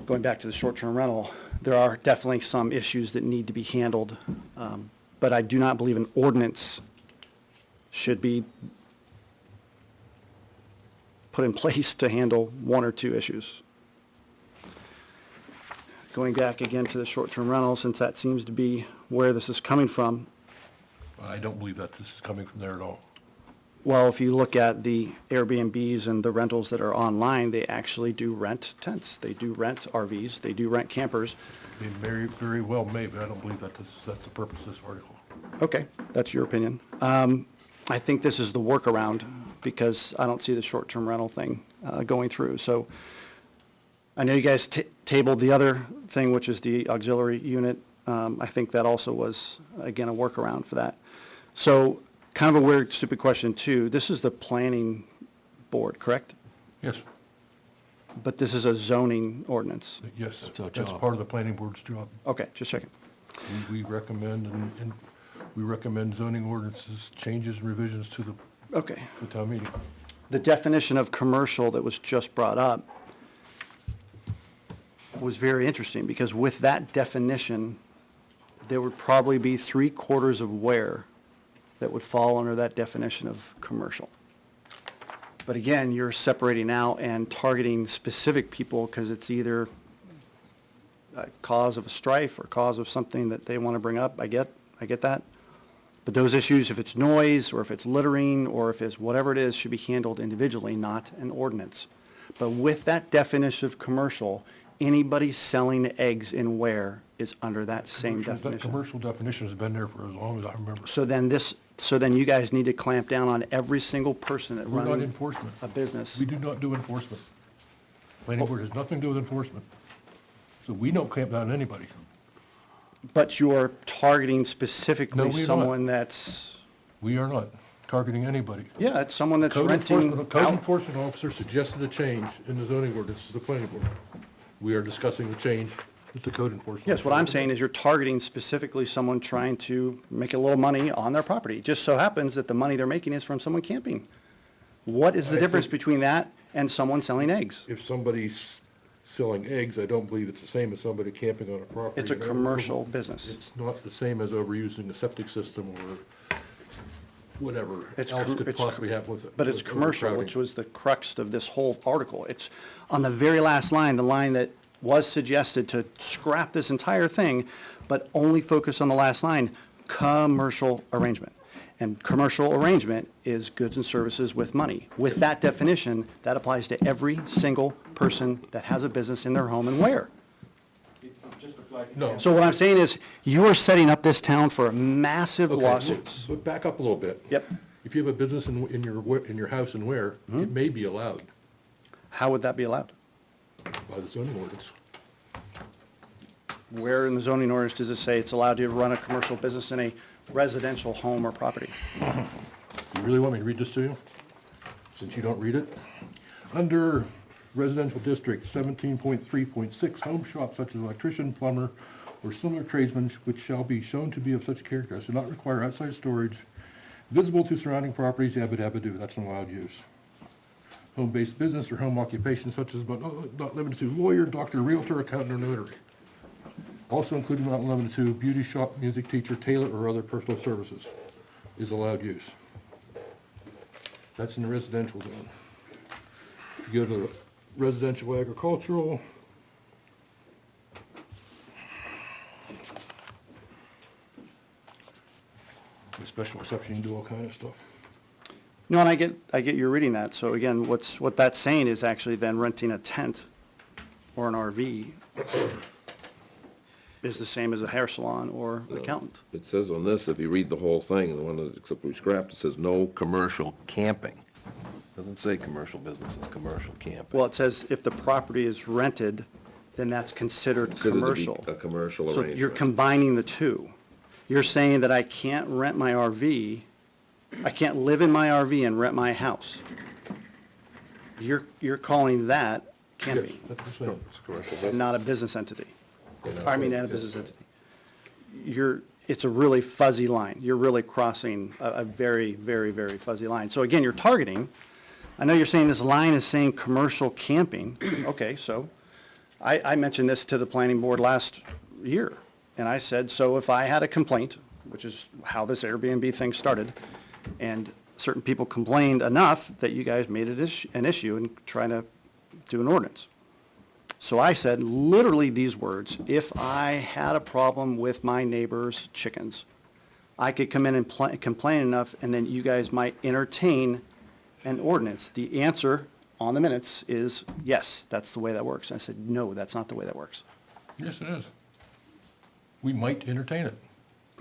Going back to the short-term rental, there are definitely some issues that need to be handled, but I do not believe an ordinance should be put in place to handle one or two issues. Going back again to the short-term rental, since that seems to be where this is coming from, I don't believe that this is coming from there at all. well, if you look at the Airbnbs and the rentals that are online, they actually do rent tents, they do rent RVs, they do rent campers. They very, very well may, but I don't believe that that's the purpose of this article. Okay, that's your opinion. I think this is the workaround, because I don't see the short-term rental thing going through. So I know you guys tabled the other thing, which is the auxiliary unit. I think that also was, again, a workaround for that. So kind of a weird, stupid question, too. This is the planning board, correct? Yes, But this is a zoning ordinance. yes. That's our That's job. part of the planning board's job. Okay, just checking. We recommend, and we recommend zoning ordinances, changes and revisions to the Okay. town meeting. The definition of commercial that was just brought up was very interesting, because with that definition, there would probably be 3/4 of Weare that would fall under that definition of commercial. But again, you're separating out and targeting specific people because it's either a cause of a strife or cause of something that they want to bring up. I get that. But those issues, if it's noise, or if it's littering, or if it's whatever it is, should be handled individually, not an ordinance. But with that definition of commercial, anybody selling eggs in Weare is under that same That definition. commercial definition has been there for as long as I remember. So then you guys need to clamp down on every single person that We're not runs enforcement. a business. We do not do enforcement. Planning board has nothing to do with enforcement. So we don't clamp down on anybody. But you're targeting specifically No, we're not. someone that's, We are not targeting anybody. yeah, it's someone that's Code renting enforcement, code out. enforcement officer suggested a change in the zoning ordinance to the planning board. We are discussing the change with the code enforcement. Yes, what I'm saying is you're targeting specifically someone trying to make a little money on their property. It just so happens that the money they're making is from someone camping. What is the I difference think- between that and someone selling eggs? If somebody's selling eggs, I don't believe it's the same as somebody camping on a property. It's a commercial business. It's not the same as overusing a septic system or whatever It's else com- could it's possibly happen with it. But it's with commercial, overcrowding. which was the crux of this whole article. It's on the very last line, the line that was suggested to scrap this entire thing, but only focus on the last line, commercial arrangement. And commercial arrangement is goods and services with money. With that definition, that applies to every single person that has a business in their home and Weare. No. So what I'm saying is, you are setting up this town for massive Okay, lawsuits. But back up a little bit. Yep. If you have a business in your house and where, Hmm? it may be allowed How would that be allowed? by the zoning ordinance. Where in the zoning ordinance does it say it's allowed to run a commercial business in a residential home or property? You really want me to read this to you? Since you don't read it? Under residential district 17.3.6, home shops such as electrician, plumber, or similar tradesmen which shall be shown to be of such character as to not require outside storage, visible to surrounding properties, yabba dabba do, that's an allowed use. Home-based business or home occupation such as, but not limited to lawyer, doctor, realtor, accountant, or notary. Also including not limited to beauty shop, music teacher, tailor, or other personal services is allowed use. That's in the residential zone. If you go to residential agricultural, with special exception, you can do all kind of stuff. No, and I get you're reading that. So again, what that's saying is actually then renting a tent or an RV. is the same as a hair salon or accountant. It says on this, if you read the whole thing, the one that, except we scrapped, it says no commercial camping. Doesn't say commercial businesses, commercial camping. Well, it says if the property is rented, then that's considered Considered to be commercial. a commercial So arrangement. you're combining the two. You're saying that I can't rent my RV, I can't live in my RV and rent my house. You're calling that Yes, camping, that's the same. It's a commercial business. not a business entity. Yeah, I mean, not a business entity. It's a really fuzzy line. You're really crossing a very, very, very fuzzy line. So again, you're targeting, I know you're saying this line is saying commercial camping. Okay, so I mentioned this to the planning board last year. And I said, so if I had a complaint, which is how this Airbnb thing started, and certain people complained enough that you guys made it an issue and trying to do an ordinance. So I said literally these words: if I had a problem with my neighbor's chickens, I could come in and complain enough, and then you guys might entertain an ordinance. The answer on the minutes is, yes, that's the way that works. I said, no, that's not the way that works. Yes, it is. We might entertain it.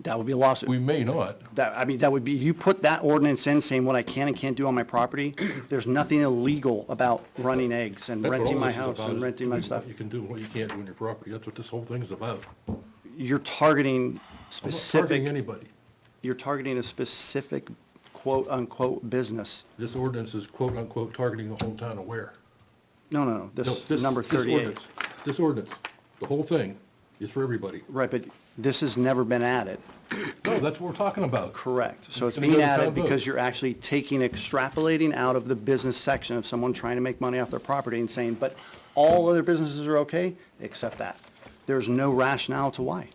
That would be a lawsuit. We may not. That would be, you put that ordinance in saying what I can and can't do on my property, there's nothing illegal about running eggs and That's what renting all my this is house about, and is renting my what stuff. you can do and what you can't do on your property. That's what this whole thing is about. You're targeting I'm not targeting specific, anybody. you're targeting a specific quote-unquote business. This ordinance is quote-unquote targeting the whole town of Ware. No, No, this this- number this 38. ordinance- This ordinance, the whole thing is for everybody. Right, but this has never been added. No, that's what we're talking about. Correct. So it's gonna being go to town added vote. because you're actually extrapolating out of the business section of someone trying to make money off their property and saying, but all other businesses are okay, except that. There's no rationale to why.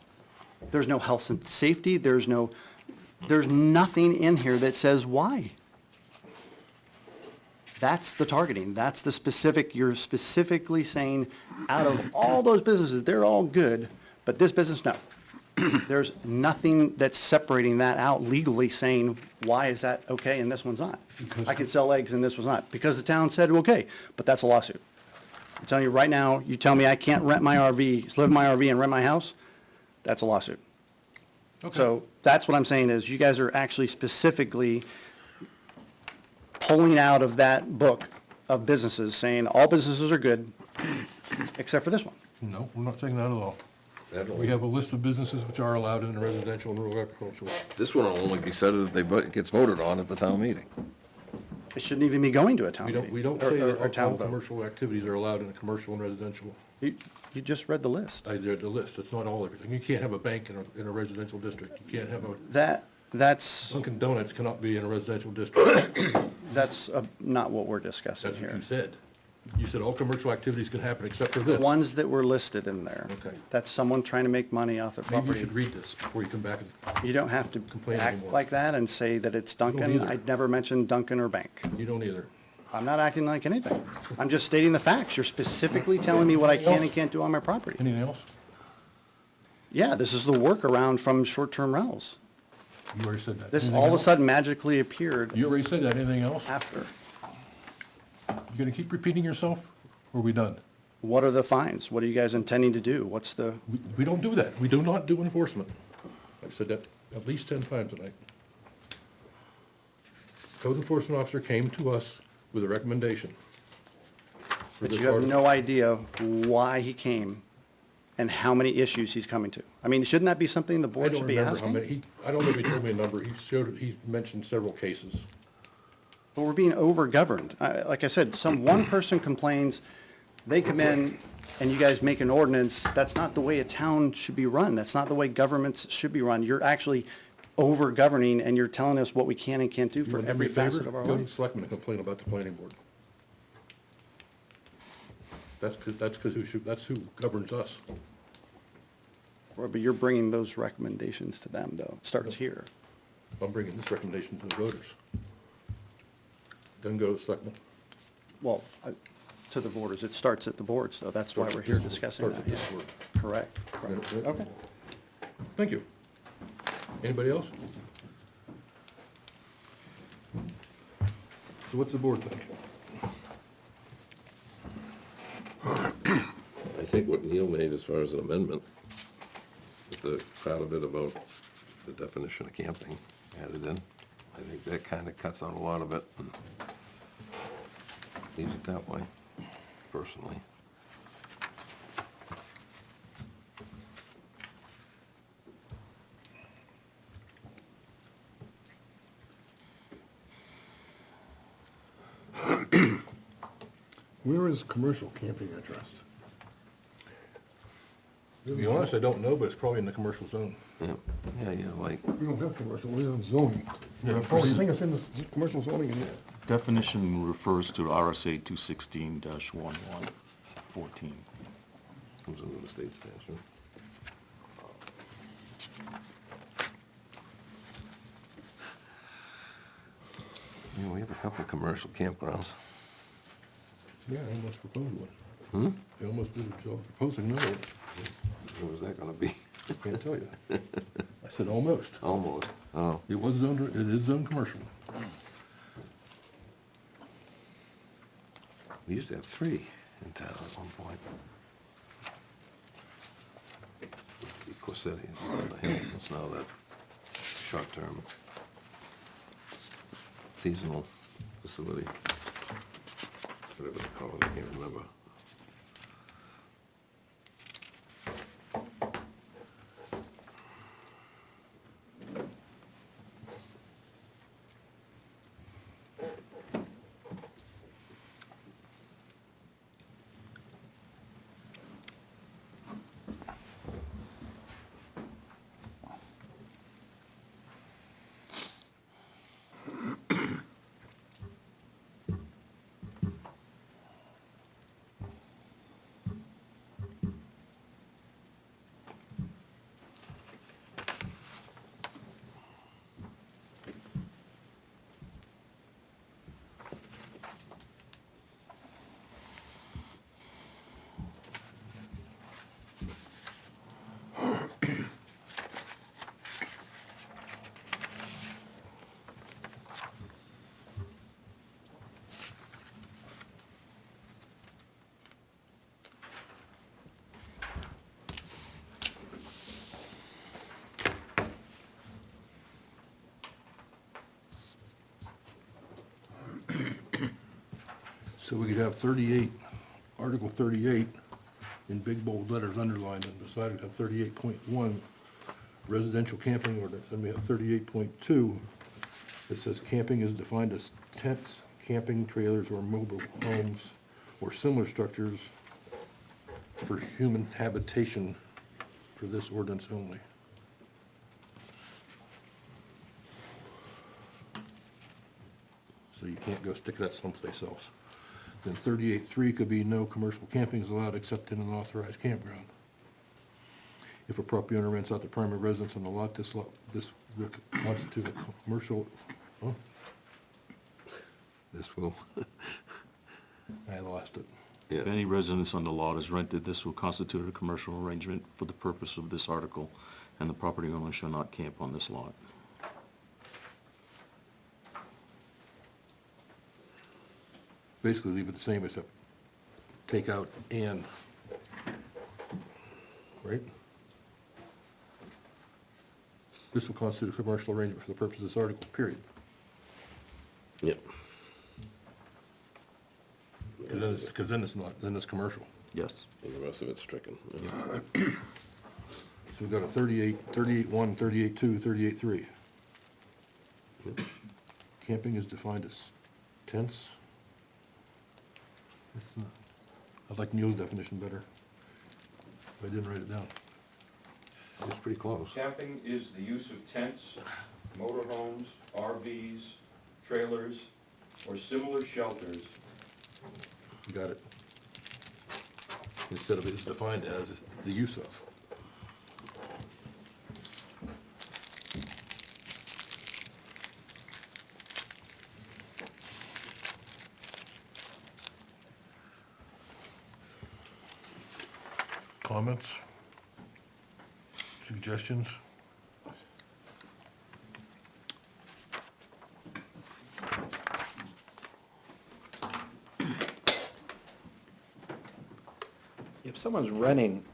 There's no health and safety, there's nothing in here that says why. That's the targeting, that's the specific, you're specifically saying, out of all those businesses, they're all good, but this business, no. There's nothing that's separating that out legally, saying, why is that okay and this one's not? I can sell eggs and this was not, because the town said, okay, but that's a lawsuit. I'm telling you right now, you tell me I can't rent my RV, live in my RV and rent my house, that's a lawsuit. So that's what I'm saying is, you guys are actually specifically pulling out of that book of businesses, saying all businesses are good, except for this one. No, we're not saying that at all. We have a list of businesses which are allowed in the residential and rural agricultural. This one will only be said if it gets voted on at the town meeting. It shouldn't even be going to a town We meeting. don't or- say or- that or all town vote. commercial activities are allowed in a commercial and residential. You just read the list. I did the list. It's not all everything. You can't have a bank in a residential district. You can't have a, That's Dunkin' Donuts cannot be in a residential district. not what we're discussing That's what here. you said. You said all commercial activities can happen except for this. Ones that were listed in there. Okay. That's someone trying to make money off their Maybe you property. should read this before you come back and, You don't have to Complain act anymore. like that and say that it's don't Dunkin'. either. I'd never mentioned Dunkin' or bank. you don't either. I'm not acting like anything. I'm just stating the facts. You're specifically telling me what I can and can't do on my property. Anything else? Yeah, this is the workaround from short-term rentals. You already said that. This Anything all of a else? sudden magically appeared You already said that. Anything else? after. You gonna keep repeating yourself? Or are we done? What are the fines? What are you guys intending to do? What's the, We don't do that. We do not do enforcement. I've said that at least 10 times tonight. Code enforcement officer came to us with a recommendation. for but this you have article. no idea why he came and how many issues he's coming to. I mean, shouldn't that be something the I board don't should be remember how asking? many, I don't know if he told me a number. He mentioned several cases. But we're being over-governed. Like I said, one person complains, they come in, and you guys make an ordinance. That's not the way a town should be run. That's not the way governments should be run. You're actually over-governing, and you're telling us what we can and can't do You for wanna do me every a favor? facet of our Go to the life. selectmen and complain about the planning board. That's who governs us. But you're bringing those recommendations to them, though. It starts here. I'm bringing this recommendation to the voters. Doesn't go to the selectmen. Well, to the voters. It starts at the boards, though. That's why we're here discussing Starts that. at this yeah. board. Correct. Correct. Okay. Thank you. Anybody else? So what's the board think? I think what Neil made as far as an amendment with the part of it about the definition of camping added in. I think that kind of cuts out a lot of it and leaves it that way, personally. Where is commercial camping addressed? To be honest, I don't know, but it's probably in the commercial zone. Yeah, yeah, like, We don't have commercial, we have zoning. Yeah, Oh, you think it's in the commercial zoning in there? Definition refers to RSA 216-1114. comes under the state statute. Yeah, we have a couple of commercial campgrounds. Yeah, I almost proposed one. They almost did a job proposing another one. What was that gonna be? Can't tell you. I said almost. Almost, oh. It was zoned, it is zoned commercial. We used to have 3 in town at one point. The Corsetti, the Hamilton's now that short-term seasonal facility. Whatever they call it, I can't remember. So we could have 38, Article 38, in big bold letters underlined, and beside it have 38.1, residential camping ordinance, and we have 38.2, that says camping is defined as tents, camping trailers, or mobile homes, or similar structures for human habitation for this ordinance only. So you can't go stick that someplace else. Then 38.3 could be no commercial camping is allowed except in an authorized campground. If a property owner rents out the primary residence on the lot, this will constitute a commercial, oh, This will, I lost it. yeah. If any residence on the lot is rented, this will constitute a commercial arrangement for the purpose of this article, and the property owner shall not camp on this lot. Basically leave it the same except take out and, right? This will constitute a commercial arrangement for the purpose of this article, period. Yep. Because then it's not, then it's commercial. Yes. And the rest of it's stricken. So we've got a 38, 38.1, 38.2, 38.3. Camping is defined as tents. It's not, I'd like Neil's definition better. I didn't write it down. It's pretty close. Camping is the use of tents, motorhomes, RVs, trailers, or similar shelters. You got it. Instead of it's defined as the use of. Comments? Suggestions? If someone's renting,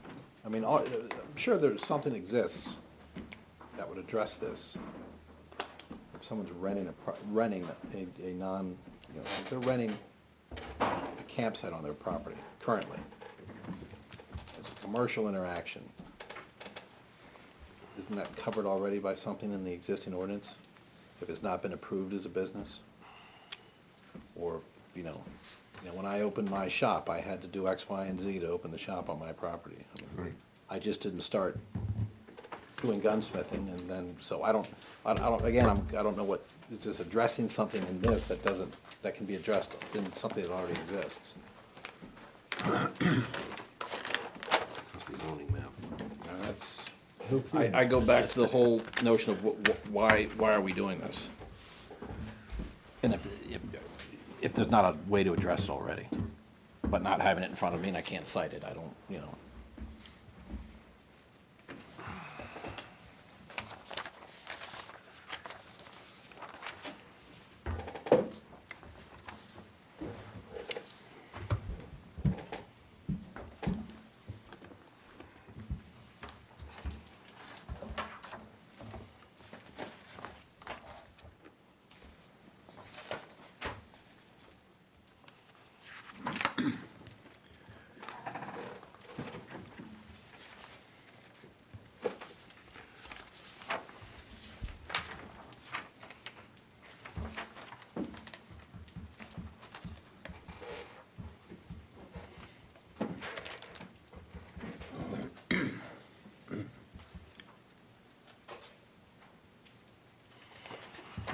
I mean, mean, I'm sure there's something exists that would address this. If someone's renting a non, you know, if they're renting a campsite on their property currently, it's a commercial interaction. Isn't that covered already by something in the existing ordinance? If it's not been approved as a business? Or, you know, when I opened my shop, I had to do X, Y, and Z to open the shop on my property. I mean, I just didn't start doing gunsmithing, and then, so I don't, again, I don't know what, is this addressing something in this that doesn't, that can be addressed in something that already exists? That's the zoning map. Now, that's, I go back to the whole notion of why are we doing this? And if there's not a way to address it already, but not having it in front of me and I can't cite it, I don't, you know.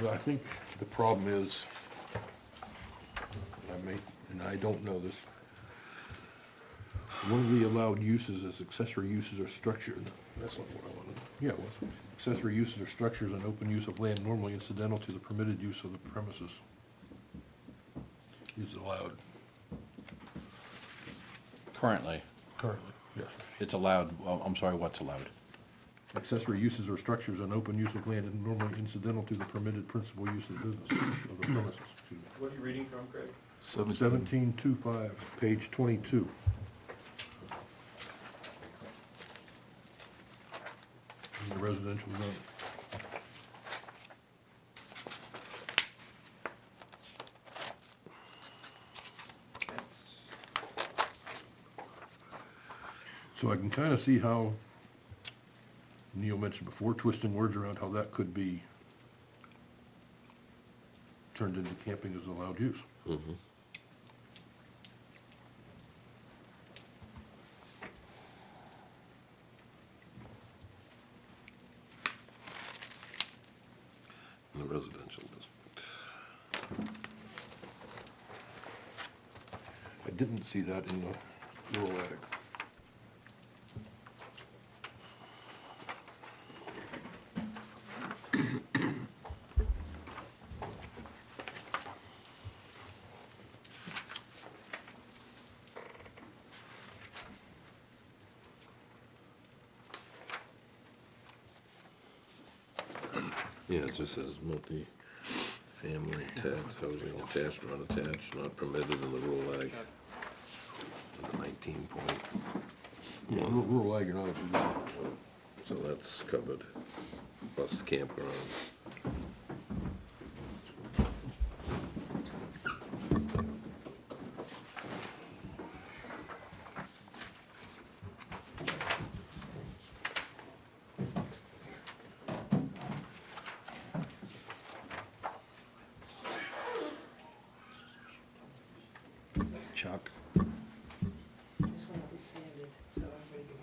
Well, I think the problem is, and I don't know this, one of the allowed uses is accessory uses or structure. No, that's not what I wanted. Yeah, it was. Accessory uses or structures and open use of land normally incidental to the permitted use of the premises is allowed Currently, currently, yes. it's allowed, well, I'm sorry, what's allowed? Accessory uses or structures and open use of land and normally incidental to the permitted principal use of the business, of the premises, excuse me. What are you reading from, Craig? 1725, page 22. In the residential zone. So I can kind of see how Neil mentioned before, twisting words around how that could be turned into camping as allowed use. In the residential district. I didn't see that in the rural ag. Yeah, it just says multi-family attached, housing attached or unattached, not permitted in the rural ag. Under 19 point, Yeah, rural ag, you're not allowed to do so that's covered, plus the campground. Chuck? This one will be sanded, so everybody can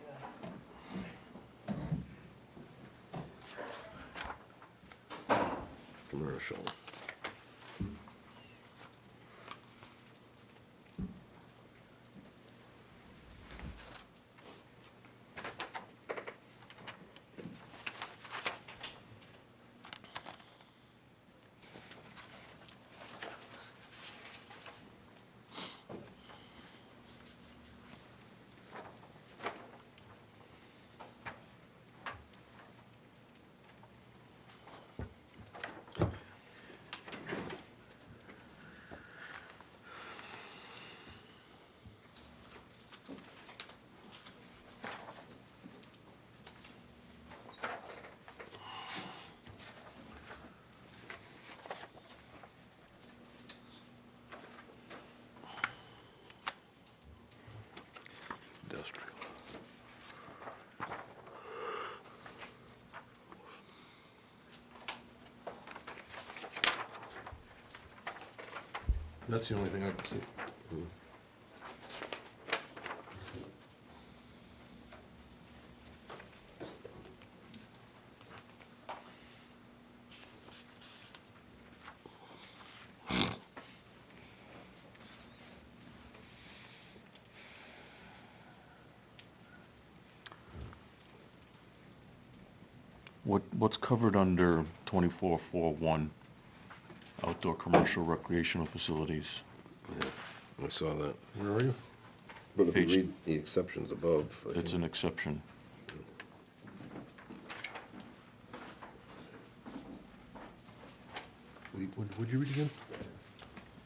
get a. Commercial. That's the only thing I can see. What's covered under 2441, outdoor commercial recreational facilities? I saw that. Where are you? But if you Page- read the exceptions above, I It's think- an exception. Would you read again?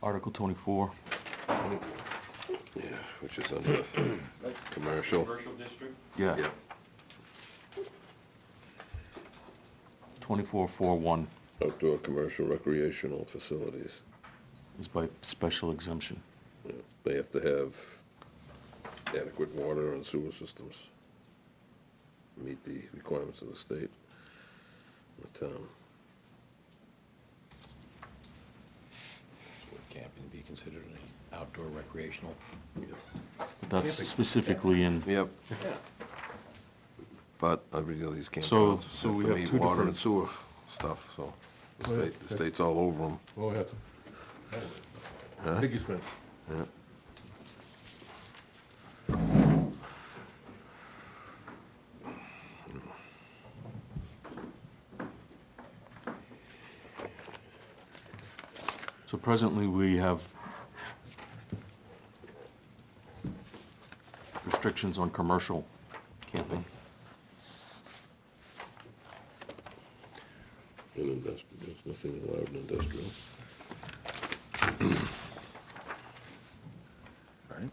Article 24. yeah, which is under commercial. Commercial district? Yeah. Yeah, 2441 outdoor commercial recreational facilities. is by special exemption. Yeah, they have to have adequate water and sewer systems, meet the requirements of the state, the town. Would camping be considered an outdoor recreational? But that's specifically in, Yep. But every of these So- campgrounds so have we to have meet two water different- and sewer stuff, so Oh, yeah. the state's all over them. Oh, I have to. Huh? Big expense. Yeah. so presently we have restrictions on commercial camping. In industrial, there's nothing allowed in industrial. Right.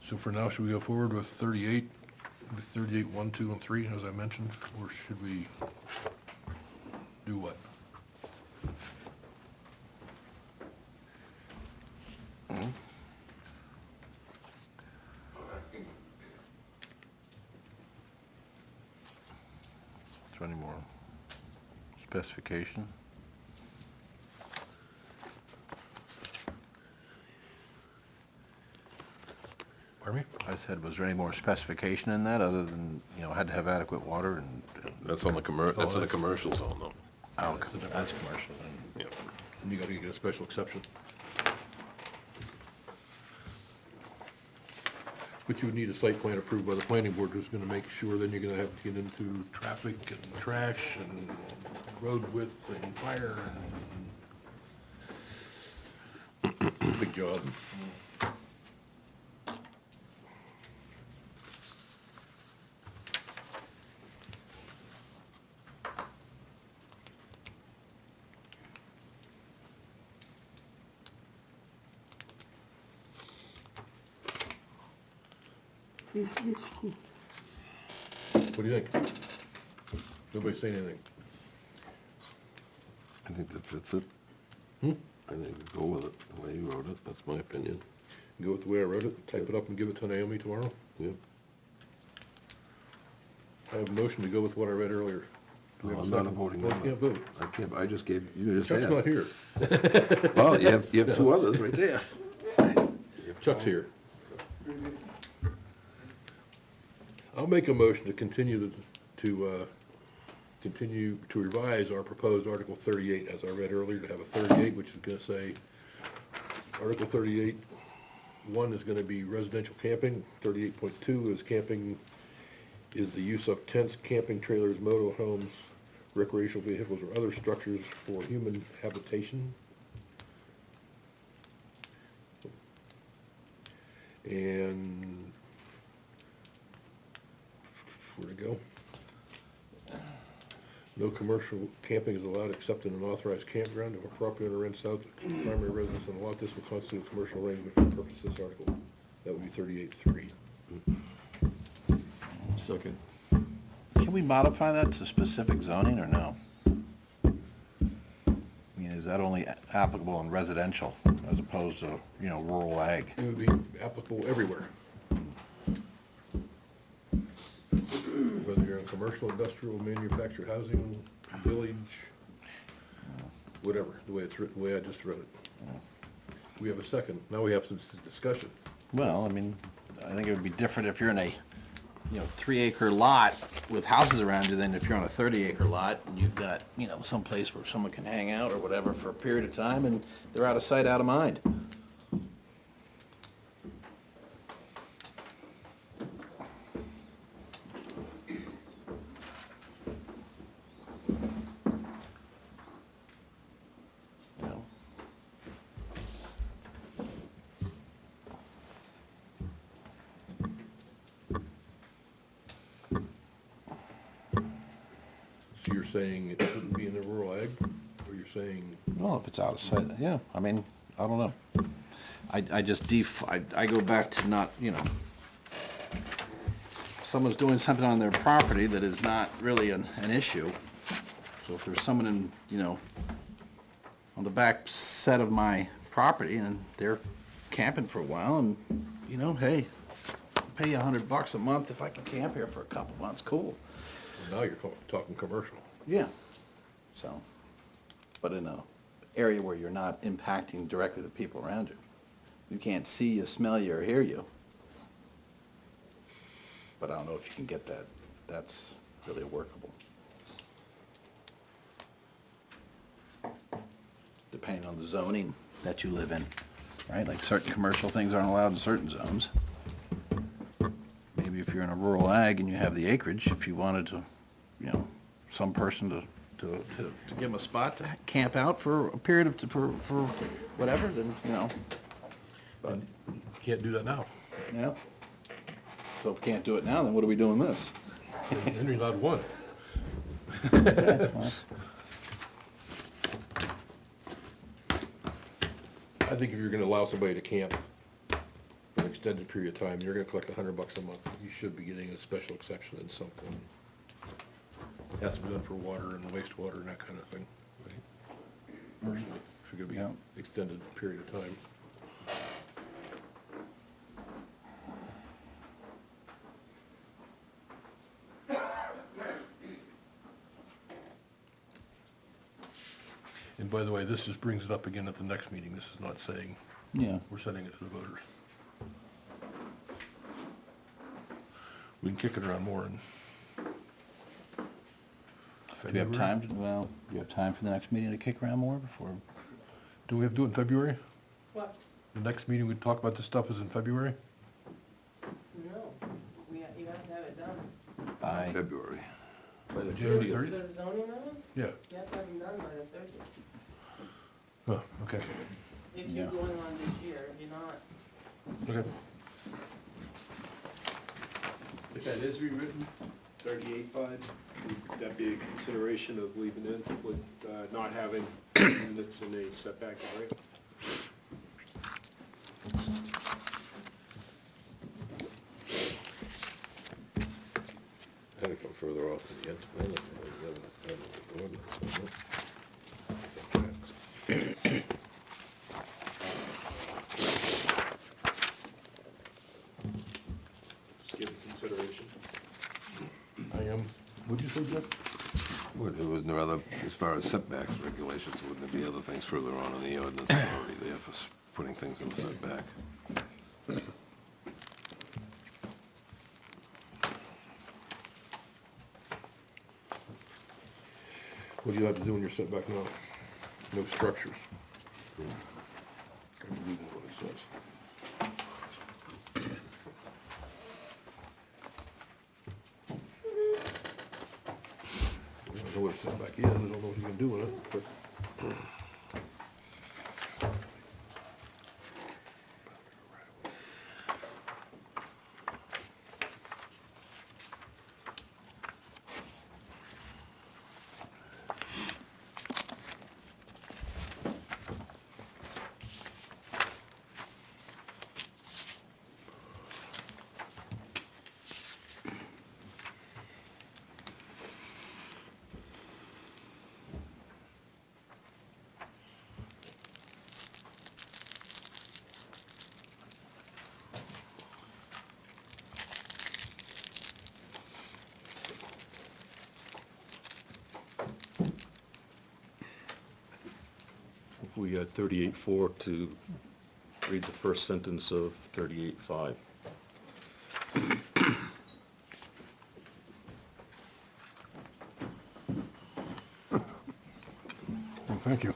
So for now, should we go forward with 38, with 38, 1, 2, and 3, as I mentioned, or should we do what? Is there any more specification? Pardon me? I said, was there any more specification in that, other than, had to have adequate water and? That's on the that's in the that's- commercial zone though. Oh, that's the difference. that's commercial then. Yeah. And you gotta get a special exception. But you would need a site plan approved by the planning board, who's gonna make sure then you're gonna have to get into traffic and trash and road width and fire and big job. What do you think? Nobody saying anything? I think that fits it. I think go with it, the way you wrote it, that's my opinion. Go with the way I wrote it, type it up and give it to Naomi tomorrow? Yeah. I have a motion to go with what I read earlier. Do we have I'm not a second? voting No, you member. can't vote. I can't, I just gave, you just Chuck's not asked. here. Well, you have two others right there. Chuck's here. I'll make a motion to continue continue to revise our proposed Article 38, as I read earlier, to have a 38, which is gonna say, Article 38, 1 is gonna be residential camping, 38.2 is camping, is the use of tents, camping trailers, motor homes, recreational vehicles, or other structures for human habitation. And where'd it No commercial camping is allowed except in an authorized campground. If a property owner rents out the primary residence on the lot, this will constitute a commercial arrangement for the purpose of this article. That would be 38.3. Second. Can we modify that to specific zoning or no? I mean, is that only applicable in residential as opposed to, you know, rural ag? It would be applicable everywhere. Whether you're in commercial, industrial, manufactured housing, village, whatever, the way it's written, the way I just read it. We have a second. Now we have some discussion. Well, I mean, I think it would be different if you're in a, you know, 3-acre lot with houses around you than if you're on a 30-acre lot and you've got, you know, someplace where someone can hang out or whatever for a period of time and they're out of sight, out of mind. You know? So you're saying it shouldn't be in the rural ag, or you're saying, Well, if it's out of sight, yeah, I mean, I don't know. I just I go back to not, you know, someone's doing something on their property that is not really an issue. So if there's someone in, you know, on the back set of my property and they're camping for a while and, you know, hey, I'll pay you $100 a month if I can camp here for a couple months, cool. now you're talking commercial. Yeah. So, but in a area where you're not impacting directly the people around you. You can't see you, smell you, or hear you. But I don't know if you can get that. That's really workable. Depending on the zoning that you live in, right? Like certain commercial things aren't allowed in certain zones. Maybe if you're in a rural ag and you have the acreage, if you wanted to, you know, some person to give them a spot to camp out for a period of, for whatever, then, you know. But, You can't do that now. yeah. So if we can't do it now, then what are we doing this? Then you're allowed one. I think if you're gonna allow somebody to camp for an extended period of time, you're gonna collect $100 a month. You should be getting a special exception in something. Has to be done for water and wastewater and that kind of thing. right? Personally, if you're gonna Yeah. be extended period of time. And by the way, this just brings it up again at the next meeting. This is not saying Yeah. we're sending it to the voters. We can kick it around more in Do you have time, well, do you have time for the next meeting to kick around more before? Do we have to do it in February? What? The next meeting we talk about this stuff is in February? No, you have to have it done. By, February. January 30th? The zoning amendments, Yeah. you have to have them done by the 30th. Oh, okay, If Yeah. you're going on this year, if you're not, okay. If that is rewritten, 38.5, would that be a consideration of leaving in with not having units in a setback area? Had to come further off than the end. Just give it consideration. I am, what'd you say, Jeff? Wouldn't there other, as far as setbacks regulations, wouldn't there be other things further on in the ordinance that are already there for putting things in the setback? What do you have to do in your setback now? No structures. I believe that's what it says. I don't know what a setback is, I don't know what you can do with it, but. we had 38.4 to read the first sentence of 38.5. Well, thank you.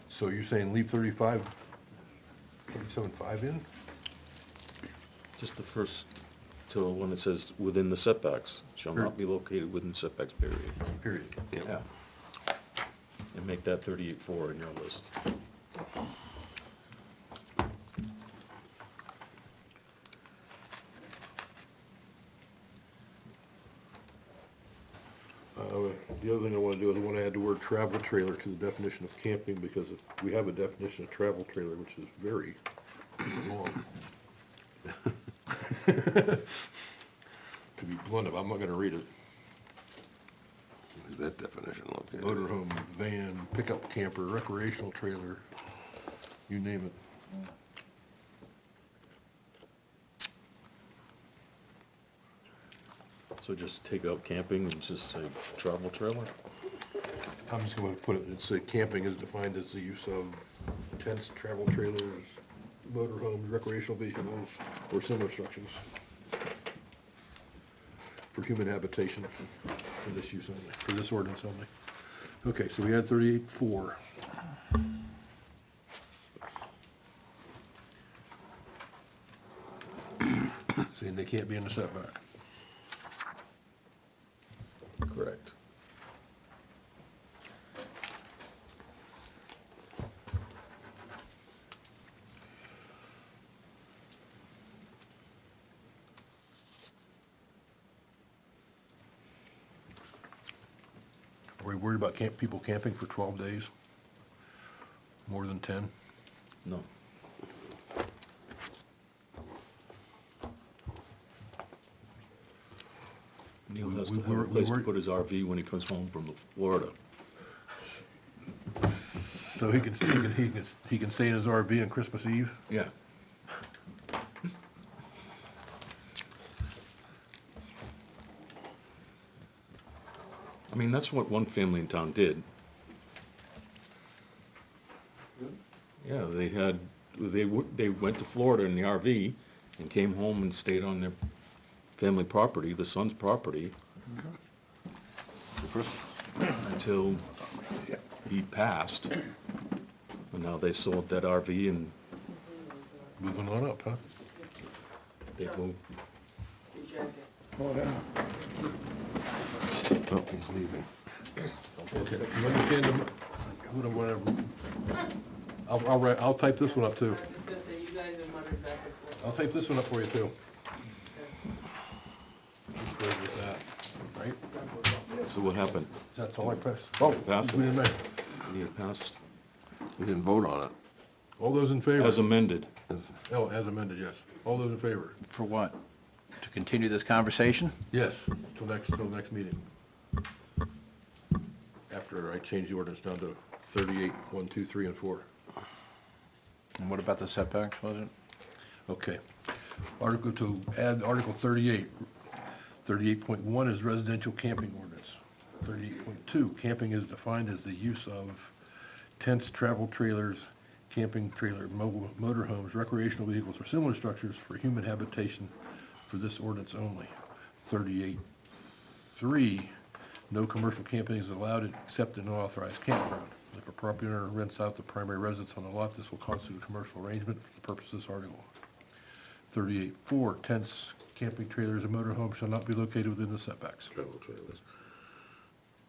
So you're saying leave 37.5 in? Just the first, till when it says within the setbacks, shall not be located within setbacks, period. Period. Yeah. And make that 38.4 in your list. The other thing I want to do is I want to add the word travel trailer to the definition of camping, because we have a definition of travel trailer, which is very long. To be blunt, I'm not gonna read it. Is that definition located? Motorhome, van, pickup camper, recreational trailer, you name it. So just take out camping and just say travel trailer? I'm just gonna put it, it's camping is defined as the use of tents, travel trailers, motorhomes, recreational vehicles, or similar structures for human habitation for this use only, for this ordinance only. Okay, so we had 38.4. Saying they can't be in the setback. Correct. Are we worried about people camping for 12 days? More than 10? No. Neil has to have a place to put his RV when he comes home from Florida. So he can stay in his RV on Christmas Eve? Yeah. I mean, that's what one family in town did. Yeah, they went to Florida in the RV and came home and stayed on their family property, the son's property, until he passed. And now they sold that RV and Moving on up, huh? they moved. Your jacket. Oh, yeah. Oh, he's leaving. Okay, you understand them, whatever. I'll type this one up too. I was just gonna say, you guys are muttered back and forth. I'll type this one up for you too. Just go with that, right? So what happened? That's all I pressed. Oh, Pass it. we didn't, We need to pass We didn't vote on it. all those in favor? as amended. Oh, as amended, yes. All those in favor? For what? To continue this conversation? Yes, till next meeting. After I change the ordinance down to 38, 1, 2, 3, and 4. And what about the setbacks, was it? Okay. To add Article 38. 38.1 is residential camping ordinance. 38.2, camping is defined as the use of tents, travel trailers, camping trailer, motorhomes, recreational vehicles, or similar structures for human habitation for this ordinance only. 38.3, no commercial camping is allowed except in an authorized campground. If a property owner rents out the primary residence on the lot, this will constitute a commercial arrangement for the purpose of this article. 38.4, tents, camping trailers, and motorhomes shall not be located within the setbacks. Travel trailers.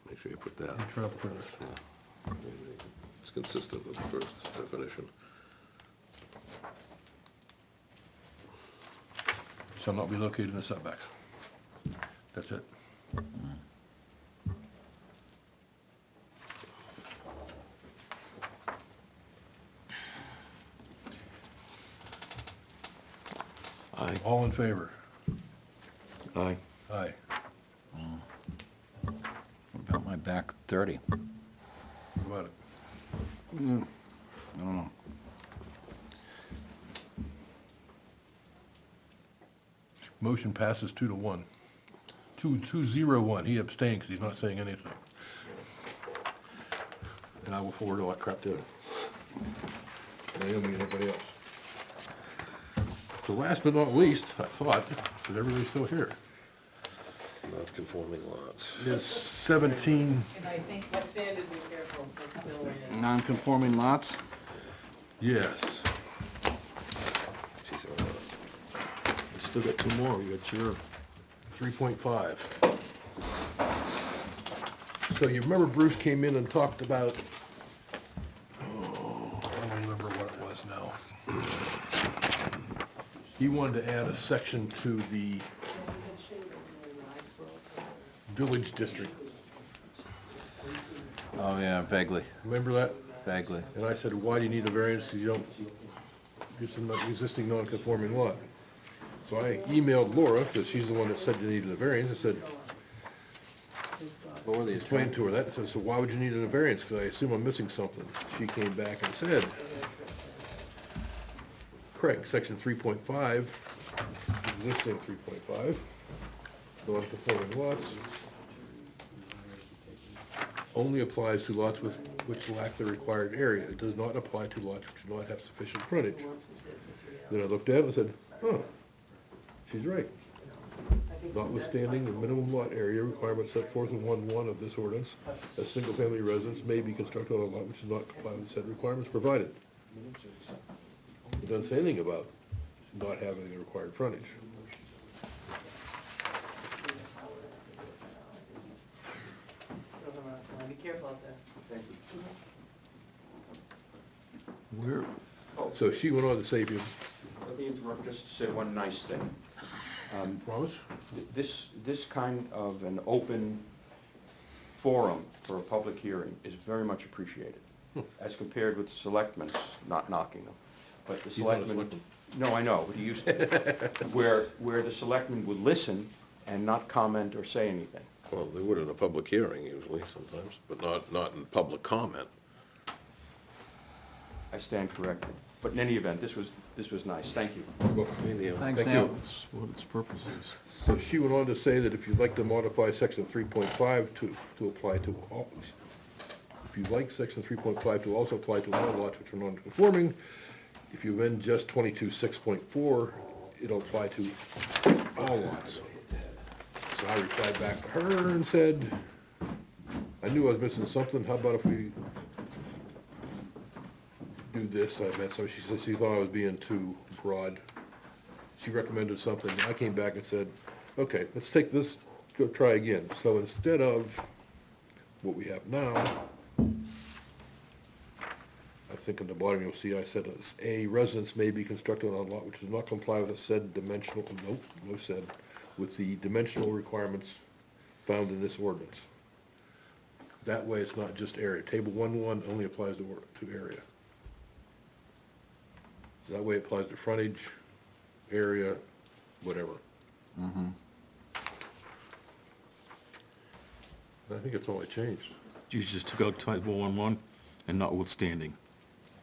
Make sure you put that. And travel trailers. It's consistent with the first definition. Shall not be located in the setbacks. That's it. Aye. All in favor? Aye. Aye. What about my back 30? What about it? I don't know. Motion passes 2 to 1 201, he abstained because he's not saying anything. And I will forward all that crap to Naomi and everybody else. So last but not least, I thought, because everybody's still here, Non-conforming lots. is 17, And I think, what standard be careful, it's still in. Non-conforming lots? yes. Geez, We still got two more, we got your 3.5. So you remember Bruce came in and talked about, oh, I don't remember what it was now. He wanted to add a section to the village district. Oh, yeah, vaguely, Remember that? vaguely. And I said, why do you need a variance, because you don't, use an existing non-conforming lot. So I emailed Laura, because she's the one that said you needed a variance, I said, Or the explained to her that, I said, so why would you need a variance, because I assume I'm missing something. She came back and said, correct, section 3.5, existing 3.5, non-conforming lots, only applies to lots with, which lack the required area. It does not apply to lots which do not have sufficient frontage. Then I looked at it and said, huh, she's right. Notwithstanding the minimum lot area requirement set forth in 1.1 of this ordinance, a single-family residence may be constructed on a lot which does not comply with said requirements provided. It doesn't say anything about not having the required frontage. Be careful out there. Where, So she went on to say, if you Let me interrupt just to say one nice thing. promise, This kind of an open forum for a public hearing is very much appreciated, as compared with the selectmen's, not knocking them, but the He's not a selectmen. selectman. No, I know, but he used to, where the selectmen would listen and not comment or say anything. Well, they would in a public hearing usually sometimes, but not in public comment. I stand corrected. But in any event, this was nice, thank you. Thanks, Thank Neil. you. that's what its purpose is. So she went on to say that if you'd like to modify section 3.5 to apply to all, if you'd like section 3.5 to also apply to all lots which are non-conforming, if you amend just 22.6.4, it'll apply to all lots. So I replied back to her and said, I knew I was missing something, how about if we do this? I meant, so she said she thought I was being too broad. She recommended something, I came back and said, okay, let's take this, go try again. So instead of what we have now, I think in the bottom you'll see I said, a residence may be constructed on a lot which does not comply with a said dimensional, nope, no said, with the dimensional requirements found in this ordinance. That way it's not just area. Table 1.1 only applies to area. So that way it applies to frontage, area, whatever. I think that's all I changed. You just took out table 1.1 and notwithstanding.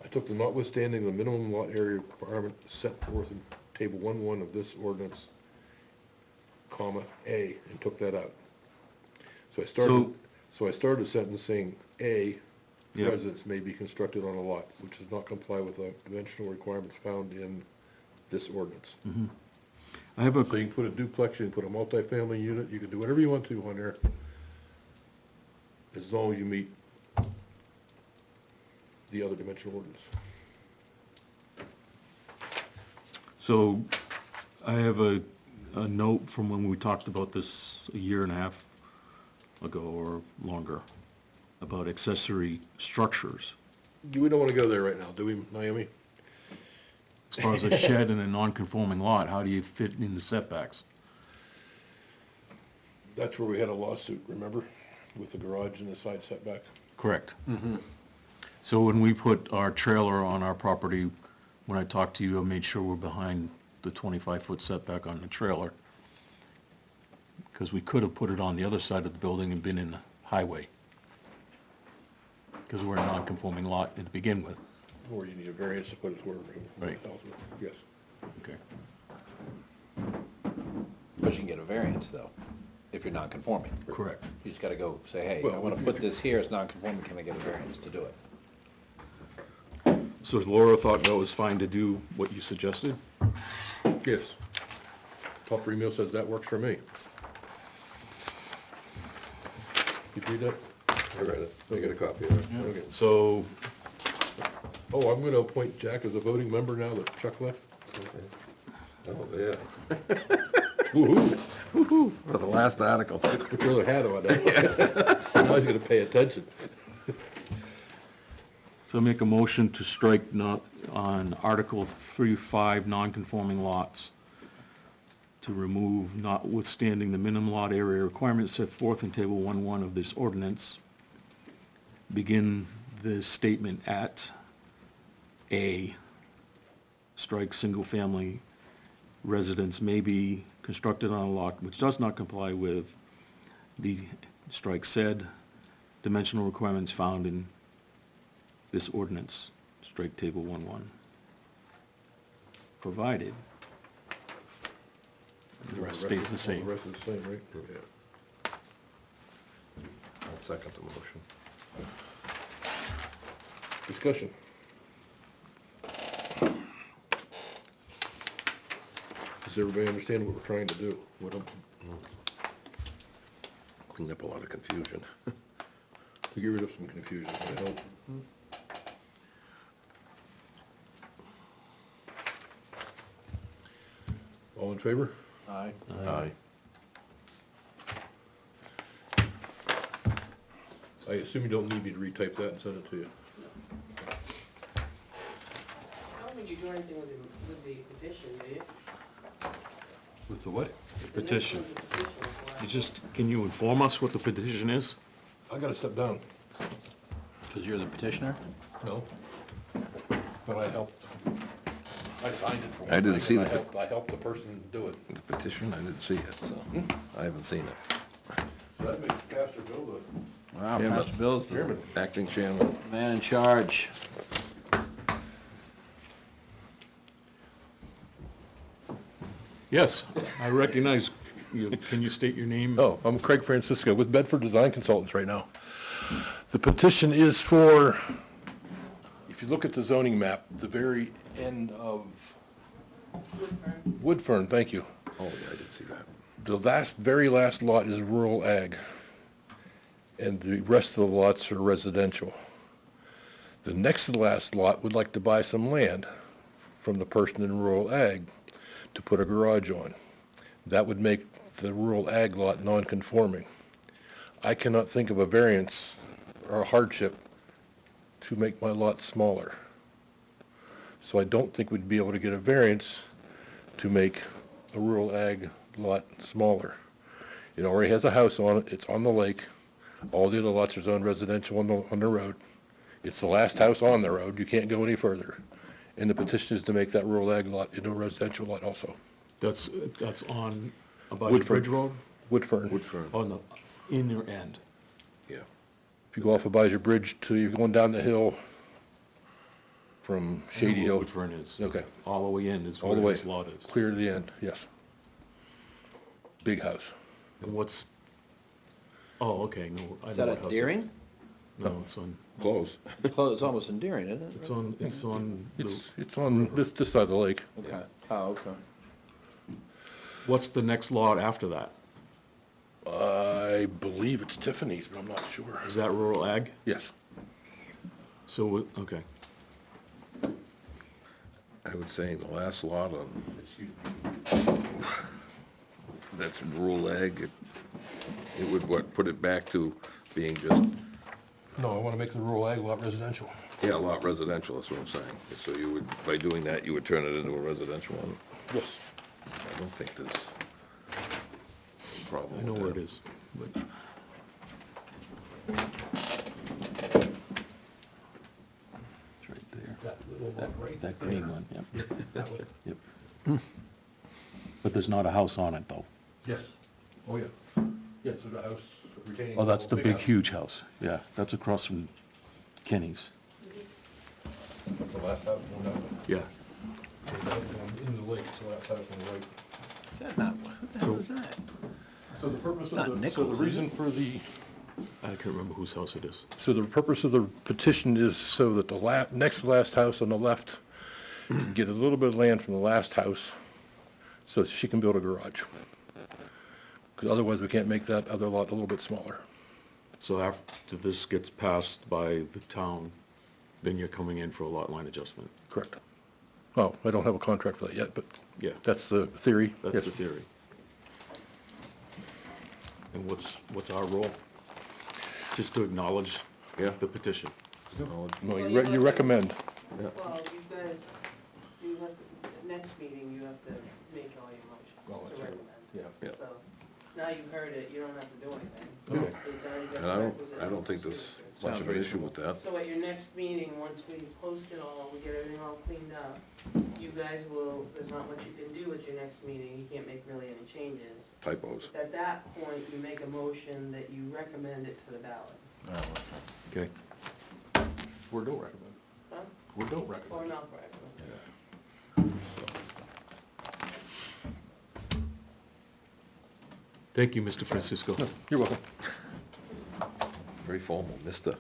I took the notwithstanding the minimum lot area requirement set forth in table 1.1 of this ordinance, comma, A, and took that out. So I started a sentence saying, A, Yep. residence may be constructed on a lot which does not comply with the dimensional requirements found in this ordinance. I have So a, you can put a duplex, you can put a multifamily unit, you can do whatever you want to on there, as long as you meet the other dimensional ordinance. so I have a note from when we talked about this a year and a half ago or longer, about accessory structures. We don't want to go there right now, do we, Naomi? As far as a shed in a non-conforming lot, how do you fit in the setbacks? That's where we had a lawsuit, remember, with the garage and the side setback? Correct. So when we put our trailer on our property, when I talked to you, I made sure we're behind the 25-foot setback on the trailer. Because we could have put it on the other side of the building and been in the highway. Because we're a non-conforming lot to begin with. Or you need a variance to put it where Right. Yes. Okay. But you can get a variance, though. if you're non-conforming. Correct. You just gotta go say, hey, I Well, wanna if put this here, it's non-conforming, can I get a variance to do it? So Laura thought that was fine to do what you suggested? Yes. Top free meal says that works for me. You read that? I read it. I got a copy of it. Okay. So, Oh, I'm gonna appoint Jack as a voting member now that Chuck left. Oh, yeah. Woo-hoo. For the last article. Put your other hat on that. Now he's gonna pay attention. so make a motion to strike not on Article 3-5, non-conforming lots, to remove notwithstanding the minimum lot area requirements set forth in Table 1-1 of this ordinance. Begin the statement at A, strike single-family residence may be constructed on a lot which does not comply with the, strike said, dimensional requirements found in this ordinance, strike Table 1-1. Provided the rest stays the The same. rest is the same, right? Yeah. I'll second the motion. Discussion. Does everybody understand what we're trying to do? Clean up a lot of confusion. To get rid of some confusion, I hope. All in favor? Aye. Aye. I assume you don't need me to retype that and send it to you. I don't think you do anything with the petition, do you? With the what? The next Petition. one's a petition, so I- You just, can you inform us what the petition is? I gotta step down. Cause you're the petitioner? No. But I helped. I signed it for one I didn't thing, see and the- I helped the person do it. The petition, I didn't see it, so I haven't seen it. So that makes Pastor Bill Wow, Chairman. Pastor Bill's the Chairman. Acting chairman. man in charge. Yes, I recognize you. Can you state your name? Oh, I'm Craig Francisco with Bedford Design Consultants right now. The petition is for, if you look at the zoning map, the very end of Woodfern, thank you. Oh, yeah, I did see that. The very last lot is rural ag, and the rest of the lots are residential. The next to the last lot would like to buy some land from the person in rural ag to put a garage on. That would make the rural ag lot non-conforming. I cannot think of a variance or a hardship to make my lot smaller. So I don't think we'd be able to get a variance to make a rural ag lot smaller. It already has a house on it, it's on the lake, all the other lots are zoned residential on the road. It's the last house on the road, you can't go any further. And the petition is to make that rural ag lot into a residential lot also. That's on, about Woodford. Bridge Road? Woodfern. Woodfern, On the, in your end. yeah. If you go off of Abijah Bridge to, you're going down the hill from Shady I know Hill. where Woodfern is. Okay, All the way in is all where the way, this lot is. clear to the end, yes. Big house. And what's, oh, okay, no. I Is know that what at house Deering? No, it's on, Close. Close, it's almost endearing, isn't it? it's on, it's on, the- It's on this side of the lake. Okay, oh, okay. what's the next lot after that? I believe it's Tiffany's, but I'm not sure. Is that rural ag? Yes. So, okay. I would say the last lot on, that's rural ag, it would what, put it back to being just, No, I want to make the rural ag lot residential. yeah, lot residential, that's what I'm saying. So you would, by doing that, you would turn it into a residential one. Yes. I don't think there's a problem I know with where that. it is, but. It's right there. That green one, yep. Yep. But there's not a house on it, though. Yes. Oh, yeah. Yeah, so the house retaining. Oh, that's the big, house. huge house. Yeah, that's across from Kenny's. That's the last house going down. Yeah. In the lake, it's the last house on the right. Is that not, what the So- hell is that? So the purpose Not of the, so Nichols, the is reason for the, I can't remember whose house it is. so the purpose of the petition is so that the next to last house on the left can get a little bit of land from the last house so she can build a garage. Because otherwise we can't make that other lot a little bit smaller. So after this gets passed by the town, then you're coming in for a lot line adjustment. Correct. Well, I don't have a contract for that yet, but Yeah, that's the theory. that's Yes. the theory. And what's our role? Just to acknowledge Yeah. the petition. No, you recommend. Well, you guys, you have to, next meeting, you have to make all your motions to recommend. Yeah. So, now you've heard it, you don't have to do anything. Okay. It's already got And the I requisite don't think there's signatures. much of an issue with that. So at your next meeting, once we post it all, we get everything all cleaned up, you guys will, there's not much you can do at your next meeting, you can't make really any changes. Typos. At that point, you make a motion that you recommend it to the ballot. Okay. Or don't recommend. Huh? Or don't Or recommend. not recommend. Thank you, Mr. Francisco. You're welcome. Very formal, mister.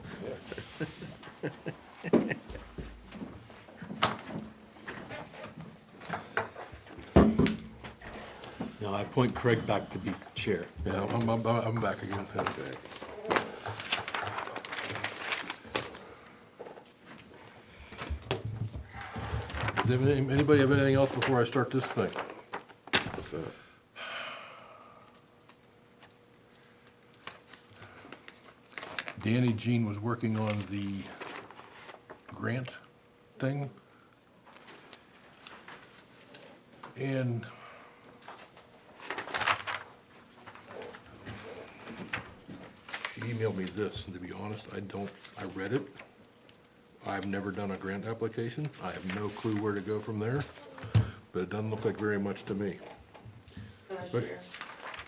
Now, I appoint Craig back to be chair. Yeah, I'm back again. Okay. Anybody have anything else before I start this thing? What's that? Danny Jean was working on the grant thing. And she emailed me this, and to be honest, I read it. I've never done a grant application. I have no clue where to go from there, but it doesn't look like very much to me. Can I But- share?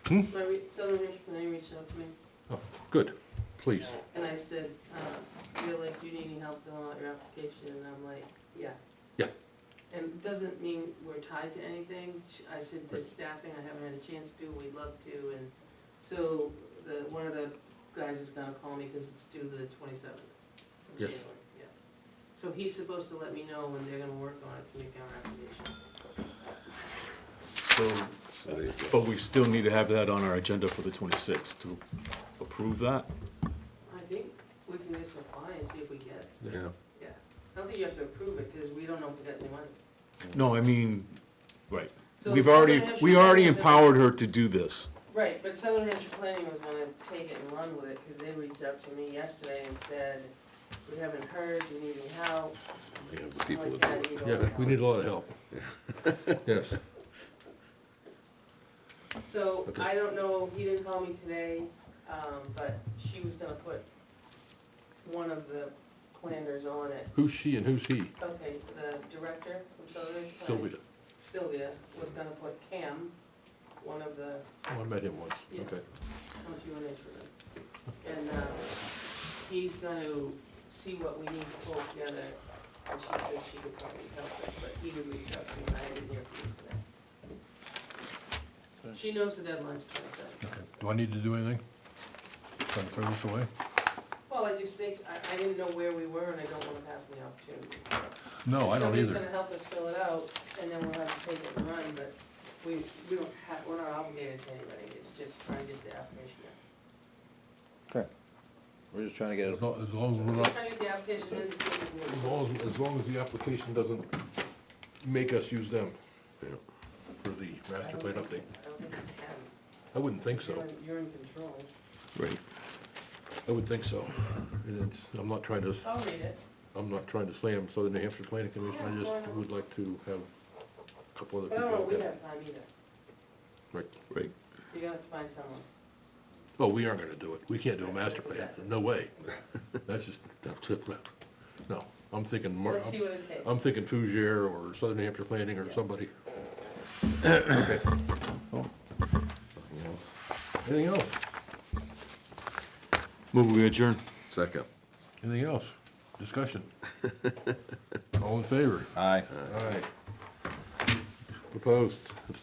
Hmm? Southern Range Planning reached out to me, Oh, good, please. and I said, feel like you need any help filling out your application, and I'm like, yeah. Yeah. And it doesn't mean we're tied to anything. I said to Right. staffing, I haven't had a chance to, we'd love to, and so one of the guys is gonna call me, cause it's due the 27th of Yes. January, yeah. So he's supposed to let me know when they're gonna work on it to make our application. So, So there you go. but we still need to have that on our agenda for the 26th to approve that. I think we can just apply and see if we get it, Yeah. yeah. I don't think you have to approve it, cause we don't know if we got any money. No, I mean, right. So We've Southern already, Hampshire we already Planning is empowered her to do this. Right, but Southern Hampshire Planning was gonna take it and run with it, cause they reached out to me yesterday and said, we haven't heard, you need any help? We have the I'm people like, that "Yeah, do I it. need all Yeah, the we help." need a lot of help. Yes. So, Okay. I don't know, he didn't call me today, but she was gonna put one of the planners on it. Who's she and who's he? Okay, the director of Southern Planning. Sylvia. Sylvia was gonna put Cam, one of the, Oh, I met him once. Yeah. Okay. how much you were with him. And, he's gonna see what we need to pull together, and she said she could probably help us, but he would reach out to me, and I didn't hear from him today. She knows the deadline's 27th. Okay. Do I need to do anything? Trying to throw this away? Well, I just think, I didn't know where we were, and I don't wanna pass the opportunity, so. No, I don't Somebody's either. gonna help us fill it out, and then we'll have to take it and run, but we don't have, we're not obligated to anybody, it's just trying to get the application in. Okay. We're just trying to get it, As long as we're Just not, trying to get the application in, to see if we can move. as long as the application doesn't make us use them Yeah. for the master plan update. I don't think you can. I wouldn't think so. You're in control. Right. I would think so. And it's, I'm not trying to, I'll read it. I'm not trying to slam Southern New Hampshire Planning Commission. I just would like to have a couple other But I people. don't know, we look at it. have time either, Right. Right. so you gotta find someone. Well, we aren't gonna do it. We can't do a master plan. No way. That's just, no. I'm thinking more, Let's see what it takes. I'm thinking Fougere or Southern New Hampshire Planning or somebody. Okay. Anything else? Move we adjourn. Second. Anything else? Discussion? All in favor? aye. All right. Opposed?